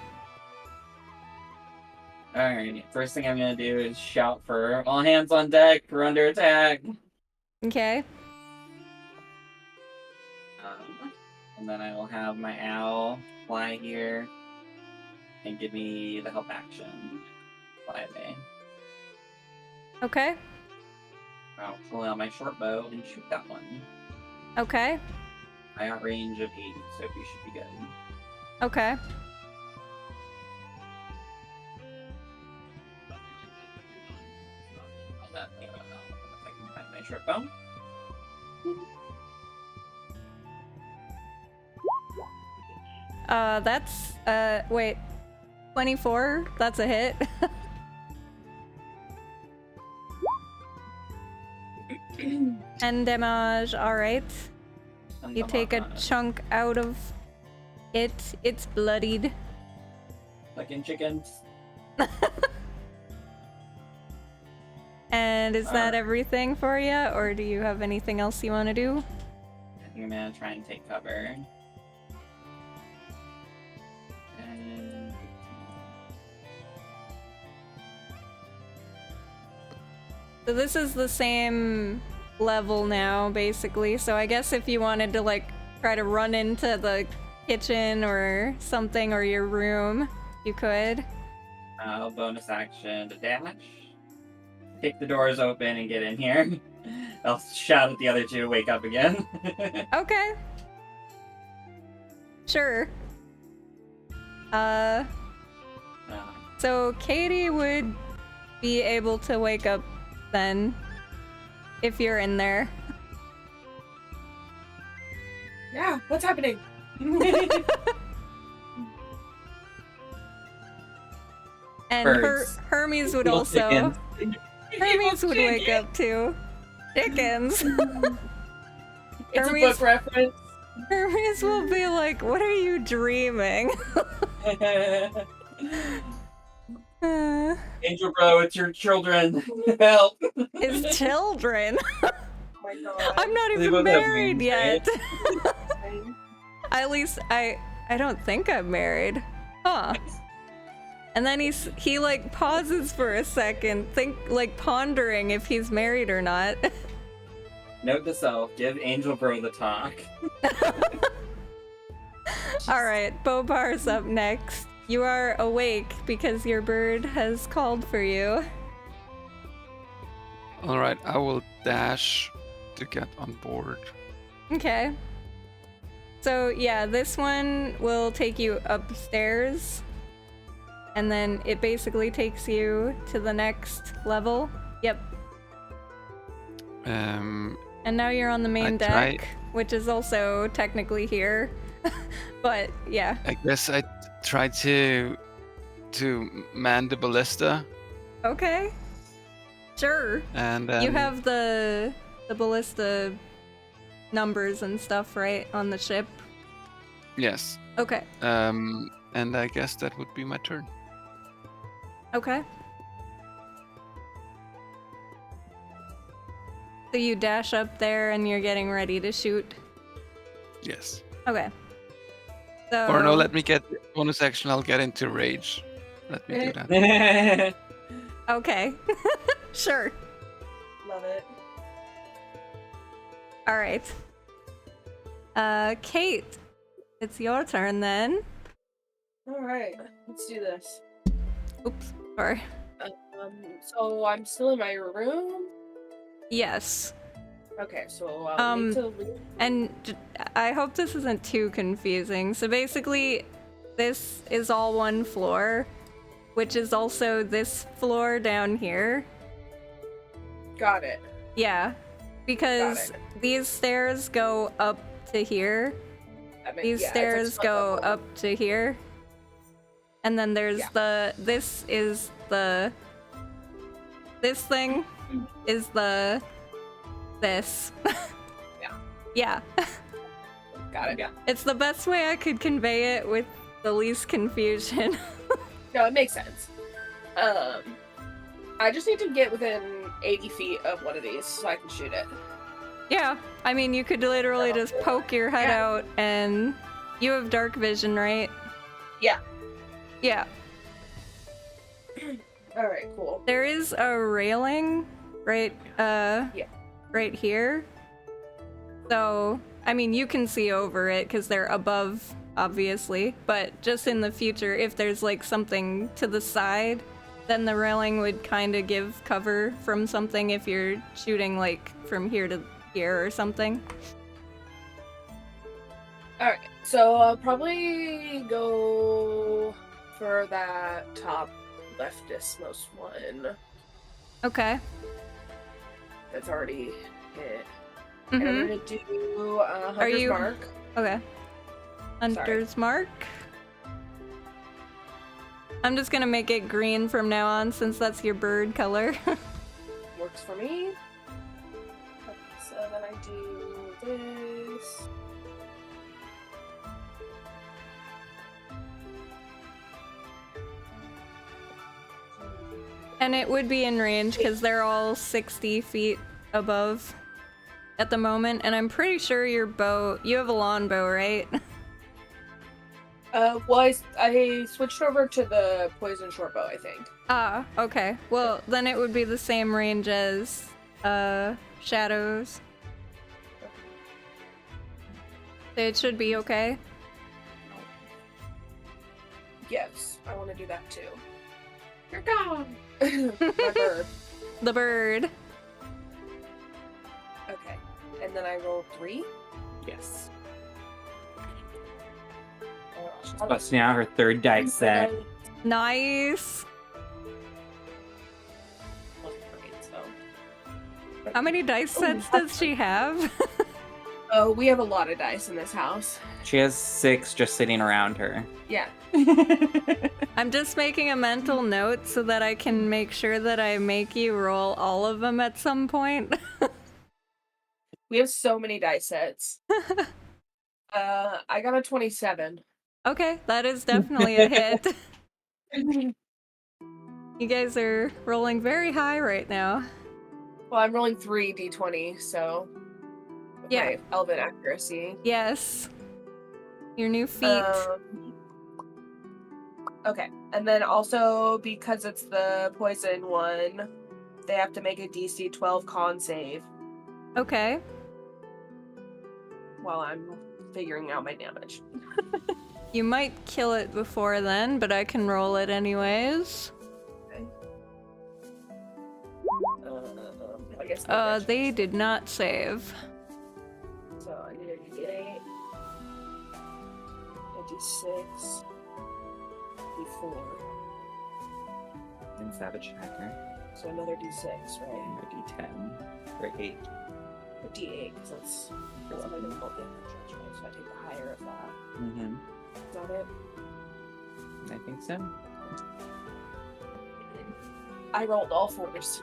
Alright, first thing I'm gonna do is shout for all hands on deck, we're under attack. Okay. And then I will have my owl fly here and give me the help action. Fly away. Okay. I'll pull out my short bow and shoot that one. Okay. I got range of 80, so we should be good. Okay. I can find my trip bone. That's, wait. 24? That's a hit. And damage, alright. You take a chunk out of it. It's bloodied. Fucking chickens. And is that everything for you, or do you have anything else you want to do? I think I'm gonna try and take cover. And... So this is the same level now, basically. So I guess if you wanted to, like, try to run into the kitchen or something, or your room, you could. Bonus action to dash. Kick the doors open and get in here. I'll shout at the other two to wake up again. Okay. Sure. So Katie would be able to wake up then, if you're in there. Yeah, what's happening? And Birds. Hermes would Little also. chickens. Hermes would wake up too. Chickens. It's a Hermes- book reference. Hermes will be like, "What are you dreaming?" Angel Bro, it's your children. Help. His children. Oh my god. I'm not They even both have married names, yet. right? At least I don't think I'm married. Huh. And then he like pauses for a second, pondering if he's married or not. Note to self, give Angel Bro the talk. Alright, Bobar's up next. You are awake because your bird has called for you. Alright, I will dash to get on board. Okay. So yeah, this one will take you upstairs. And then it basically takes you to the next level. Yep. And now you're on the main deck, which is also technically here. But yeah. I guess I try to man the ballista. Okay. Sure. And You have the ballista numbers and stuff, right, on the ship? yes. Okay. And I guess that would be my turn. Okay. So you dash up there and you're getting ready to shoot. Yes. Okay. So Or no, let me get bonus action. I'll get into rage. Let me do that. Okay. Sure. Love it. All right. Kate, it's your turn then. Alright, let's do this. Oops. Sorry. So I'm still in my room? Yes. Okay, so I'll need to leave. And I hope this isn't too confusing. So basically, this is all one floor, which is also this floor down here. Got it. Yeah, because Got these stairs go up to here. These stairs go up to here. And then there's this thing is this. Yeah. Yeah. Got it. Yeah. It's the best way I could convey it with the least confusion. No, it makes sense. I just need to get within 80 feet of one of these so I can shoot it. Yeah, I mean, you could literally just poke your head out and you have dark vision, right? Yeah. Yeah. Alright, cool. There is a railing right right here. So, I mean, you can see over it because they're above, obviously, but just in the future, if there's like something to the side, then the railing would kind of give cover from something if you're shooting like from here to here or something. Alright, so I'll probably go for that top leftist-most one Okay. that's already hit. And I'm Mm-hmm. gonna do Hunter's you- Mark. Okay. Hunter's Mark. I'm just gonna make it green from now on since that's your bird color. Works for me. Okay, so then I do this. And it would be in range because they're all 60 feet above at the moment. And I'm pretty sure your bow, you have a longbow, right? Well, I switched over to the poison short bow, I think. Ah, okay. Well, then it would be the same range as Shadows. So it should be okay. Yes, I want to do that too. You're gone! My bird. The bird. Okay, and then I roll 3. Yes. She's Busting out her third dice set. Nice. How many dice sets does she have? Oh, we have a lot of dice in this house. She has 6 just sitting around her. Yeah. I'm just making a mental note so that I can make sure that I make you roll all of them at some point. We have so many dice sets. I got a 27. Okay, that is definitely a hit. You guys are rolling very high right now. Well, I'm rolling 3 d20, so with Yeah. my elven accuracy. Yes. Your new feat. Okay, and then also because it's the poison one, they have to make a DC 12 con save Okay. while I'm figuring out my damage. You might kill it before then, but I can roll it anyways. Okay. I guess not They did not save. So I need a D8, a D6, D4, And Savage Hacker. so another D6, right? And a D10. Or 8. A D8, because that's my default damage, right? So I take the higher of that. Mm-hmm. Is that it? I think so. I rolled all 4s.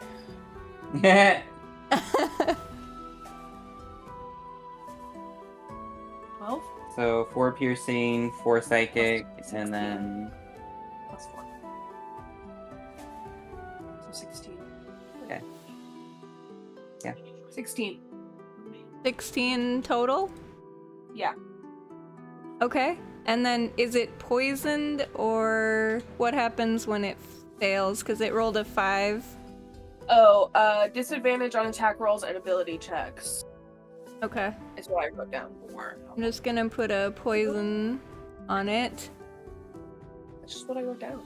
12 So 4 piercing, 4 psychic, and then plus 4. So 16. Okay. Yeah. 16. 16 total? Yeah. Okay. And then is it poisoned or what happens when it fails? Because it rolled a 5. Oh, disadvantage on attack rolls and ability checks Okay. is what I wrote down for. I'm just gonna put a poison on it. That's just what I wrote down.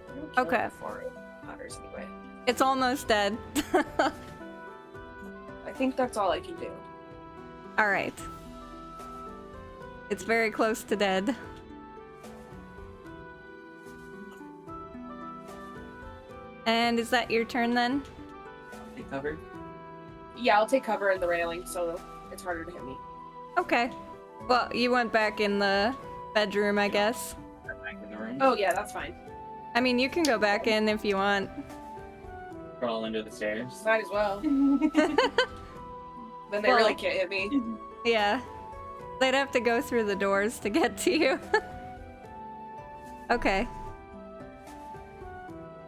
I don't kill Okay. it for otters anyway. It's almost dead. I think that's all I can do. Alright. It's very close to dead. And is that your turn then? they covered. Yeah, I'll take cover in the railing, so it's harder to hit me. Okay. Well, you went back in the bedroom, I guess. Back in the room. Oh yeah, that's fine. I mean, you can go back in if you want. Crawl under the stairs. Might as well. Then they Well- really can't hit me. Yeah. They'd have to go through the doors to get to you. Okay.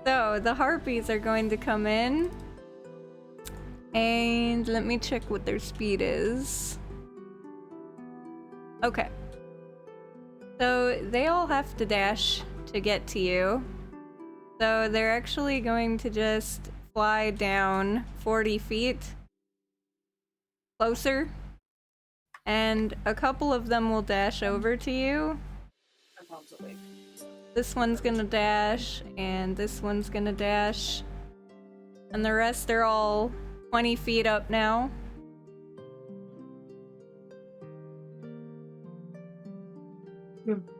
So, the harpies are going to come in. And let me check what their speed is. Okay. So, they all have to dash to get to you. So, they're actually going to just fly down 40 feet closer. And a couple of them will dash over to you. I'm mom's awake. This one's gonna dash, and this one's gonna dash. And the rest are all 20 feet up now.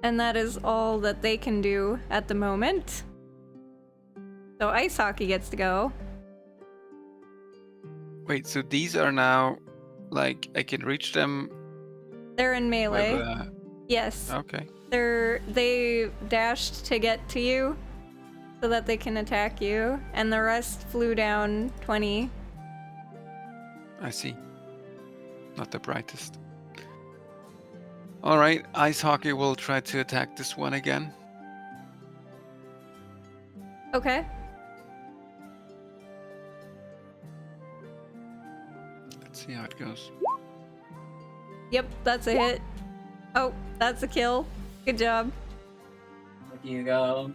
And that is all that they can do at the moment. So Ice Hockey gets to go. Wait, so these are now, like, I can reach them They're in melee. with Yes. okay. They dashed to get to you so that they can attack you, and the rest flew down 20. I see. Not the brightest. All right, Ice Hockey will try to attack this one again. Okay. Let's see how it goes. Yep, that's a hit. Oh, that's a kill. Good job. There you go.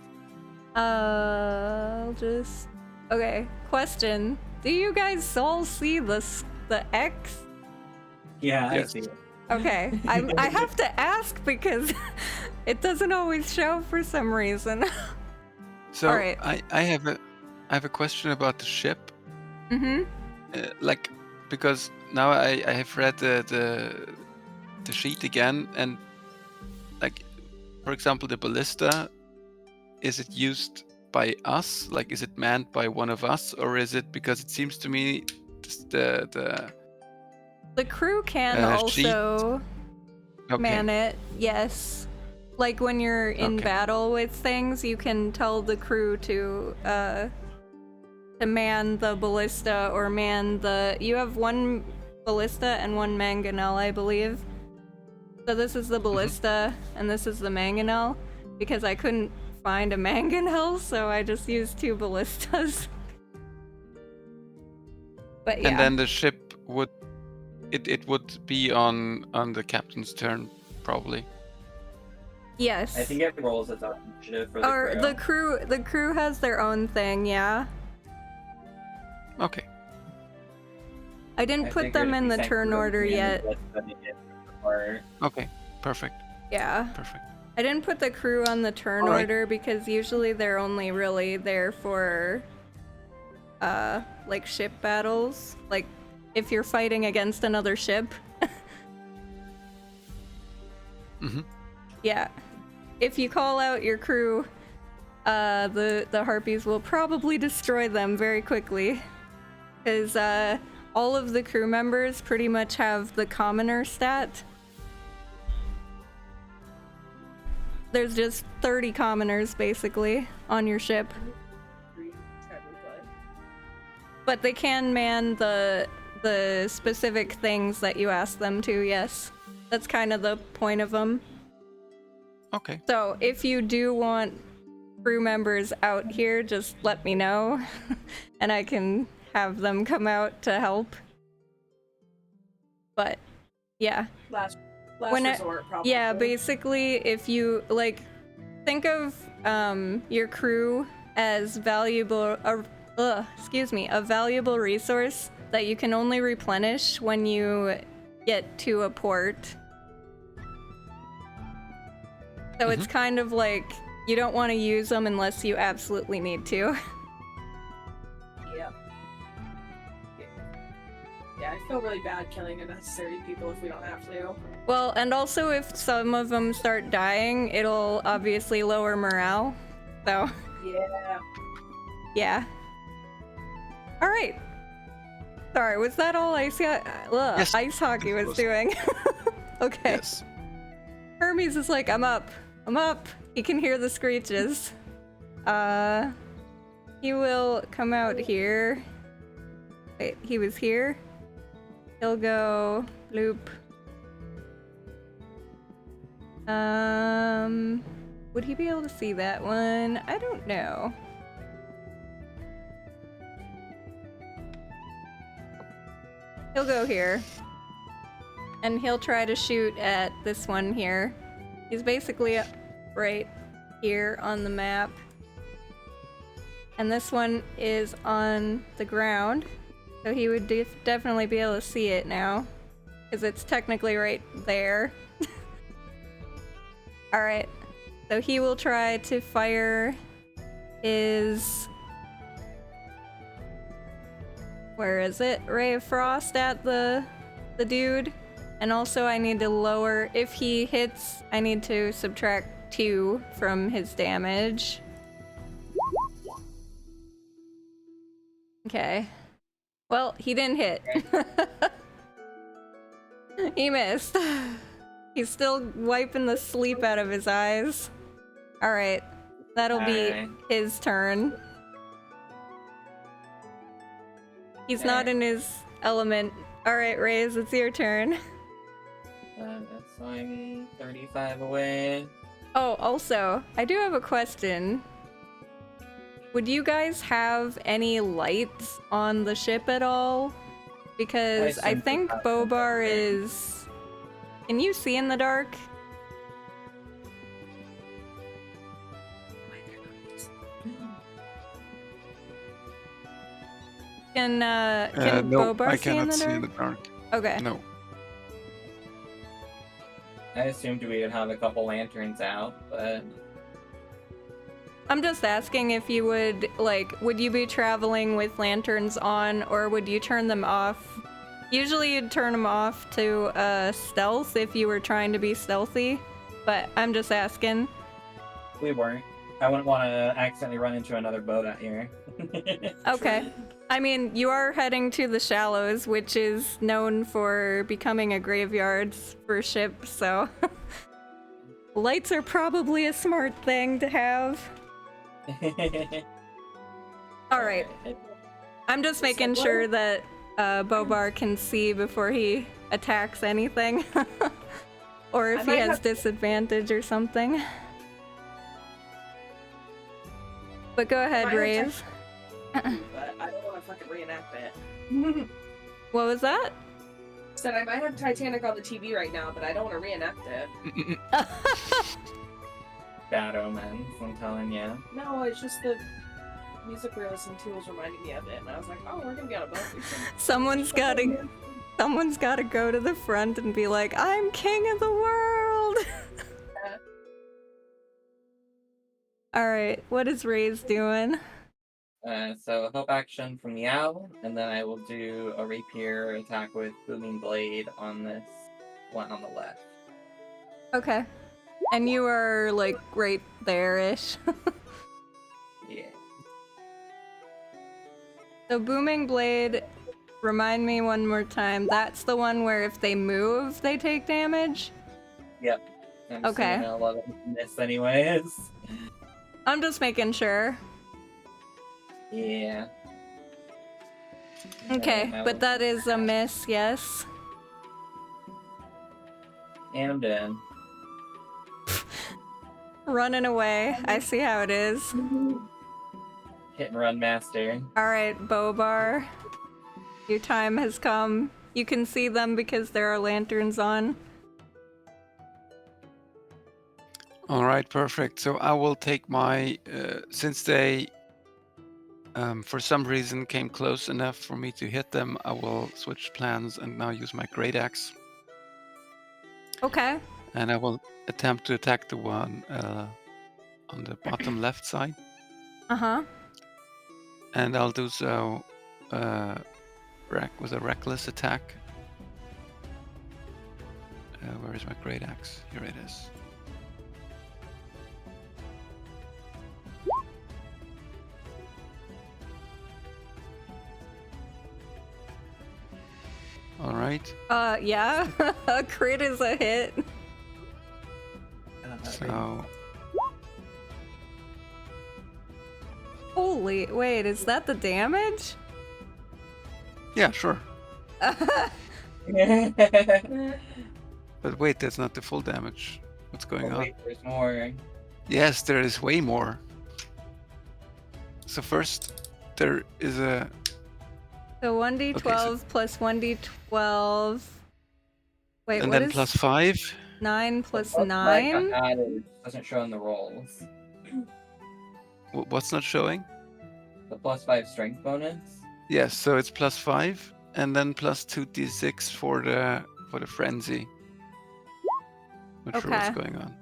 I'll just... Okay, question. Do you guys all see the X? Yeah, Yes. I see it. Okay, I have to ask because it doesn't always show for some reason. So All right. I have a question about the ship. Mm-hmm. Like, because now I have read the sheet again, and like, for example, the ballista, is it used by us? Like, is it manned by one of us, or is it, because it seems to me The crew can sheet. also Okay. man it, yes. Like when you're in Okay. battle with things, you can tell the crew to man the ballista or man the... You have one ballista and one mangonel, I believe. So this is the ballista and this is the mangonel, because I couldn't find a mangonel, so I just used 2 ballistas. But yeah. And then the ship would it would be on the captain's turn, probably. Yes. I think it rolls its own initiative for the Or crew. the crew has their own thing, yeah. Okay. I didn't I put think them we're in the gonna be turn sent order through yet. or- Okay. Perfect. Yeah. Perfect. I didn't put the crew on the turn All right. order because usually they're only really there for like ship battles. Like if you're fighting against another ship. Mhm. Yeah. If you call out your crew, the harpies will probably destroy them very quickly. Because all of the crew members pretty much have the commoner stat. There's just 30 commoners basically on your ship. But they can man the specific things that you ask them to, yes. That's kind of the point of them. Okay. So if you do want crew members out here, just let me know and I can have them come out to help. But yeah. Last When resort, probably. Yeah, basically if you like think of your crew as valuable a valuable resource that you can only replenish when you get to a port. So it's kind of like you don't want to use them unless you absolutely need to. Yeah. Yeah, I feel really bad killing unnecessary people if we don't have to. Well, and also if some of them start dying, it'll obviously lower morale. So, Yeah. yeah. All right. Sorry, was that all Ice Hockey was was. doing? Okay. Yes. Hermes is like, I'm up. He can hear the screeches. He will come out here. Wait, he was here? He'll go loop. Would he be able to see that one? I don't know. He'll go here. And he'll try to shoot at this one here. He's basically right here on the map. And this one is on the ground. So he would definitely be able to see it now. Because it's technically right there. Alright. So he will try to fire his... Where is it? Ray of Frost at the dude. And also I need to lower, if he hits, I need to subtract 2 from his damage. Okay. Well, he didn't hit. He missed. He's still wiping the sleep out of his eyes. Alright. That'll be Alright. his turn. He's not in his element. Alright, Raze, it's your turn. So I'm 35 away. Oh, also, I do have a question. Would you guys have any lights on the ship at all? Because I assume think we have Bobar something. is... Can you see in the dark? Can No, Bobar I see in cannot the see dark? in the dark. Okay. No. I assumed we would have a couple lanterns out, but I'm just asking if you would, like, would you be traveling with lanterns on, or would you turn them off? Usually you'd turn them off to stealth if you were trying to be stealthy, but I'm just asking. we weren't. I wouldn't want to accidentally run into another boat out here. Okay. I mean, you are heading to the Shallows, which is known for becoming a graveyard for ships, so... Lights are probably a smart thing to have. Alright. I'm just making sure that Bobar can see before he attacks anything. Or if I he might has have- disadvantage or something. But go ahead, might have Raze. But I don't want to fucking reenact it. What was that? Said I might have Titanic on the TV right now, but I don't want to reenact it. Bad omens, I'm telling you. No, it's just the music we were listening to was reminding me of it, and I was like, oh, we're gonna be on a boat. We should- Someone's gotta go to the front and be like, I'm king of the world! Alright, what is Raze doing? So hope action from the owl, and then I will do a rapier attack with booming blade on this one on the left. Okay. And you are, like, right there-ish. Yeah. So Booming Blade, remind me one more time, that's the one where if they move, they take damage? Yep. I'm Okay. assuming a lot of this anyways. I'm just making sure. Yeah. Okay, I but will- that is a miss, yes. And I'm done. Running away, I see how it is. Hit and run master. Alright, Bobar. Your time has come. You can see them because there are lanterns on. All right, perfect. So I will take my, since they, for some reason, came close enough for me to hit them, I will switch plans and now use my great axe. Okay. And I will attempt to attack the one on the bottom left side. Uh-huh. And I'll do so with a reckless attack. Where is my great axe? Here it is. All right. Yeah. A crit is a hit. So Holy, wait, is that the damage? yeah, sure. But wait, that's not the full damage. What's going on? Wait, there's more. Yes, there is way more. So first, there is a... So 1d12 Okay, so- plus 1d12. Wait, and what then is plus 5. 9 plus Plus 9? got added. Doesn't show in the rolls. What's not showing? The +5 strength bonus. Yes, so it's plus 5, and then plus 2d6 for the frenzy. Not sure what's Okay. going on.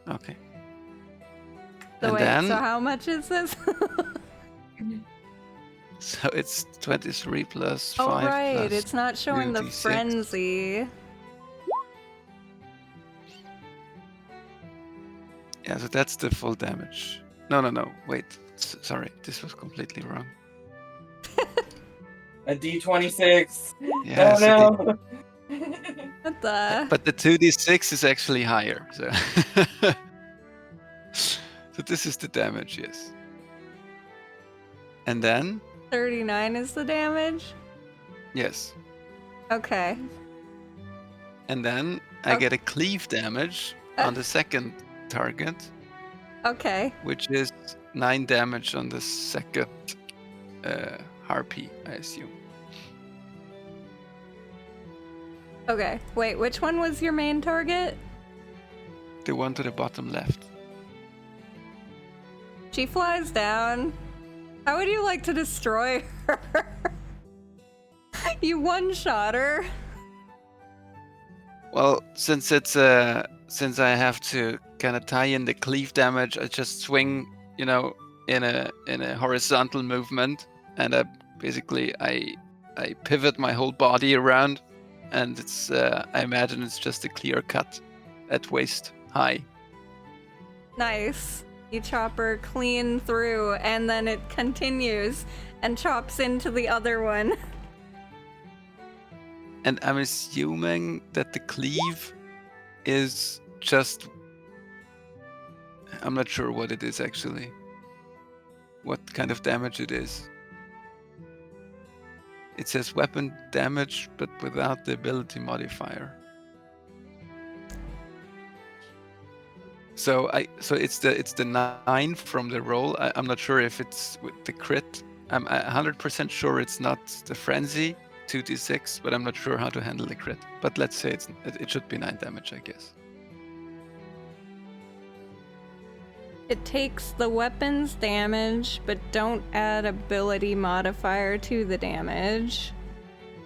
Okay. So And wait, then so how much is this? So it's 23 plus Oh 5 right, plus it's not showing the 2d6. frenzy. Yeah, so that's the full damage. No, wait. Sorry, this was completely wrong. A D26. Yeah, Oh no. What the? but the 2d6 is actually higher. So, so this is the damage, yes. And then, 39 is the damage? yes. Okay. And then I Okay. get a cleave damage on the second target, Okay. which is 9 damage on the second harpy, I assume. Okay. Wait, which one was your main target? The one to the bottom left. She flies down. How would you like to destroy her? You one-shot her. Well, since since I have to kind of tie in the cleave damage, I just swing, in a horizontal movement, and I pivot my whole body around, and it's I imagine it's just a clear cut at waist high. Nice. You chop her clean through, and then it continues and chops into the other one. And I'm assuming that the cleave is just... I'm not sure what it is actually. What kind of damage it is. It says weapon damage, but without the ability modifier. So it's the 9 from the roll. I'm not sure if it's with the crit. I'm 100% sure it's not the frenzy 2d6, but I'm not sure how to handle the crit. But let's say it should be 9 damage, I guess. It takes the weapon's damage, but don't add ability modifier to the damage.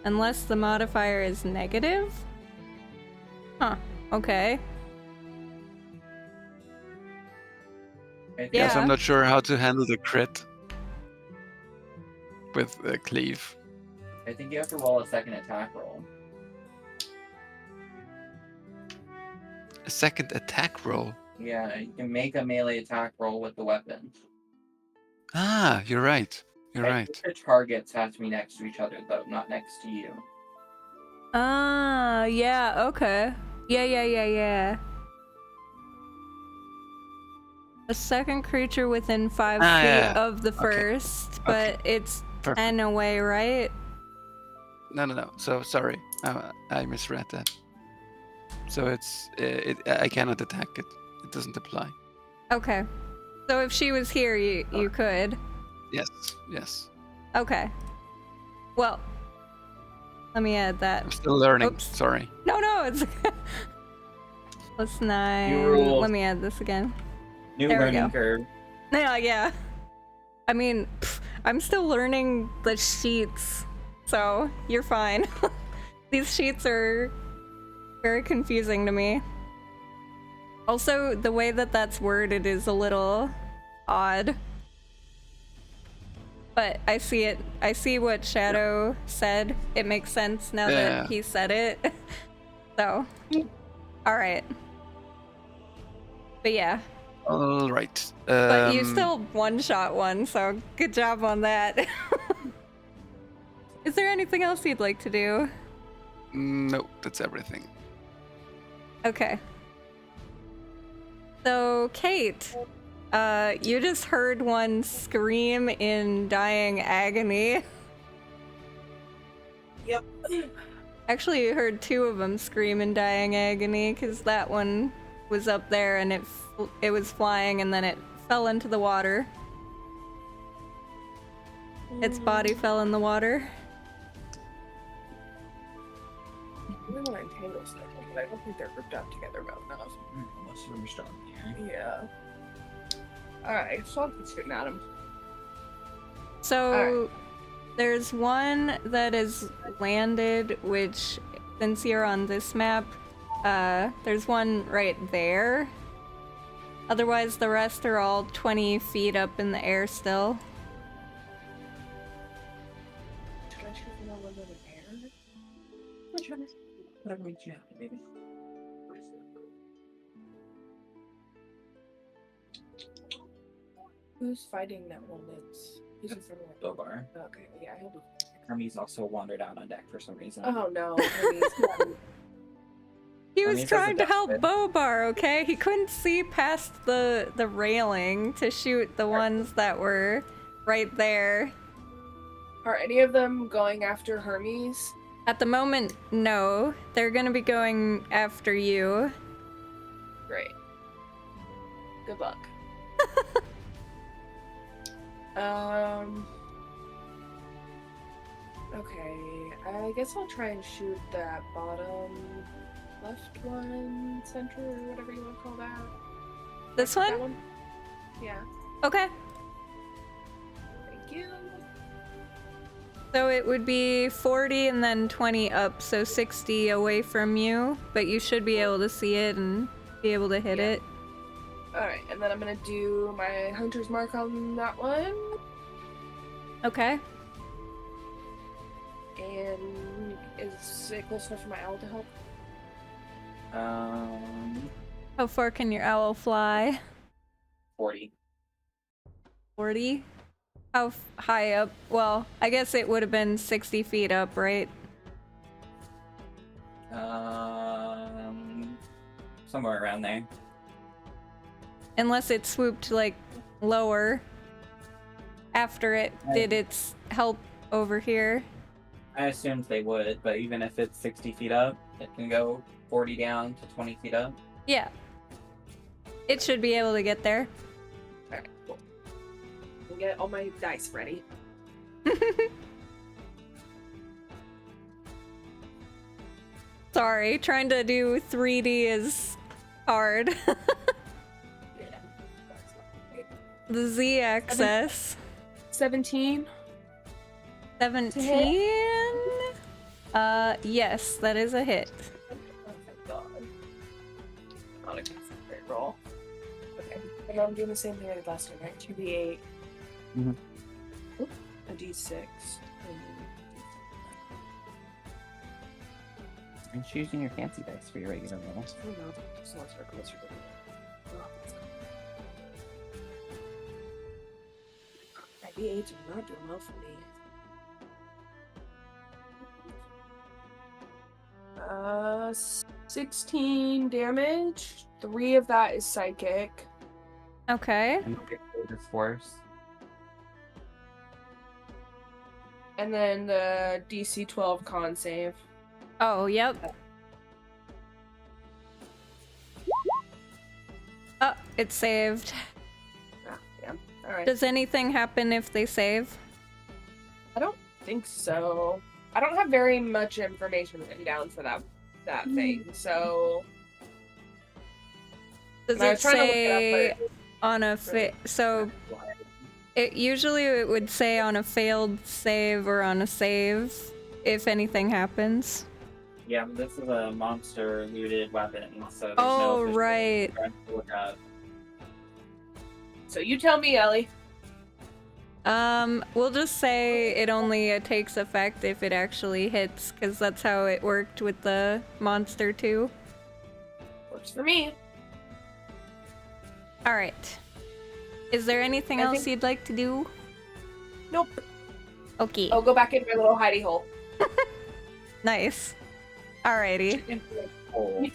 Unless the modifier is negative? Huh, okay. Yes, Yeah. I'm not sure how to handle the crit with the cleave. I think you have to roll a second attack roll. A second attack roll? Yeah, you can make a melee attack roll with the weapon. Ah, you're right. You're I right. think the targets have to be next to each other, though, not next to you. Ah, yeah, okay. Yeah. A second creature within 5 feet yeah. of the Okay. first, but it's Perfect. 10 away, right? No. So sorry, I misread that. So I cannot attack it. It doesn't apply. Okay. So if she was here, you could. Yes. Okay. Well, let me add that. I'm still learning. Oops. Sorry. No, it's plus 9. New rules. Let me add this again. New There we learning go. curve. Yeah. I mean, I'm still learning the sheets, so you're fine. These sheets are very confusing to me. Also, the way that that's worded is a little odd. But I see it. I see what Shadow said. It makes sense now Yeah. that he said it. So, alright. But yeah. All right. But you still one-shot one, so good job on that. Is there anything else you'd like to do? No, that's everything. Okay. So, Kate, you just heard one scream in dying agony. Yep. Actually, you heard 2 of them scream in dying agony, because that one was up there and it was flying and then it fell into the water. Its body fell in the water. I really want to entangle stuff, but I don't think they're grouped up together well enough. Most of them are still in here. Yeah. Alright, so I'll keep shooting at him. So there's one that is landed, which, since you're on this map, there's one right there. Otherwise, the rest are all 20 feet up in the air still. Whatever makes you happy, baby. Who's fighting that one? Who's in front of Bobar. Okay, yeah, he'll be. Hermes also wandered out on deck for some reason. Oh no, Hermes. He was Hermes has a trying to death help bid. Bobar, okay? He couldn't see past the railing to shoot the ones that were right there. Are any of them going after Hermes? At the moment, no. They're gonna be going after you. Great. Good luck. Okay, I guess I'll try and shoot that bottom left one, center, or whatever you want to call that. This That one? one? Yeah. Okay. Thank you. So it would be 40 and then 20 up, so 60 away from you, but you should be able to see it and be able to hit it. Alright, and then I'm gonna do my hunter's mark on that one. Okay. And is it close enough for my owl to help? How far can your owl fly? 40. 40? How high up? Well, I guess it would have been 60 feet up, right? Somewhere around there. Unless it swooped, like, lower after it did its help over here. I assumed they would, but even if it's 60 feet up, it can go 40 down to 20 feet up. Yeah. It should be able to get there. Alright, cool. I'll get all my dice ready. Sorry, trying to do 3D is hard. The Z-axis. 17. 17? Yes, that is a hit. Oh my god. Not a great roll. Okay, and I'm doing the same thing I did last time, right? 2d8. Mhm. Oop, a d6. And choosing your fancy dice for your regular rolls. Oh no, it's not circle, it's circle. Oh, let's go. My d8s are not doing well for me. 16 damage. 3 of that is psychic. Okay. And this force. And then the DC 12 con save. Oh, yep. Oh, it's saved. Ah, yeah. Alright. Does anything happen if they save? I don't think so. I don't have very much information written down for that thing, so. Does And I it was trying to look say it up, on a so it usually it would say on a failed save or on a save if anything happens. Yeah, but this is a monster looted weapon, so there's Oh, no official right. threat to look up. So you tell me, Ellie. We'll just say it only takes effect if it actually hits, because that's how it worked with the monster too. Works for me. Alright. Is there anything I else think- you'd like to do? Nope. Okay. I'll go back in my little hidey hole. Nice. Alrighty. Oh,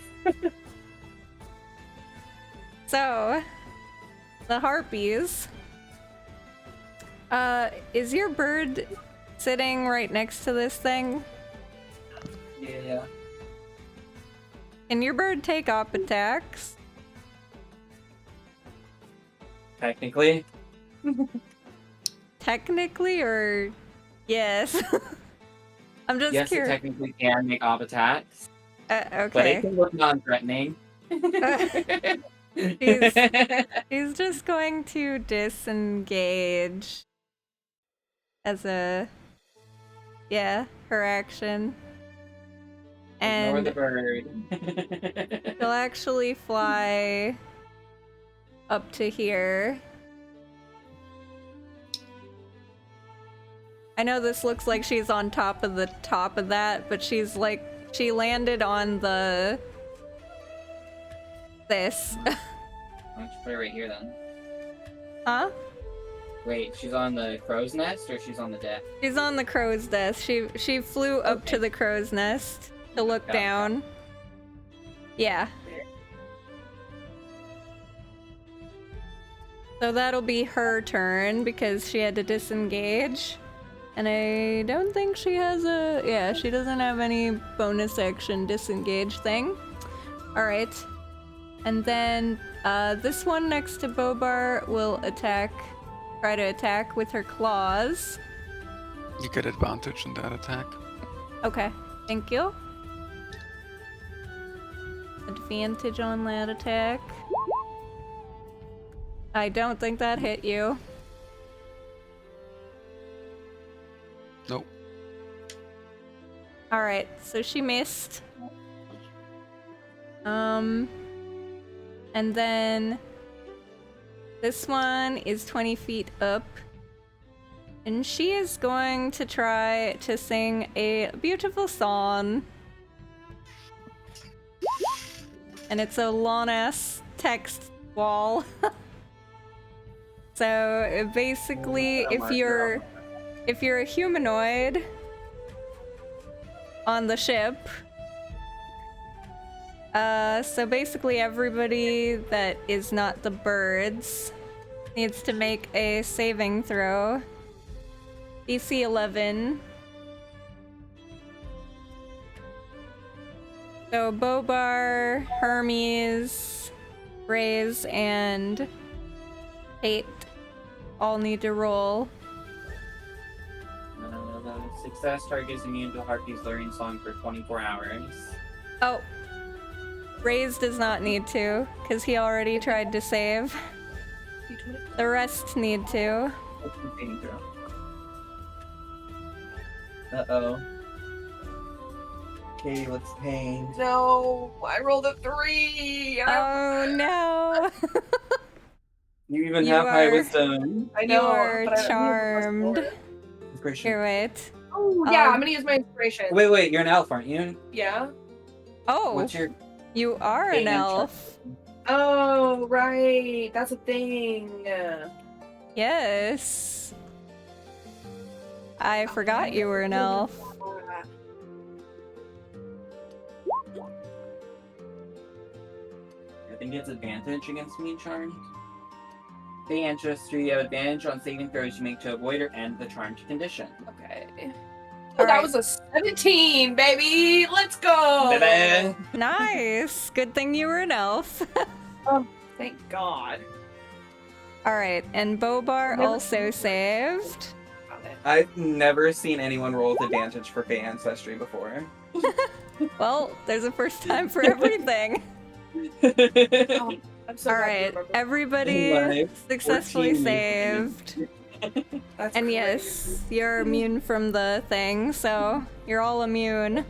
So, the harpies. Is your bird sitting right next to this thing? yeah. Can your bird take op attacks? Technically, Technically, or yes? I'm just yes, it curious. technically can make op attacks, but it Okay. can look non-threatening. He's just going to disengage as a her action. Ignore And the bird. he'll actually fly up to here. I know this looks like she's on top of the top of that, but she's like She landed on the... this. Why don't you put her right here then? Huh? Wait, she's on the crow's nest or she's on the deck? She's on the crow's nest. She flew up to the crow's nest to look Got it. down. Yeah. So that'll be her turn because she had to disengage. And I don't think she has a... Yeah, she doesn't have any bonus action disengage thing. Alright. And then this one next to Bobar will try to attack with her claws. You get advantage on that attack. Okay, thank you. Advantage on that attack. I don't think that hit you. Nope. Alright, so she missed. And then this one is 20 feet up. And she is going to try to sing a beautiful song. And it's a long-ass text wall. So basically, if you're a humanoid on the ship, so basically everybody that is not the birds needs to make a saving throw. DC 11. So Bobar, Hermes, Raze, and Tate all need to roll. The success target is immune to Harpy's luring song for 24 hours. Oh. Raze does not need to, because he already tried to save. The rest need to. What's the saving throw? Uh-oh. Katie looks pained. No, I rolled a 3. Oh no! You even You have high are- wisdom. I You know. are but I- charmed. Inspiration. Here, wait. Oh yeah, Um, I'm gonna use my inspiration. Wait, you're an elf, aren't you? Yeah. Oh, What's your... you are an Gain elf. Oh right, that's a thing. Yes. I forgot you were an elf. I think it's advantage against me, charmed. The ancestry, you have advantage on saving throws you make to avoid or end the charmed condition. Okay. Oh, All that right. was a 17, baby. Let's go. Baby. Nice. Good thing you were an elf. Thank God. All right, and Bobar Never also saved. Found it. I've never seen anyone roll with advantage for Fey Ancestry before. Well, there's a first time for everything. Oh, I'm so All glad you right, remembered. everybody Life, successfully 14 saved. That's And great. yes, you're immune from the thing, so you're all immune.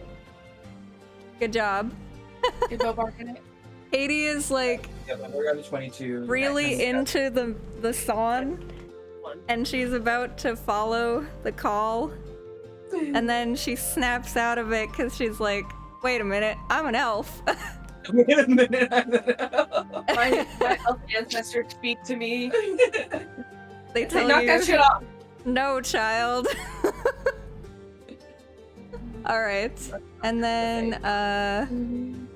Good job. Did Bobar get it? Katie is like Yeah, we're on to 22. really into the song, and she's about to follow the call, and then she snaps out of it because she's like, "Wait a minute, I'm an elf." Wait a minute. My elf ancestors speak to me. They Say, tell knock you, that shit off. "No, child." All right, and then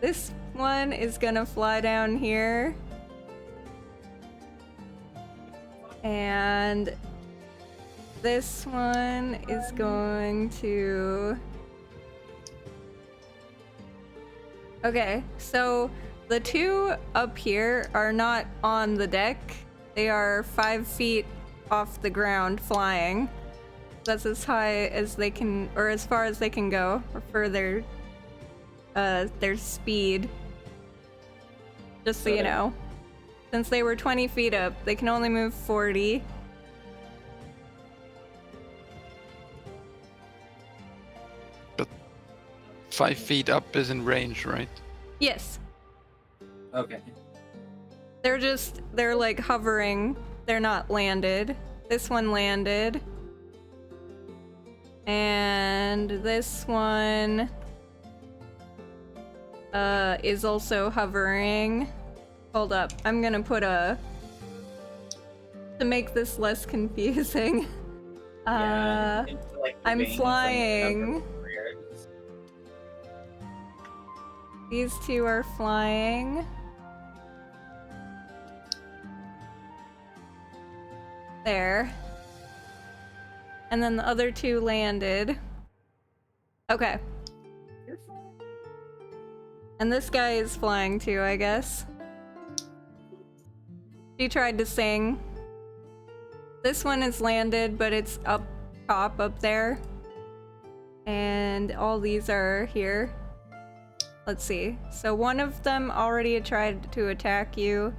this one is gonna fly down here, and this one is going to... Okay, so the two up here are not on the deck. They are 5 feet off the ground flying. That's as high as they can, or as far as they can go, for their speed. Just so you know. Since they were 20 feet up, they can only move 40. But 5 feet up is in range, right? Yes. Okay. They're like hovering. They're not landed. This one landed. And this one is also hovering. Hold up. I'm gonna put to make this less confusing. Yeah, into, like, the I'm veins and flying. careers. These two are flying. There. And then the other two landed. Okay. And this guy is flying too, I guess. She tried to sing. This one is landed, but it's up top up there. And all these are here. Let's see. So one of them already tried to attack you,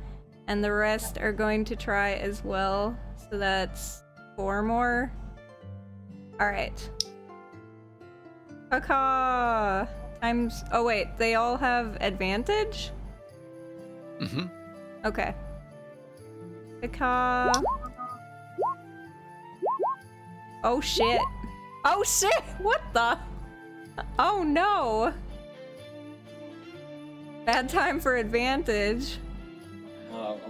and the rest are going to try as well. So that's 4 more. Alright. Caca! Times. Oh, wait. They all have advantage? Mm-hmm. Okay. Caca. Oh, shit. Oh, shit! What the? Oh, no! Bad time for advantage. Oh.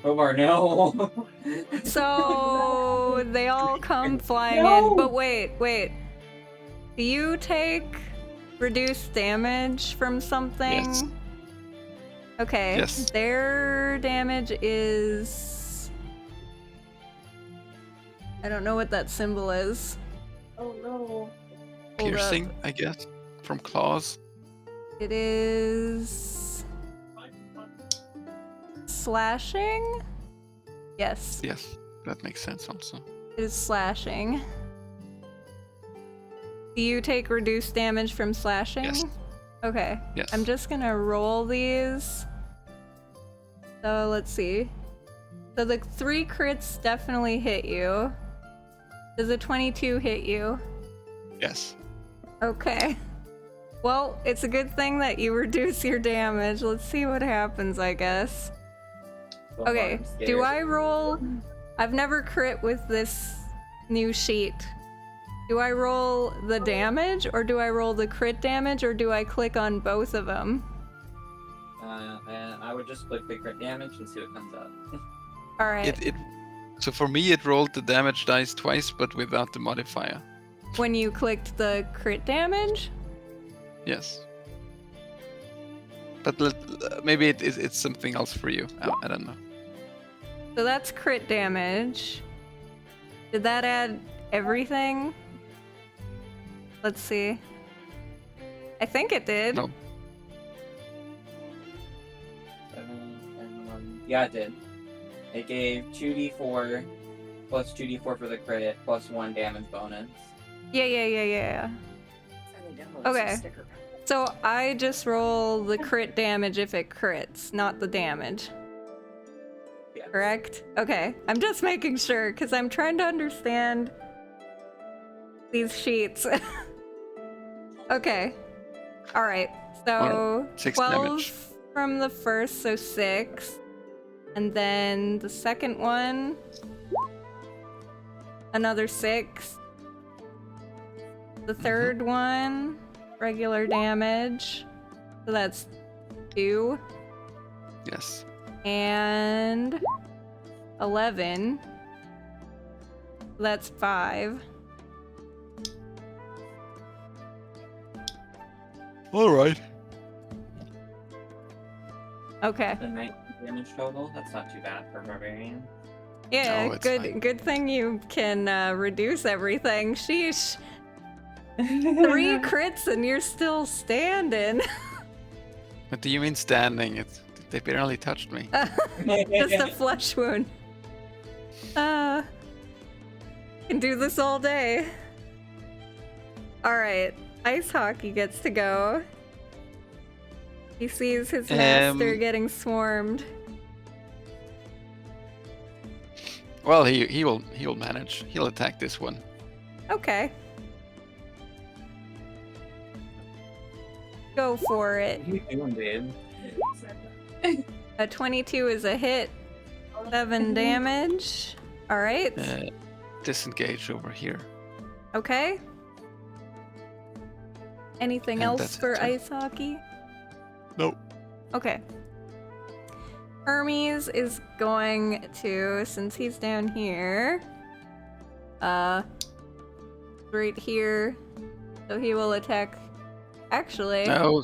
Omar, no. So they all come flying No! in. But wait. Do you take reduced damage from something? Yes. Okay. Yes. Their damage is... I don't know what that symbol is. Oh no. Hold up. Piercing, I guess, from claws. It is... slashing? Yes. Yes, that makes sense also. It is slashing. Do you take reduced damage from slashing? Yes. Okay. Yes. I'm just gonna roll these. So let's see. So the 3 crits definitely hit you. Does a 22 hit you? Yes. Okay. Well, it's a good thing that you reduce your damage. Let's see what happens, I guess. So far, Okay, I'm scared. do I roll? I've never crit with this new sheet. Do I roll the damage, or do I roll the crit damage, or do I click on both of them? And I would just click the crit damage and see what comes up. Alright, So for me, it rolled the damage dice twice, but without the modifier. when you clicked the crit damage? Yes. But maybe it's something else for you. I don't know. So that's crit damage. Did that add everything? Let's see. I think it did. No. Yeah, it did. It gave 2d4 plus 2d4 for the crit plus 1 damage bonus. Yeah. Okay. So I just roll the crit damage if it crits, not the damage. Yeah. Correct? Okay. I'm just making sure, because I'm trying to understand these sheets. Okay. Alright. So 6 12 damage. from the first, so 6. And then the second one, another 6. The third one, regular damage. So that's 2. Yes. And 11. So that's 5. All right. Okay. The 19 damage total. That's not too bad for barbarian. Yeah, No, it's good fine. good thing you can reduce everything. Sheesh. 3 crits and you're still standing. What do you mean standing? They barely touched me. Just a flesh wound. Can do this all day. Alright, Ice Hockey gets to go. He sees his master getting swarmed. Well, he will manage. He'll attack this one. Okay. Go for it. What are you doing, babe? A 22 is a hit. 7 damage. Alright. Disengage over here. Okay. Anything And else that's for his turn. ice hockey? Nope. Okay. Hermes is going to, since he's down here, right here, so he will attack. Actually, No.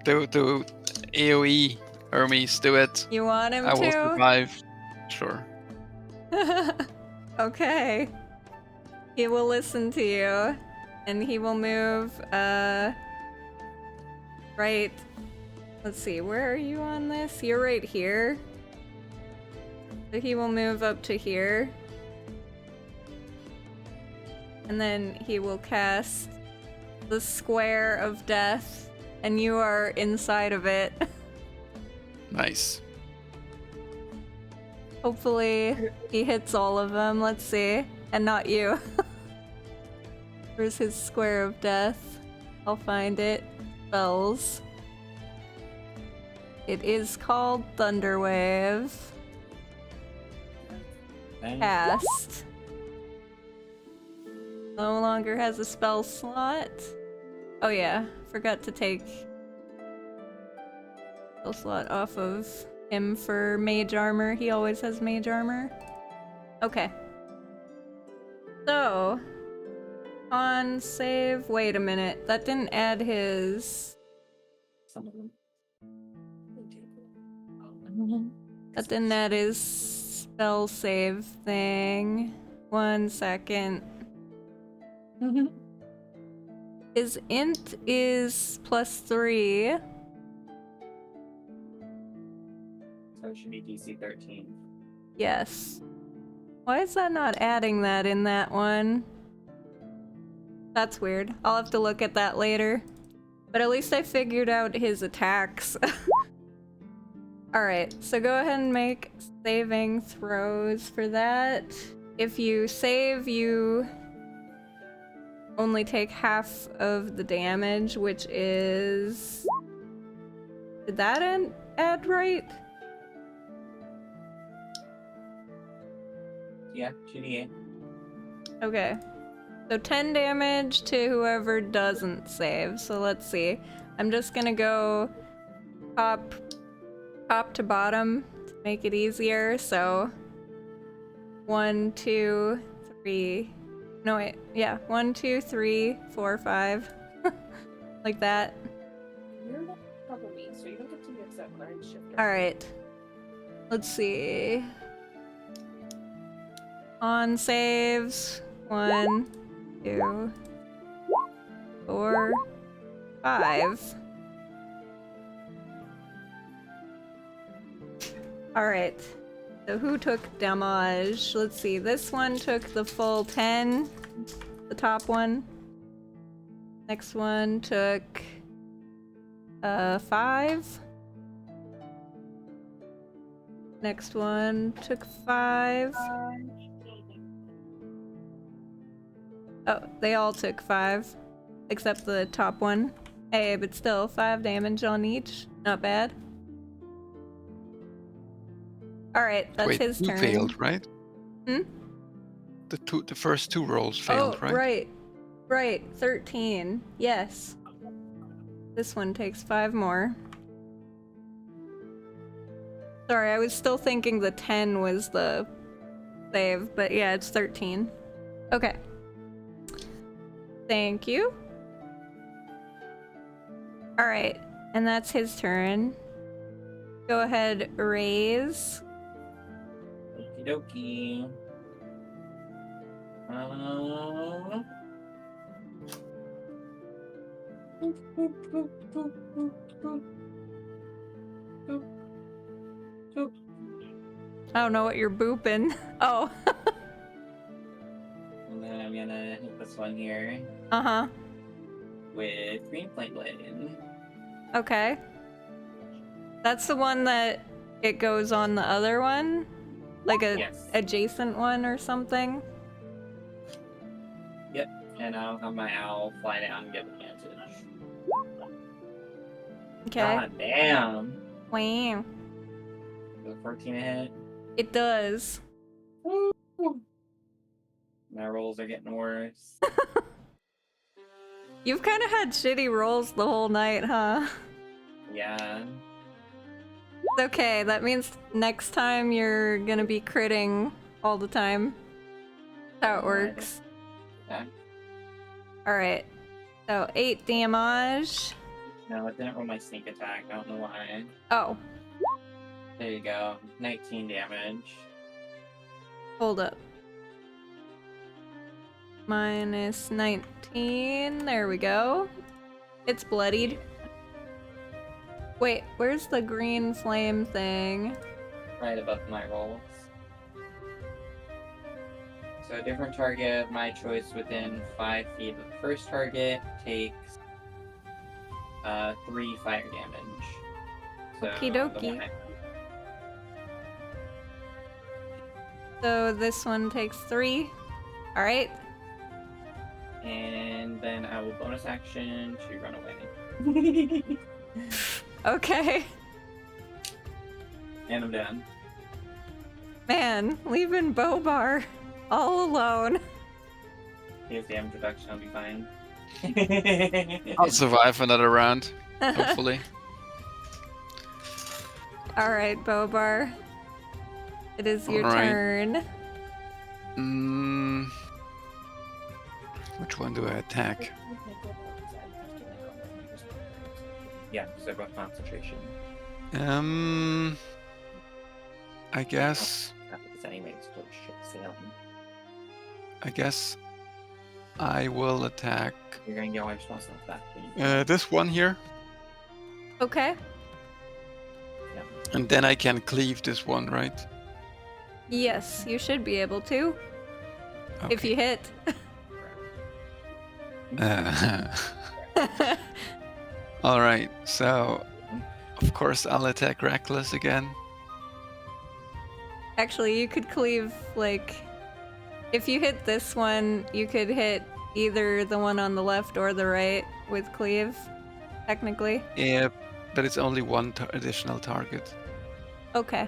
Do AoE, Hermes, do it. you want him I will to? survive. Sure. Okay. He will listen to you, and he will move, right. Let's see, where are you on this? You're right here. So he will move up to here. And then he will cast the Square of Death, and you are inside of it. Nice. Hopefully he hits all of them, let's see. And not you. Where's his Square of Death? I'll find it. Spells. It is called Thunderwave. Cast. No longer has a spell slot. Oh yeah, forgot to take spell slot off of him for mage armor. He always has mage armor. Okay. So, on save. Wait a minute. That didn't add his. Some of them. That didn't add his spell save thing. 1 second. His int is +3. So it should be DC 13. Yes. Why is that not adding that in that one? That's weird. I'll have to look at that later. But at least I figured out his attacks. Alright, so go ahead and make saving throws for that. If you save, you only take half of the damage, which is... Did that add right? Yeah, 2d8. Okay. So 10 damage to whoever doesn't save. So let's see. I'm just gonna go top to bottom to make it easier. So 1, 2, 3. No wait, yeah. 1, 2, 3, 4, 5. Like that. You're not probably me, so you don't get to mix up when I shift. Alright. Let's see. On saves. 1, 2, 4, 5. Alright. So who took damage? Let's see. This one took the full 10. The top one. Next one took 5. Next one took 5. Oh, they all took 5. Except the top one. Hey, but still, 5 damage on each. Not bad. Alright, that's Wait, his you turn. failed, right? Hmm? The first 2 rolls failed, Oh, right? Right. 13. Yes. This one takes 5 more. Sorry, I was still thinking the 10 was the save, but yeah, it's 13. Okay. Thank you. Alright, and that's his turn. Go ahead, raise. Okie dokie. I don't know what you're booping. Oh. And then I'm gonna hit this one here Uh-huh. with green flame blade. Okay. That's the one that it goes on the other one? Like a Yes. adjacent one or something? Yep. And I'll have my owl fly down and give advantage. Okay. God damn. Wow. The 14 a hit. It does. My rolls are getting worse. You've kind of had shitty rolls the whole night, huh? Yeah. It's okay, that means next time you're gonna be critting all the time. That's how it works. Okay. Alright. So 8 damage. No, it didn't roll my sneak attack. I don't know why. Oh, There you go. 19 damage. hold up. Minus 19. There we go. It's bloodied. Wait, where's the green flame thing? Right above my rolls. So a different target of my choice within 5 feet of the first target takes 3 fire damage. So Okie the dokie. one I- So this one takes 3. Alright. And then I will bonus action to run away. Okay. And I'm done. Man, leaving Bobar all alone. Here's damage reduction, I'll be fine. I'll survive another round, hopefully. Alright, Bobar. It is your Alright. turn. Which one do I attack? Yeah, so both concentration. I guess. It's anyways, for ship sailing. I guess I will attack You're gonna get all your spell slots back, please. this one here, Okay. and then I can cleave this one, right? Yes, you should be able to. If Okay. you hit. All right. So, of course, I'll attack Reckless again. Actually, you could cleave, like... If you hit this one, you could hit either the one on the left or the right with cleave, technically. Yeah, but it's only one additional target, Okay.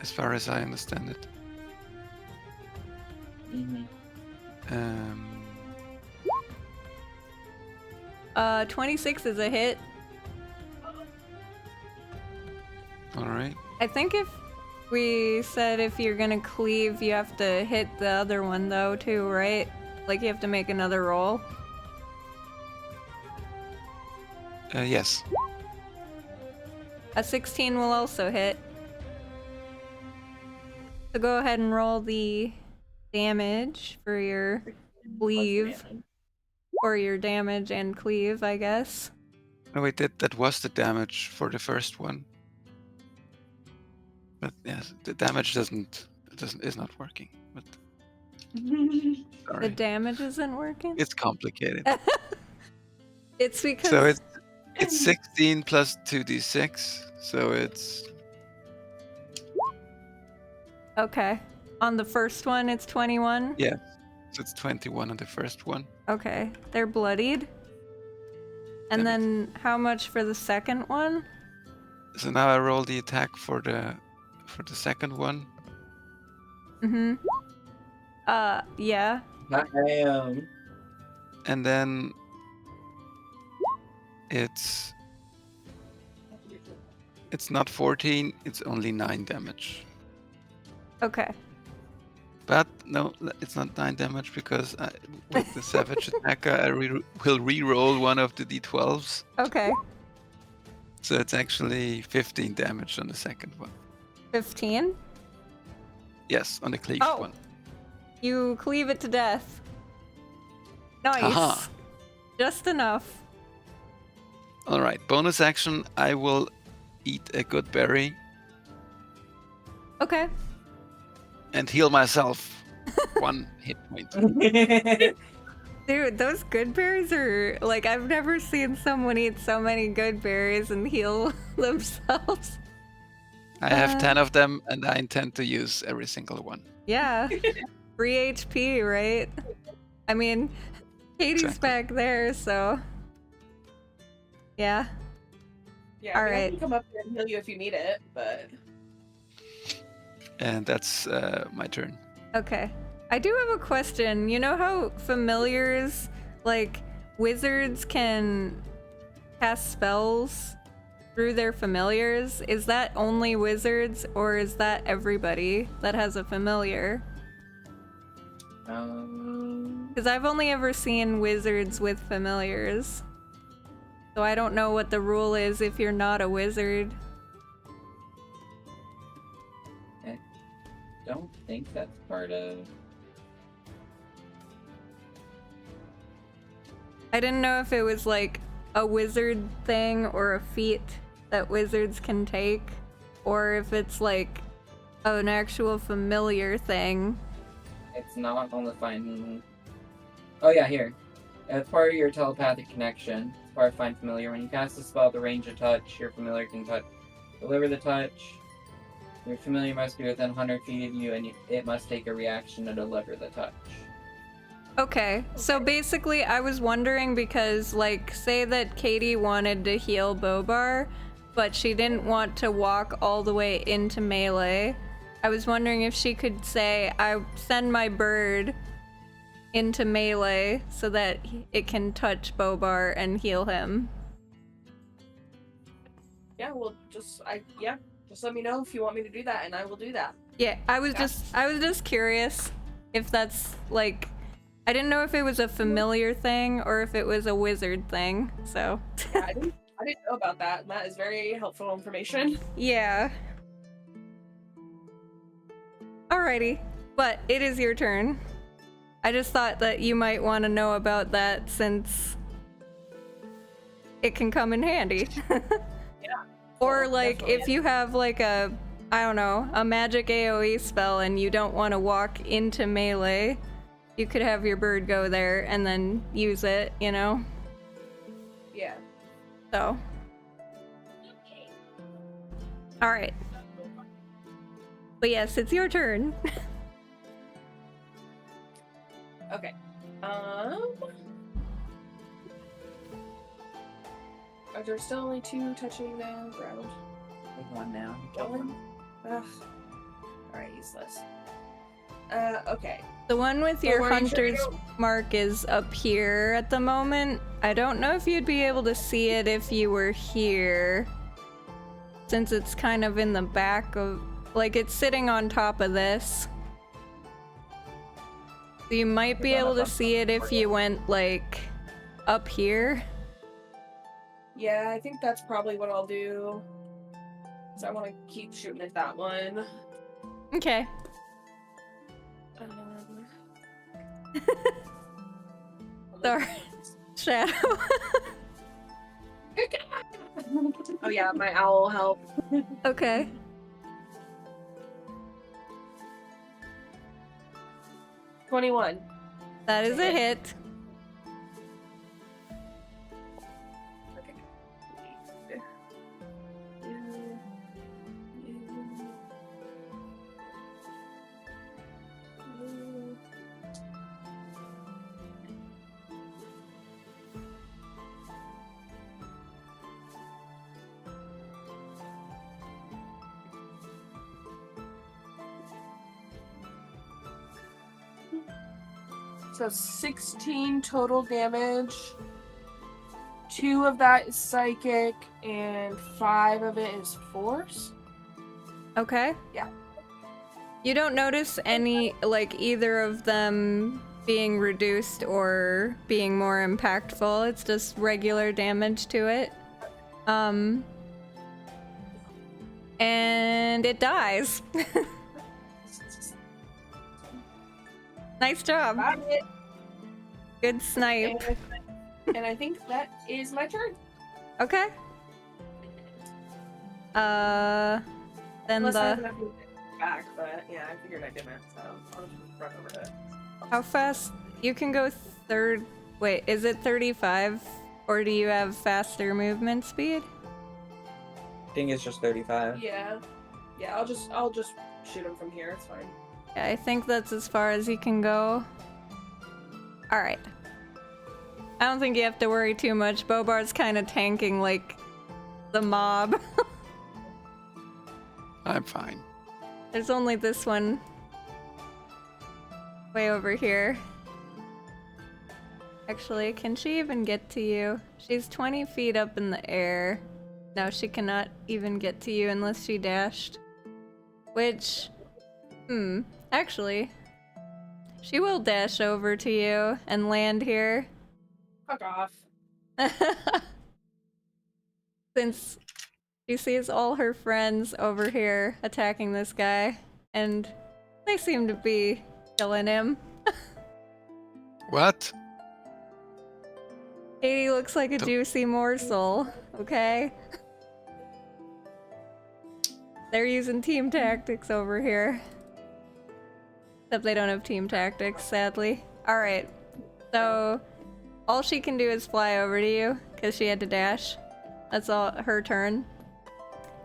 as far as I understand it. Mm-hmm. 26 is a hit. All right. I think if we said if you're gonna cleave, you have to hit the other one though too, right? Like you have to make another roll. Yes. A 16 will also hit. So go ahead and roll the damage for your cleave. Or your damage and cleave, I guess. Oh wait, that was the damage for the first one. But yes, the damage is not working. But The sorry, damage isn't working? it's complicated. It's because... So it's 16 plus 2d6, so it's Okay. On the first one, it's 21? yeah, so it's 21 on the first one. Okay. They're bloodied. And Damn it. then how much for the second one? So now I roll the attack for the second one. Mm-hmm. Yeah. I am. And then it's not 14, it's only 9 damage. Okay. But no, it's not 9 damage because with the Savage Attacker, I will re-roll one of the d12s. Okay. So it's actually 15 damage on the second one. 15? Yes, on the cleaved Oh. one. You cleave it to death. Nice. Aha. Just enough. All right, bonus action, I will eat a good berry Okay. and heal myself 1 hit point. Dude, those good berries are like I've never seen someone eat so many good berries and heal themselves. I have 10 of them and I intend to use every single one. Yeah. Free HP, right? I mean, Katie's Exactly. back there, so yeah. Yeah, All I mean, I right. can come up here and heal you if you need it, but And that's my turn. Okay. I do have a question. You know how familiars like wizards can cast spells through their familiars. Is that only wizards, or is that everybody that has a familiar? Because I've only ever seen wizards with familiars. So I don't know what the rule is if you're not a wizard. I don't think that's part of. I didn't know if it was like a wizard thing or a feat that wizards can take, or if it's like an actual familiar thing. It's not on the finding. Oh yeah, here. It's part of your telepathic connection. It's part of Find Familiar. When you cast a spell at the range of touch, your familiar can deliver the touch. Your familiar must be within 100 feet of you, and it must take a reaction to deliver the touch. Okay, so basically I was wondering because, like, say that Katie wanted to heal Bobar, but she didn't want to walk all the way into melee. I was wondering if she could say, I send my bird into melee so that it can touch Bobar and heal him. Yeah, well, just let me know if you want me to do that, and I will do that. Yeah, I was just curious if that's like, I didn't know if it was a familiar thing or if it was a wizard thing. So Yeah, I didn't know about that, and that is very helpful information. yeah. Alrighty, but it is your turn. I just thought that you might want to know about that since it can come in handy. Yeah. Or Well, like definitely. if you have like a, I don't know, a magic AoE spell and you don't want to walk into melee, you could have your bird go there and then use it, you know? Yeah. So. Alright. But yes, it's your turn. Okay. Are there still only 2 touching the ground? Take one now. One? Ugh. Alright, useless. Okay. The one with Don't your worry, hunter's Shirley. mark is up here at the moment. I don't know if you'd be able to see it if you were here, since it's kind of in the back of, like, it's sitting on top of this. So you might be able to see it if you went, like, up here. Yeah, I think that's probably what I'll do. So I want to keep shooting at that one. Okay. Sorry. Shadow. Oh yeah, my owl will help. Okay. $21. That is a hit. Okay. So 16 total damage. 2 of that is psychic, and 5 of it is force. Okay. Yeah. You don't notice any, like, either of them being reduced or being more impactful. It's just regular damage to it. And it dies. Nice job. Got it. Good snipe. And I think that is my turn. Okay. Then Unless I have the... enough to get back, but yeah, I figured I didn't, so I'll just run over to it. How fast? You can go third... Wait, is it 35? Or do you have faster movement speed? I think it's just 35. Yeah. Yeah, I'll just shoot him from here, it's fine. Yeah, I think that's as far as you can go. Alright. I don't think you have to worry too much. Bobar's kind of tanking, like, the mob. I'm fine. There's only this one. Way over here. Actually, can she even get to you? She's 20 feet up in the air. No, she cannot even get to you unless she dashed. Which, actually, she will dash over to you and land here. Fuck off. Since she sees all her friends over here attacking this guy, and they seem to be killing him. What? Katie looks like a juicy morsel, okay? They're using team tactics over here. Except they don't have team tactics, sadly. Alright, so all she can do is fly over to you, because she had to dash. That's all her turn.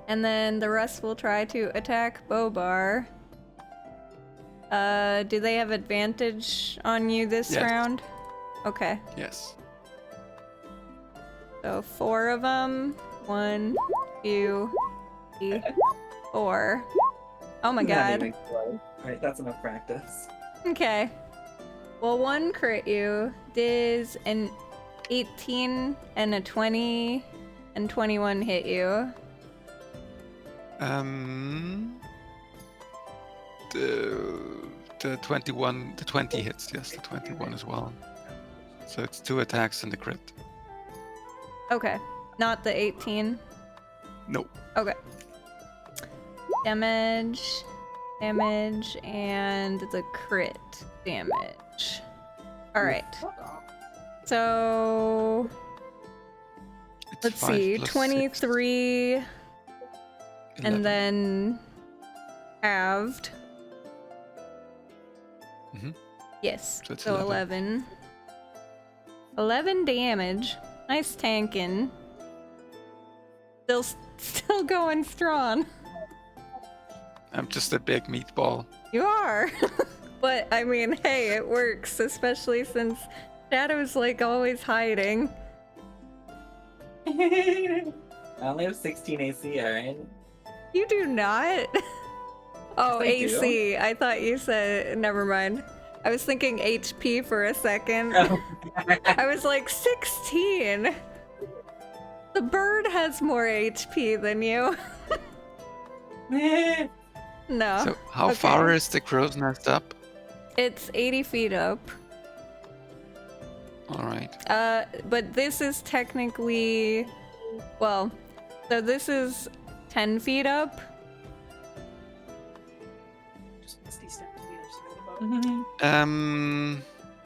And then the rest will try to attack Bobar. Do they have advantage on you this Yes. round? Okay. Yes. So 4 of them. 1, 2, 3, 4. Oh my Not god. even close. Alright, that's enough practice. Okay. Well, 1 crit you. Does an 18 and a 20 and 21 hit you? The 21, the 20 hits. Yes, the 21 as well. So it's 2 attacks and the crit. Okay. Not the 18? No. Okay. Damage, and the crit damage. Alright. Fuck off. So It's let's 5 see, plus 23 6, 11. and then halved. Mhm. Yes, So it's so 11. 11 damage. Nice tanking. Still going strong. I'm just a big meatball. You are. But I mean, hey, it works, especially since Shadow's like always hiding. I only have 16 AC, alright? You do not. Oh, Yes, I do. AC. I thought you said. Never mind. I was thinking HP for a second. Oh. I was like, 16. The bird has more HP than you. No. So how okay. far is the crow's nest up? It's 80 feet up. All right. But this is technically, well, so this is 10 feet up. Just 60 centimeters from the boat.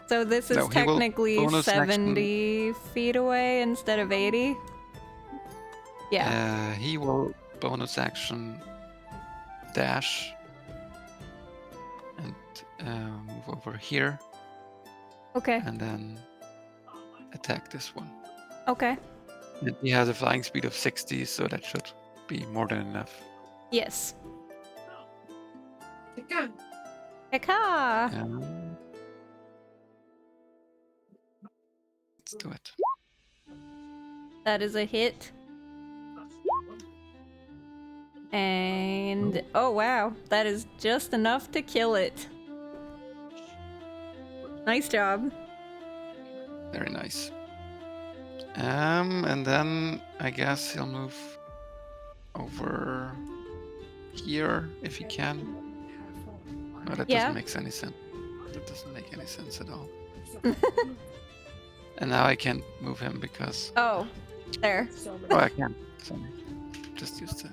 So this is No, he will technically bonus 70 feet away instead of 80. Yeah. He will bonus action dash and move over here Okay. and then attack this one. Okay. And he has a flying speed of 60, so that should be more than enough. Yes. Tika. Heka! Let's do it. That is a hit. And oh wow, that is just enough to kill it. Nice job. Very nice. And then I guess he'll move over here if he can. No, that Yeah. doesn't make any sense. That doesn't make any sense at all. And now I can't move him because Oh, there. So many. oh I can. Sorry. Just use the.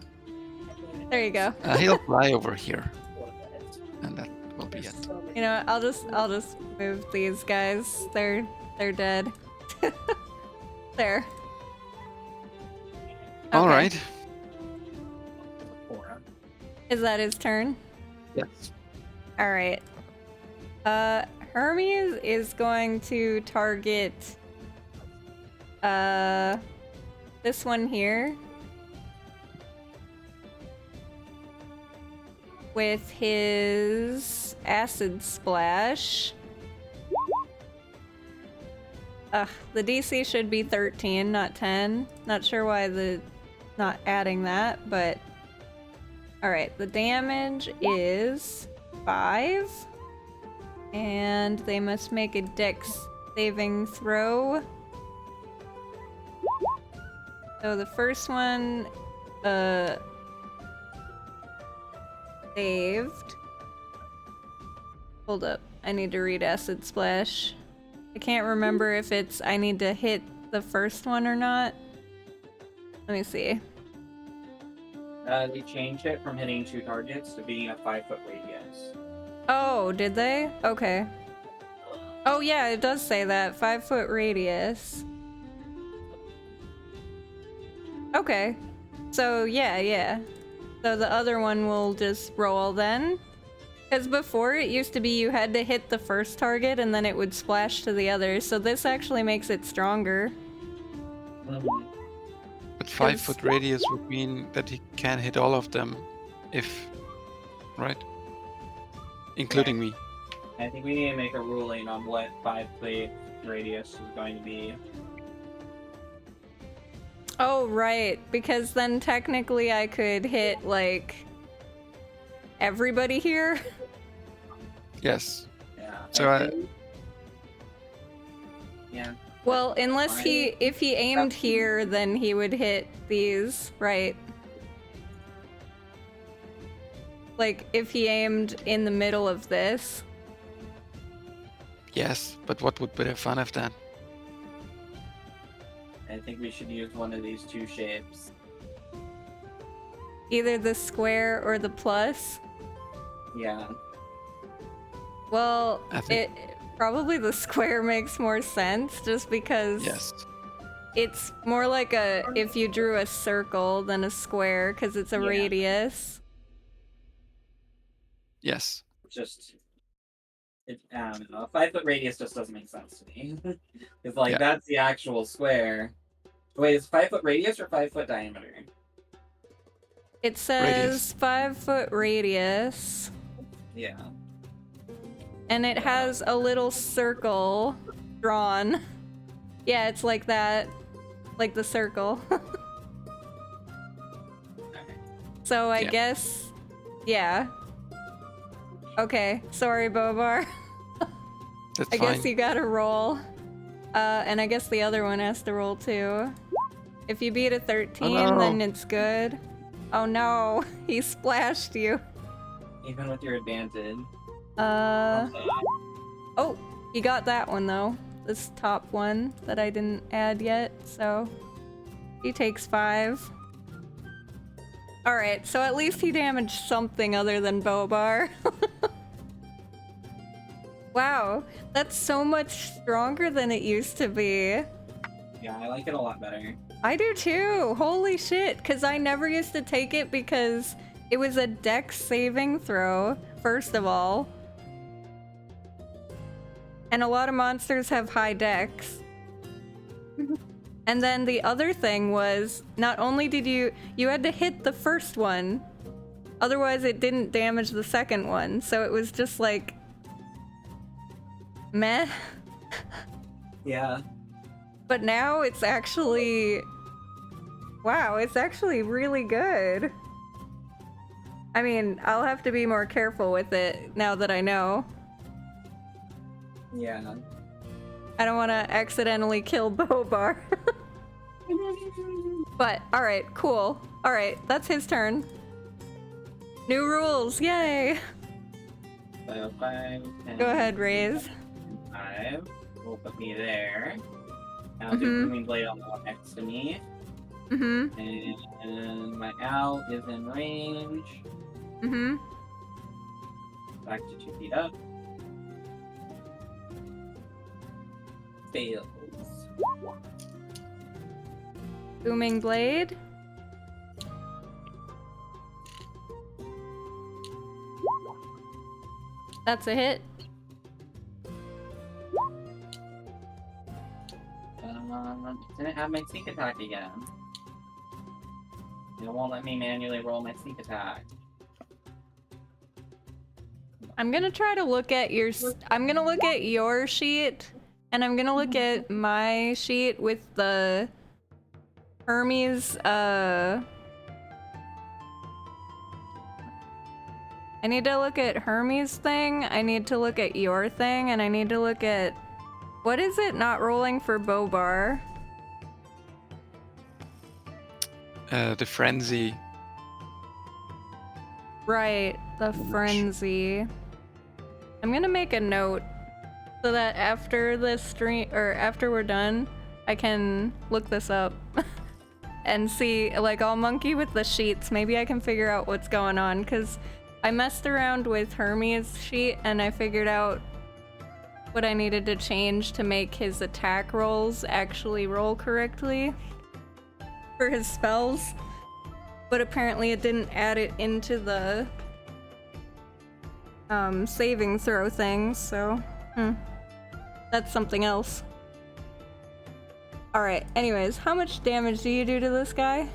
There you go. He'll fly over here, and that will be it. You know what? I'll just move these guys. They're dead. There. All Okay. right. Is that his turn? Yes. All right. Hermes is going to target this one here with his acid splash. The DC should be 13, not 10. Not sure why not adding that, but all right. The damage is 5. And they must make a dex saving throw. So the first one, saved. Hold up, I need to read Acid Splash. I can't remember if it's I need to hit the first one or not. Let me see. They changed it from hitting 2 targets to being a 5-foot radius. Oh, did they? Okay. Oh yeah, it does say that. 5-foot radius. Okay. So yeah. So the other one will just roll then. Because before it used to be you had to hit the first target and then it would splash to the others. So this actually makes it stronger. But 5-foot radius would mean that he can hit all of them, if, right? Including me. I think we need to make a ruling on what 5-foot radius is going to be. Oh, right. Because then technically I could hit, like, everybody here. Yes. Yeah. So yeah. Well, unless if he aimed here, then he would hit these, right? Like, if he aimed in the middle of this. yes, but what would be the fun of that? I think we should use one of these 2 shapes. Either the square or the plus. Yeah. Well, I think- probably the square makes more sense, just because Yes. it's more like if you drew a circle than a square, because it's a Yeah. radius. Yes. Just, I don't know. A 5-foot radius just doesn't make sense to me. It's like, Yeah. that's the actual square. Wait, is 5-foot radius or 5-foot diameter? It says 5-foot radius, Yeah. and it has a little circle drawn. Yeah, it's like that. Like the circle. So I Yeah. guess, yeah. Okay, sorry, Bobar. That's I fine. guess you gotta roll. And I guess the other one has to roll too. If you beat a 13, Oh, no. then it's good. Oh no, he splashed you. Even with your advantage. Oh, he got that one though. This top one that I didn't add yet, so he takes 5. Alright, so at least he damaged something other than Bobar. Wow, that's so much stronger than it used to be. Yeah, I like it a lot better. I do too. Holy shit, because I never used to take it because it was a dex saving throw, first of all. And a lot of monsters have high dex. And then the other thing was, not only did you had to hit the first one, otherwise it didn't damage the second one. So it was just like, meh. Yeah. But now it's actually, wow, it's actually really good. I mean, I'll have to be more careful with it now that I know. Yeah. I don't want to accidentally kill Bobar. But, alright, cool. Alright, that's his turn. New rules, yay! So 5, 10, Go ahead, Raise. 5 will put me there. Now Mhm. do Booming Blade on the one next to me. Mm-hmm, And my owl is in range. mm-hmm. Back to 2 feet up. Fails. Booming Blade. That's a hit. Didn't have my sneak attack again. It won't let me manually roll my sneak attack. I'm gonna try to look at your I'm gonna look at your sheet, and I'm gonna look at my sheet with the Hermes, I need to look at Hermes' thing, I need to look at your thing, and I need to look at What is it not rolling for Bobar? The frenzy. Right, the frenzy. I'm gonna make a note so that after this stream, or after we're done, I can look this up and see, like, I'll monkey with the sheets. Maybe I can figure out what's going on, because I messed around with Hermes' sheet and I figured out what I needed to change to make his attack rolls actually roll correctly for his spells. But apparently it didn't add it into the saving throw things, so that's something else. Alright, anyways, how much damage do you do to this guy?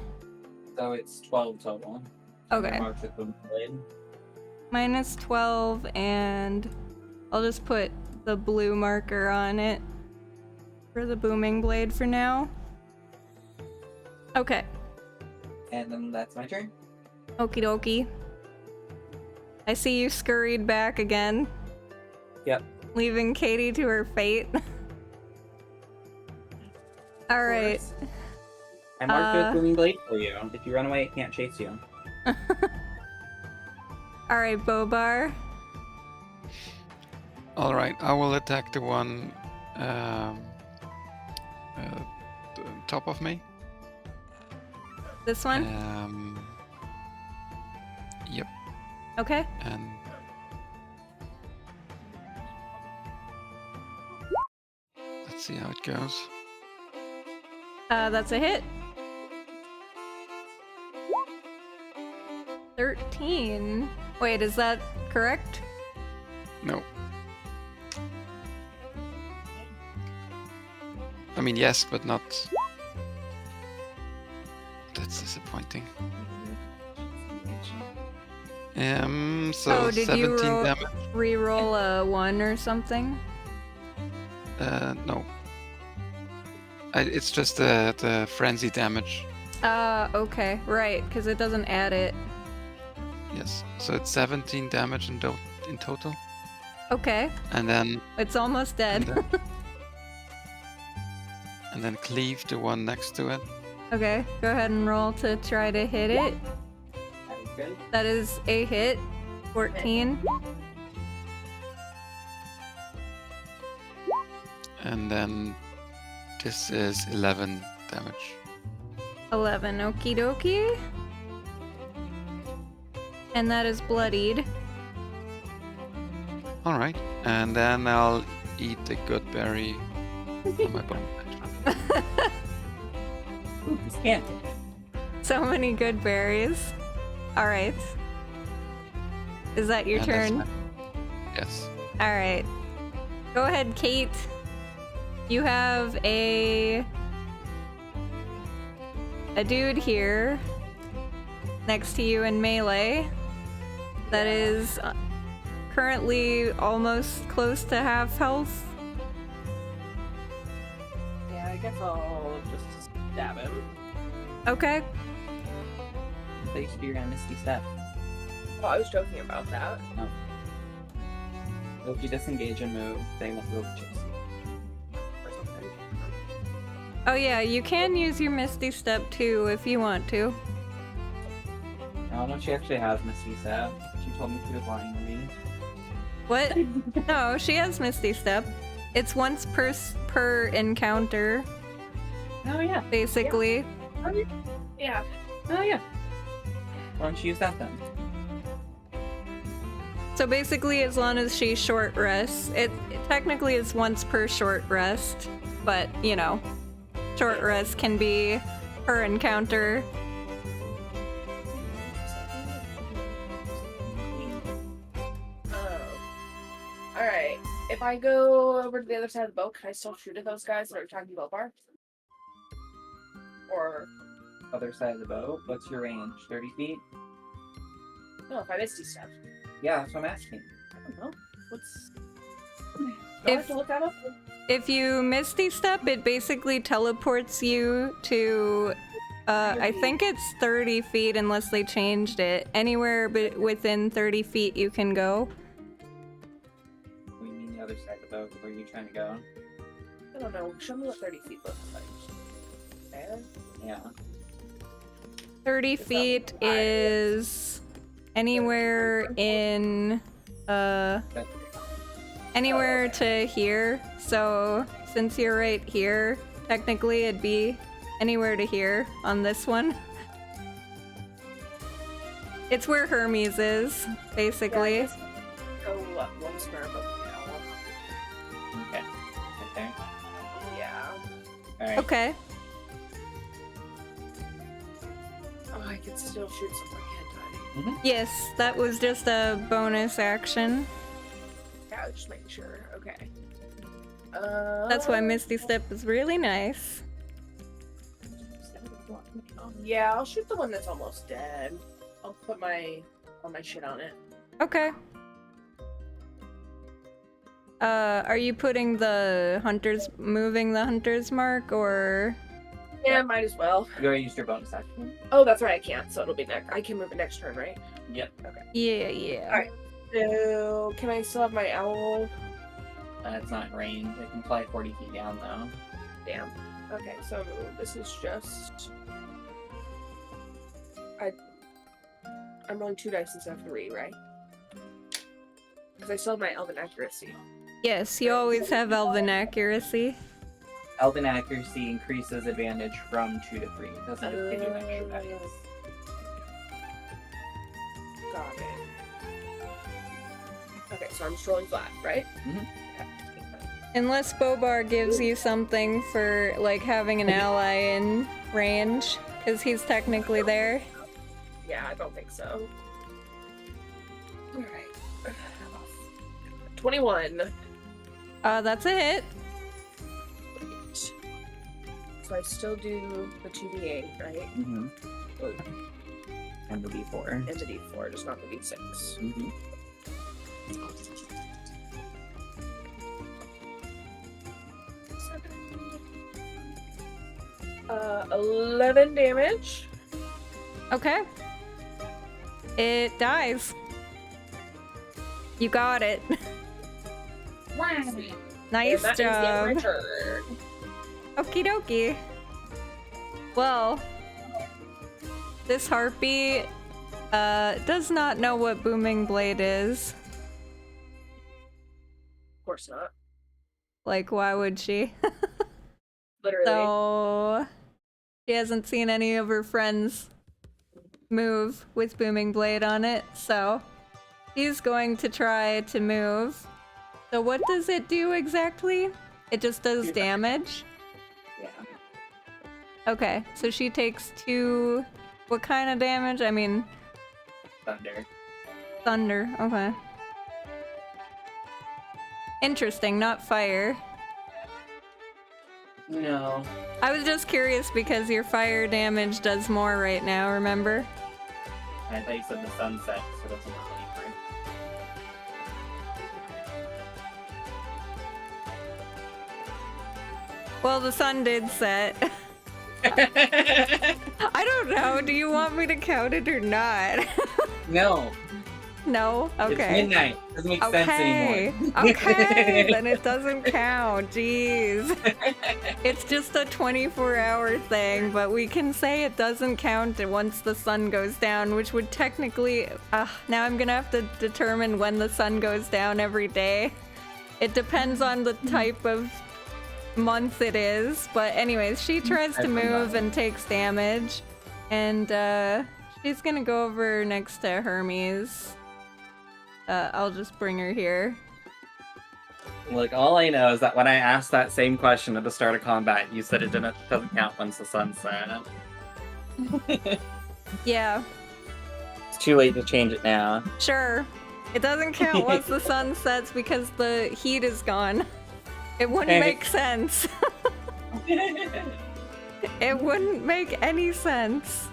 So it's 12 total. Okay. Marked with the blade. Minus 12, and I'll just put the blue marker on it for the booming blade for now. Okay. And then that's my turn. Okie dokie. I see you scurried back again. Yep. Leaving Katie to her fate. Alright. I marked with booming blade for you. If you run away, it can't chase you. Alright, Bobar. Alright, I will attack the one top of me. This one? Yep. Okay. And let's see how it goes. That's a hit. 13. Wait, is that correct? No. I mean, yes, but not. That's disappointing. So Oh, did 17 you damage. re-roll a 1 or something? No. It's just the frenzy damage. Okay, right, because it doesn't add it. Yes. So it's 17 damage in total. Okay, And then it's almost dead. and then cleave the one next to it. Okay, go ahead and roll to try to hit it. That is good. That is a hit. 14. And then this is 11 damage. 11. Okie dokie. And that is bloodied. Alright. And then I'll eat the good berry on my bone. Ooh, this can't. So many good berries. Alright. Is that your And that's turn? my- Yes. Alright. Go ahead, Kate. You have a dude here next to you in melee that is currently almost close to half health. Yeah, I guess I'll just stab him. Okay. They should be around Misty Step. Oh, I was joking about that. If you disengage and move, they won't be able to chase you. Or something. Oh yeah, you can use your Misty Step too if you want to. I don't know if she actually has Misty Step. She told me she was lying to me. What? No, she has Misty Step. It's once per encounter, Oh yeah. basically. Yeah. Oh yeah. Why don't you use that then? So basically, as long as she short rests, it technically is once per short rest, but you know, short rest can be per encounter. Alright. If I go over to the other side of the boat, can I still shoot at those guys that are attacking boat bar? Or Other side of the boat. What's your range? 30 feet? no, if I Misty Step. Yeah, that's what I'm asking. I don't know. What's do I have to look that up? If you Misty Step, it basically teleports you to, I think it's 30 feet unless they changed it. Anywhere within 30 feet you can go. We mean the other side of the boat. Where are you trying to go? don't know. Show me what 30 feet looks like. There? Yeah. 30 It's not feet wide. is anywhere in anywhere to here. So since you're right here, technically it'd be anywhere to here on this one. It's where Hermes is, basically. Yeah, go up one square above the owl. Okay. Okay. Yeah. Alright. Okay. Oh, I can still shoot someone, can't I? Yes, that was just a bonus action. Yeah, just making sure. Okay. That's why Misty Step is really nice. Yeah, I'll shoot the one that's almost dead. I'll put all my shit on it. Okay. Are you putting moving the hunter's mark, or? Yeah, might as well. You already used your bonus action. Oh, that's right, I can't, so it'll be next. I can move it next turn, right? Yep. Okay. Yeah. Alright. So, can I still have my owl? It's not in range. It can fly 40 feet down though. Damn. Okay, so this is just... I'm rolling 2 dice instead of 3, right? Because I still have my elven accuracy. Yes, you always have elven accuracy. Elven accuracy increases advantage from 2 to 3. It doesn't just give you an extra dice. Got it. Okay, so I'm just rolling flat, right? Unless Bobar gives you something for, like, having an ally in range, because he's technically there. Yeah, I don't think so. Alright. 21. That's a hit. So I still do the 2d8, right? Mm-hmm. And the d4. And the d4, just not the d6. Mm-hmm. 11 damage. Okay. It dies. You got it. Nice And that is the end job. of my turn. Okie dokie. Well, this harpy does not know what Booming Blade is. Of course not. Like, why would she? Literally. So, she hasn't seen any of her friends move with Booming Blade on it, so she's going to try to move. So what does it do exactly? It just does damage? Yeah. Okay, so she takes 2... What kind of damage? I mean... Thunder. Thunder, okay. Interesting, not fire. No. I was just curious because your fire damage does more right now, remember? I thought you said the sunset, so that's not really free. Well, the sun did set. I don't know, do you want me to count it or not? No. No? It's Okay. midnight. Doesn't make sense anymore. Okay, then it doesn't count. Jeez. It's just a 24-hour thing, but we can say it doesn't count once the sun goes down, which would technically... now I'm gonna have to determine when the sun goes down every day. It depends on the type of month it is, but anyways, she tries to move and takes damage, and she's gonna go over next to Hermes. I'll just bring her here. Look, all I know is that when I asked that same question at the start of combat, you said it doesn't count once the sun's set. Yeah, It's too late to change it now. sure. It doesn't count once the sun sets because the heat is gone. It wouldn't make sense. It wouldn't make any sense.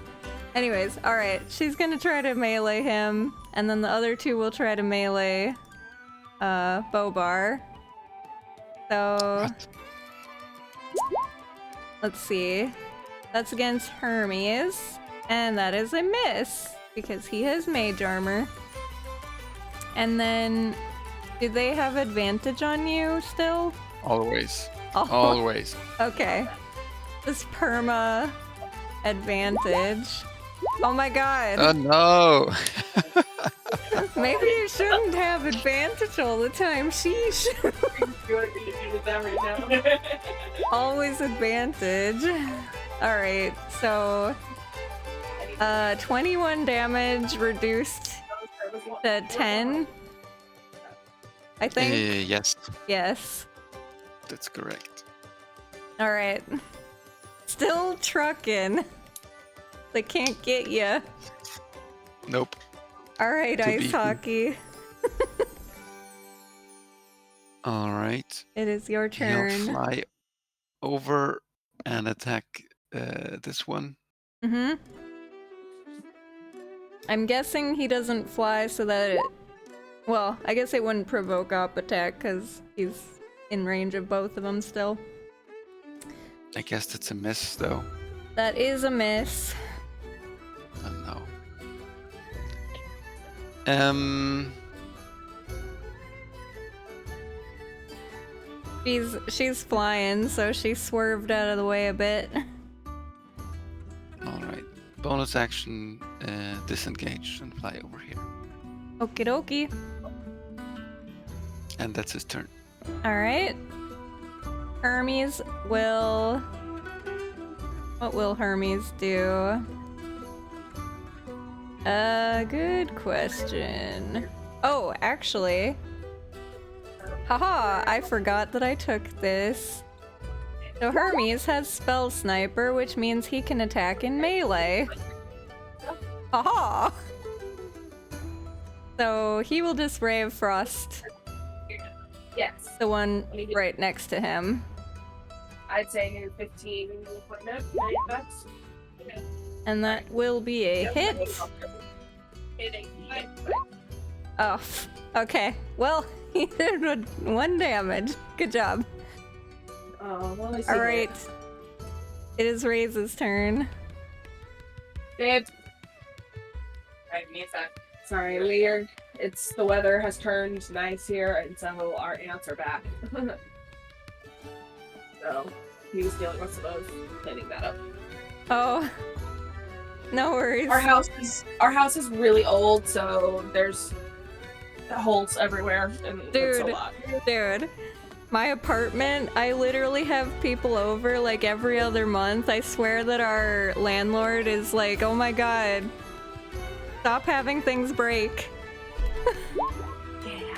Anyways, alright, she's gonna try to melee him, and then the other two will try to melee Bobar. So let's see. That's against Hermes, and that is a miss because he has mage armor. And then, do they have advantage on you still? Always. Oh, Always. okay. This perma advantage. Oh my god. Oh no! Maybe you shouldn't have advantage all the time. Sheesh. You want me to do that right now? Always advantage. Alright, so 21 damage reduced to 10. I think. Yes, Yes. that's correct. Alright. Still trucking. They can't get ya. Nope. Alright, To ice beaten. hockey. All right. It is your He'll turn. fly over and attack this one. Mm-hmm. I'm guessing he doesn't fly so that it... Well, I guess it wouldn't provoke up attack because he's in range of both of them still. I guess that's a miss, though. That is a miss. Oh no. She's flying, so she swerved out of the way a bit. All right. Bonus action, disengage and fly over here. Okie dokie. And that's his turn. Alright. Hermes will... What will Hermes do? Good question. Oh, actually... Haha, I forgot that I took this. So Hermes has Spell Sniper, which means he can attack in melee. Haha! So he will just Ray of Frost Yes. the one right next to him. I'd say 15 equipment. That's And that will be a hit. Oh, okay. Well, he did 1 damage. Good job. Alright. It is Ray's turn. Babe. Right, me a sec. Sorry, weird. It's the weather has turned nice here, and so our ants are back. So he was dealing with some of cleaning that up. Oh. No worries. Our house is really old, so there's holes everywhere, and it's a Dude. lot. Dude. My apartment, I literally have people over like every other month. I swear that our landlord is like, oh my god, stop having things break. Yeah.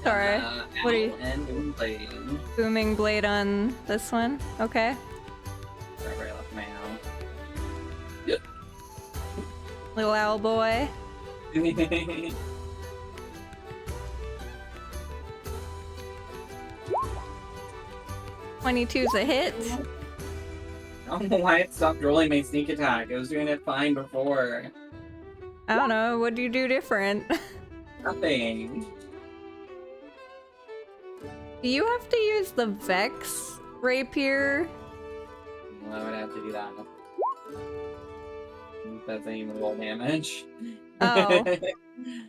Sorry. What are you- And blade. Booming blade on this one? Okay. Wherever I left my owl. Little owl boy. 22's a hit. I don't know why it stopped rolling my sneak attack. It was doing it fine before. I don't know, what do you do different? Nothing. Do you have to use the Vex rapier? Well, I would have to do that. That's not even roll damage. Oh.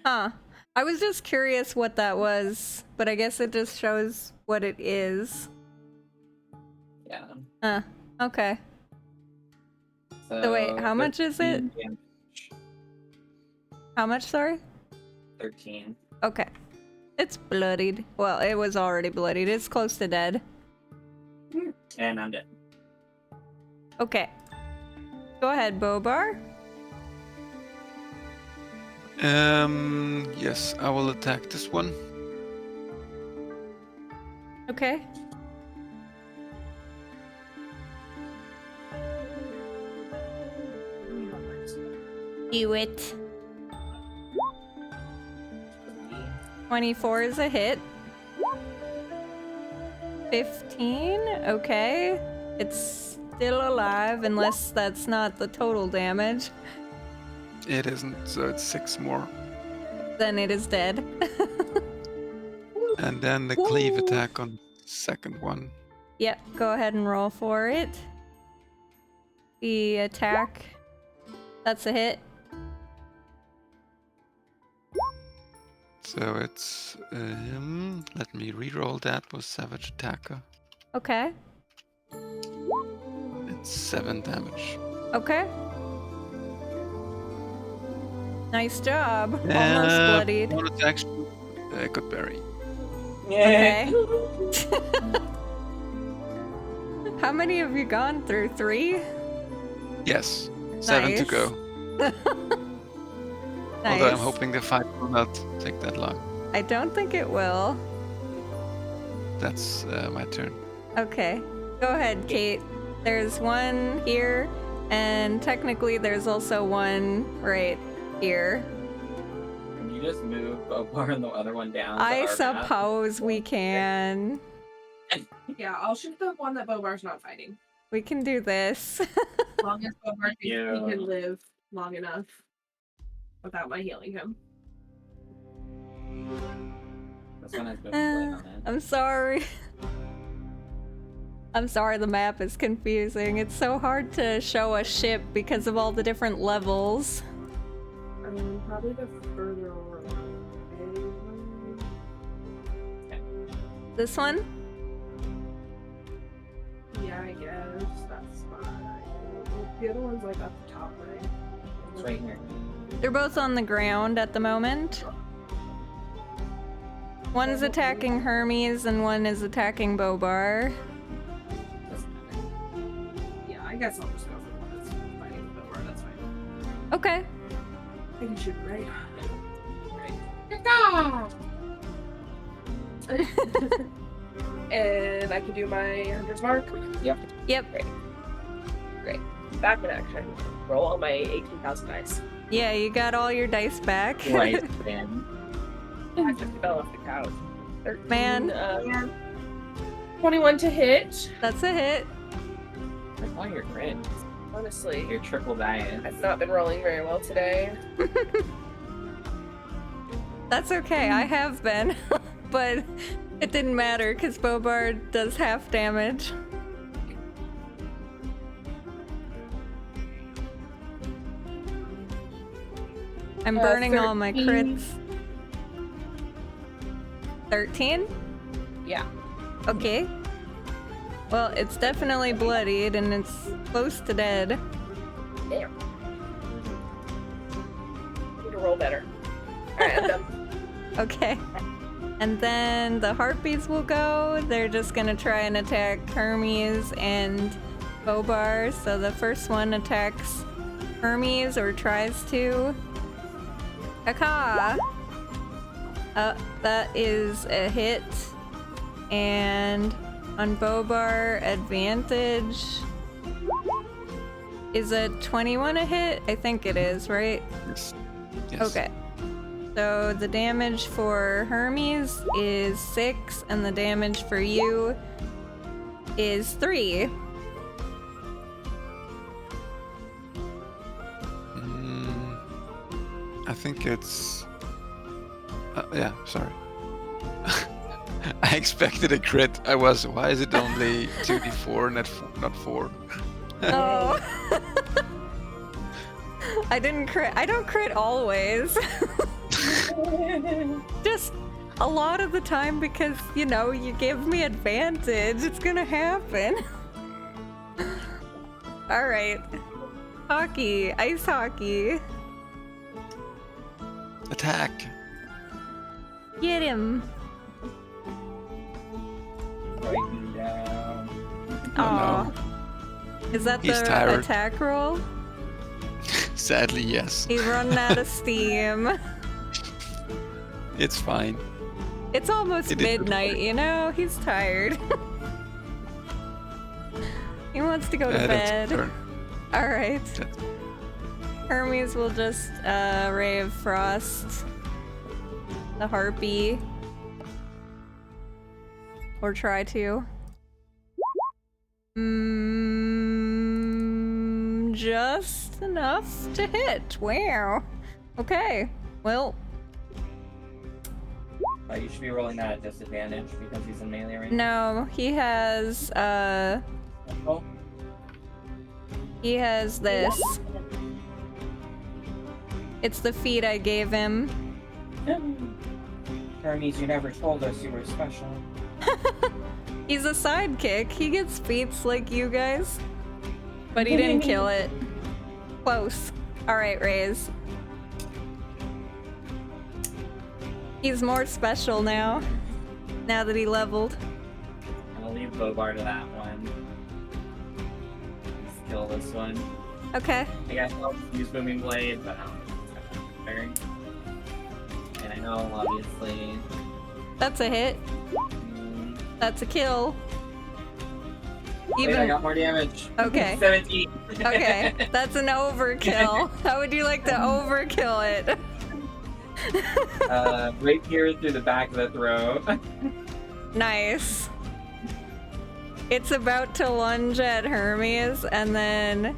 Huh. I was just curious what that was, but I guess it just shows what it is. Yeah. Huh. Okay. So wait, how much is it? 13 damage. How much, sorry? 13. Okay. It's bloodied. Well, it was already bloodied. It's close to dead. And I'm dead. Okay. Go ahead, Bobar. Yes, I will attack this one. Okay. Do it. 24 is a hit. 15? Okay. It's still alive unless that's not the total damage. It isn't, so it's 6 more. Then it is dead. And then the cleave attack on second one. Yep, go ahead and roll for it. The attack. That's a hit. So it's let me re-roll that with Savage Attacker. Okay. It's 7 damage. Okay. Nice job. Almost bloodied. Bonus action. Good berry. Okay. How many have you gone through? 3? Yes. 7 to Nice. go. Nice. Although I'm hoping the fight will not take that long. I don't think it will. That's my turn. Okay. Go ahead, Kate. There's one here, and technically there's also one right here. Can you just move Bopar and the other one down? to I our map? suppose we can. Yeah, I'll shoot the one that Bobar's not fighting. We can do this. As long as Bobar thinks Yeah. he can live long enough without my healing him. This one has been played on it. I'm sorry. I'm sorry the map is confusing. It's so hard to show a ship because of all the different levels. Probably the further away. This one? Yeah, I guess that's fine. The other one's like up the top, right? It's right here. They're both on the ground at the moment. One's attacking Hermes and one is attacking Bobar. Doesn't matter. Yeah, I guess I'll just go for the one that's fighting Bobar. That's fine. Okay. I can shoot right. And I can do my hunter's mark. Yep. Great. Back in action. Roll all my 18,000 dice. Yeah, you got all your dice back. Right, then. I just fell off the couch. 13, Man. 21 to hit. That's a hit. That's all your crits. Honestly, Your triple dice. I've not been rolling very well today. That's okay, I have been. But it didn't matter because Bobar does half damage. I'm burning all my 13. crits. 13? Yeah. Okay. Well, it's definitely bloodied and it's close to dead. Damn. Need to roll better. Alright, I'm done. Okay. And then the harpies will go. They're just gonna try and attack Hermes and Bobar. So the first one attacks Hermes or tries to. Caca! That is a hit. And on Bobar, advantage. Is a 21 a hit? I think it is, right? Yes. Yes. Okay. So the damage for Hermes is 6, and the damage for you is 3. I think it's. Yeah, sorry. I expected a crit. Why is it only 2d4 not 4? Oh. I didn't crit. I don't crit always. Just a lot of the time because, you know, you give me advantage. It's gonna happen. Alright. Hockey. Ice hockey. Attack. Get him. Writing down. Aw. Is that He's the tired. attack roll? Sadly, yes. He's running out of steam. It's fine. It's almost It did midnight, you know? He's tired. He wants to go to That's bed. turn. Alright. That's- Hermes will just Ray of Frost the harpy. Or try to. Just enough to hit. Wow. Okay. Well, You should be rolling that at disadvantage because he's in melee range. no, he has Oh, he has this. It's the feat I gave him. Hermes, you never told us you were special. He's a sidekick. He gets feats like you guys. But he didn't kill it. Close. Alright, Raze. He's more special now. Now that he leveled. I'll leave Bobar to that one. Let's kill this one. Okay. I guess I'll use Booming Blade, but I don't know if it's gonna matter. And I know, obviously. That's a hit. That's a kill. Wait, I got more damage. Okay. 17. Okay, that's an overkill. How would you like to overkill it? Right here through the back of the throat. Nice. It's about to lunge at Hermes, and then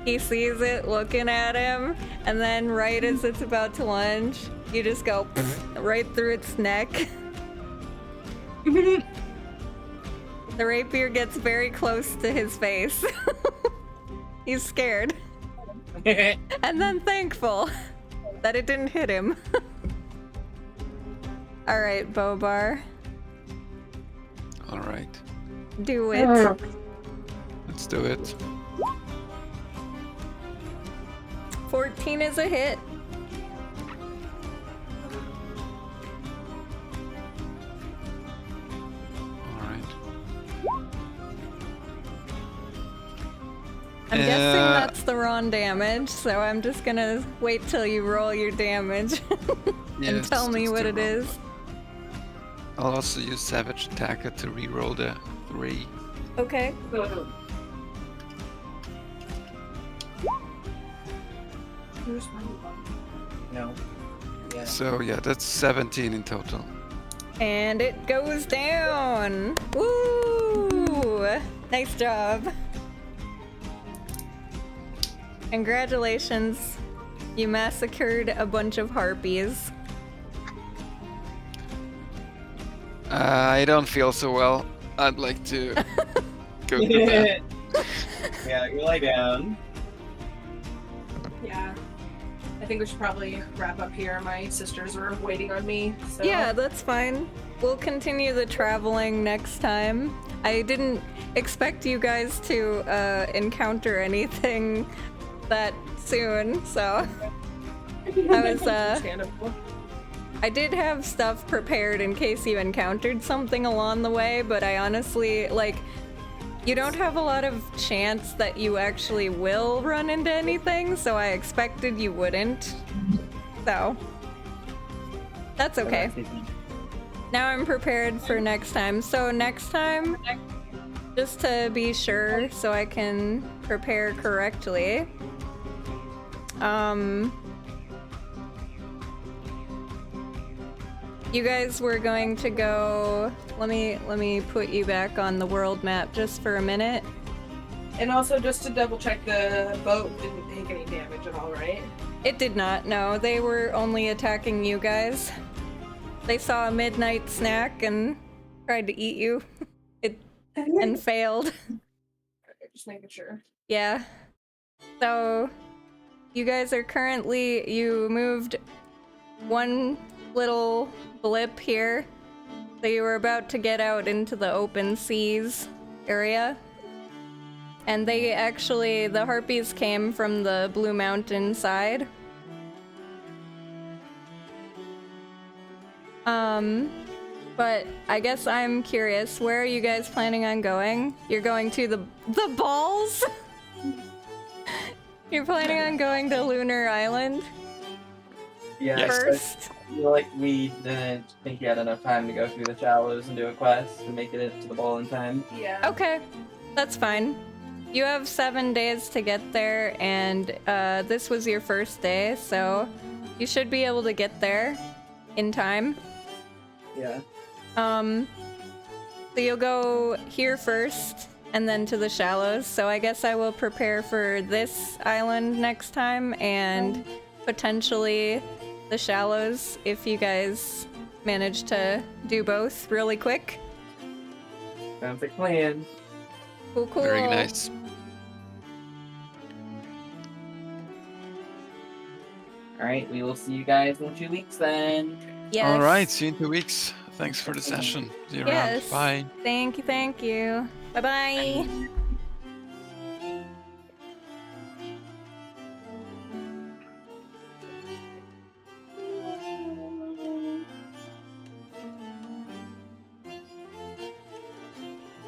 he sees it looking at him, and then right as it's about to lunge, you just go right through its neck. The rapier gets very close to his face. He's scared. And then thankful that it didn't hit him. Alright, Bobar. Alright. Do it. Let's do it. 14 is a hit. Alright. I'm guessing that's the wrong damage, so I'm just gonna wait till you roll your damage and Yes, tell me it's what the it roll. is. I'll also use Savage Attacker to reroll the 3. Okay. No. Yeah. So yeah, that's 17 in total. And it goes down. Woo! Nice job. Congratulations. You massacred a bunch of harpies. I don't feel so well. I'd like to go to bed. Yeah, you lie down. Yeah. I think we should probably wrap up here. My sisters are waiting on me. So. Yeah, that's fine. We'll continue the traveling next time. I didn't expect you guys to encounter anything that soon, so I was Understandable. I did have stuff prepared in case you encountered something along the way, but I honestly, like, you don't have a lot of chance that you actually will run into anything, so I expected you wouldn't. So, that's okay. Now I'm prepared for next time. So next time, just to be sure so I can prepare correctly, you guys were going to go, let me put you back on the world map just for a minute. And also, just to double check, the boat didn't take any damage at all, right? It did not, no. They were only attacking you guys. They saw a midnight snack and tried to eat you. And failed. Just making sure. Yeah. So, you guys are currently, you moved one little blip here. So you were about to get out into the open seas area. And they actually, the harpies came from the Blue Mountain side. But I guess I'm curious, where are you guys planning on going? You're going to the balls? You're planning on going to Lunar Island Yeah, Yes. first? I feel like we didn't think you had enough time to go through the shallows and do a quest to make it into the ball in time. Yeah. Okay, that's fine. You have 7 days to get there, and this was your first day, so you should be able to get there in time. Yeah. So you'll go here first, and then to the shallows. So I guess I will prepare for this island next time, and potentially the shallows if you guys manage to do both really quick. Sounds like a plan. Cool, cool. Very nice. Alright, we will see you guys in 2 weeks then. Yes. All right, see you in 2 weeks. Thanks for the session. See you around. Yes. Bye. Thank you. Bye bye. Bye.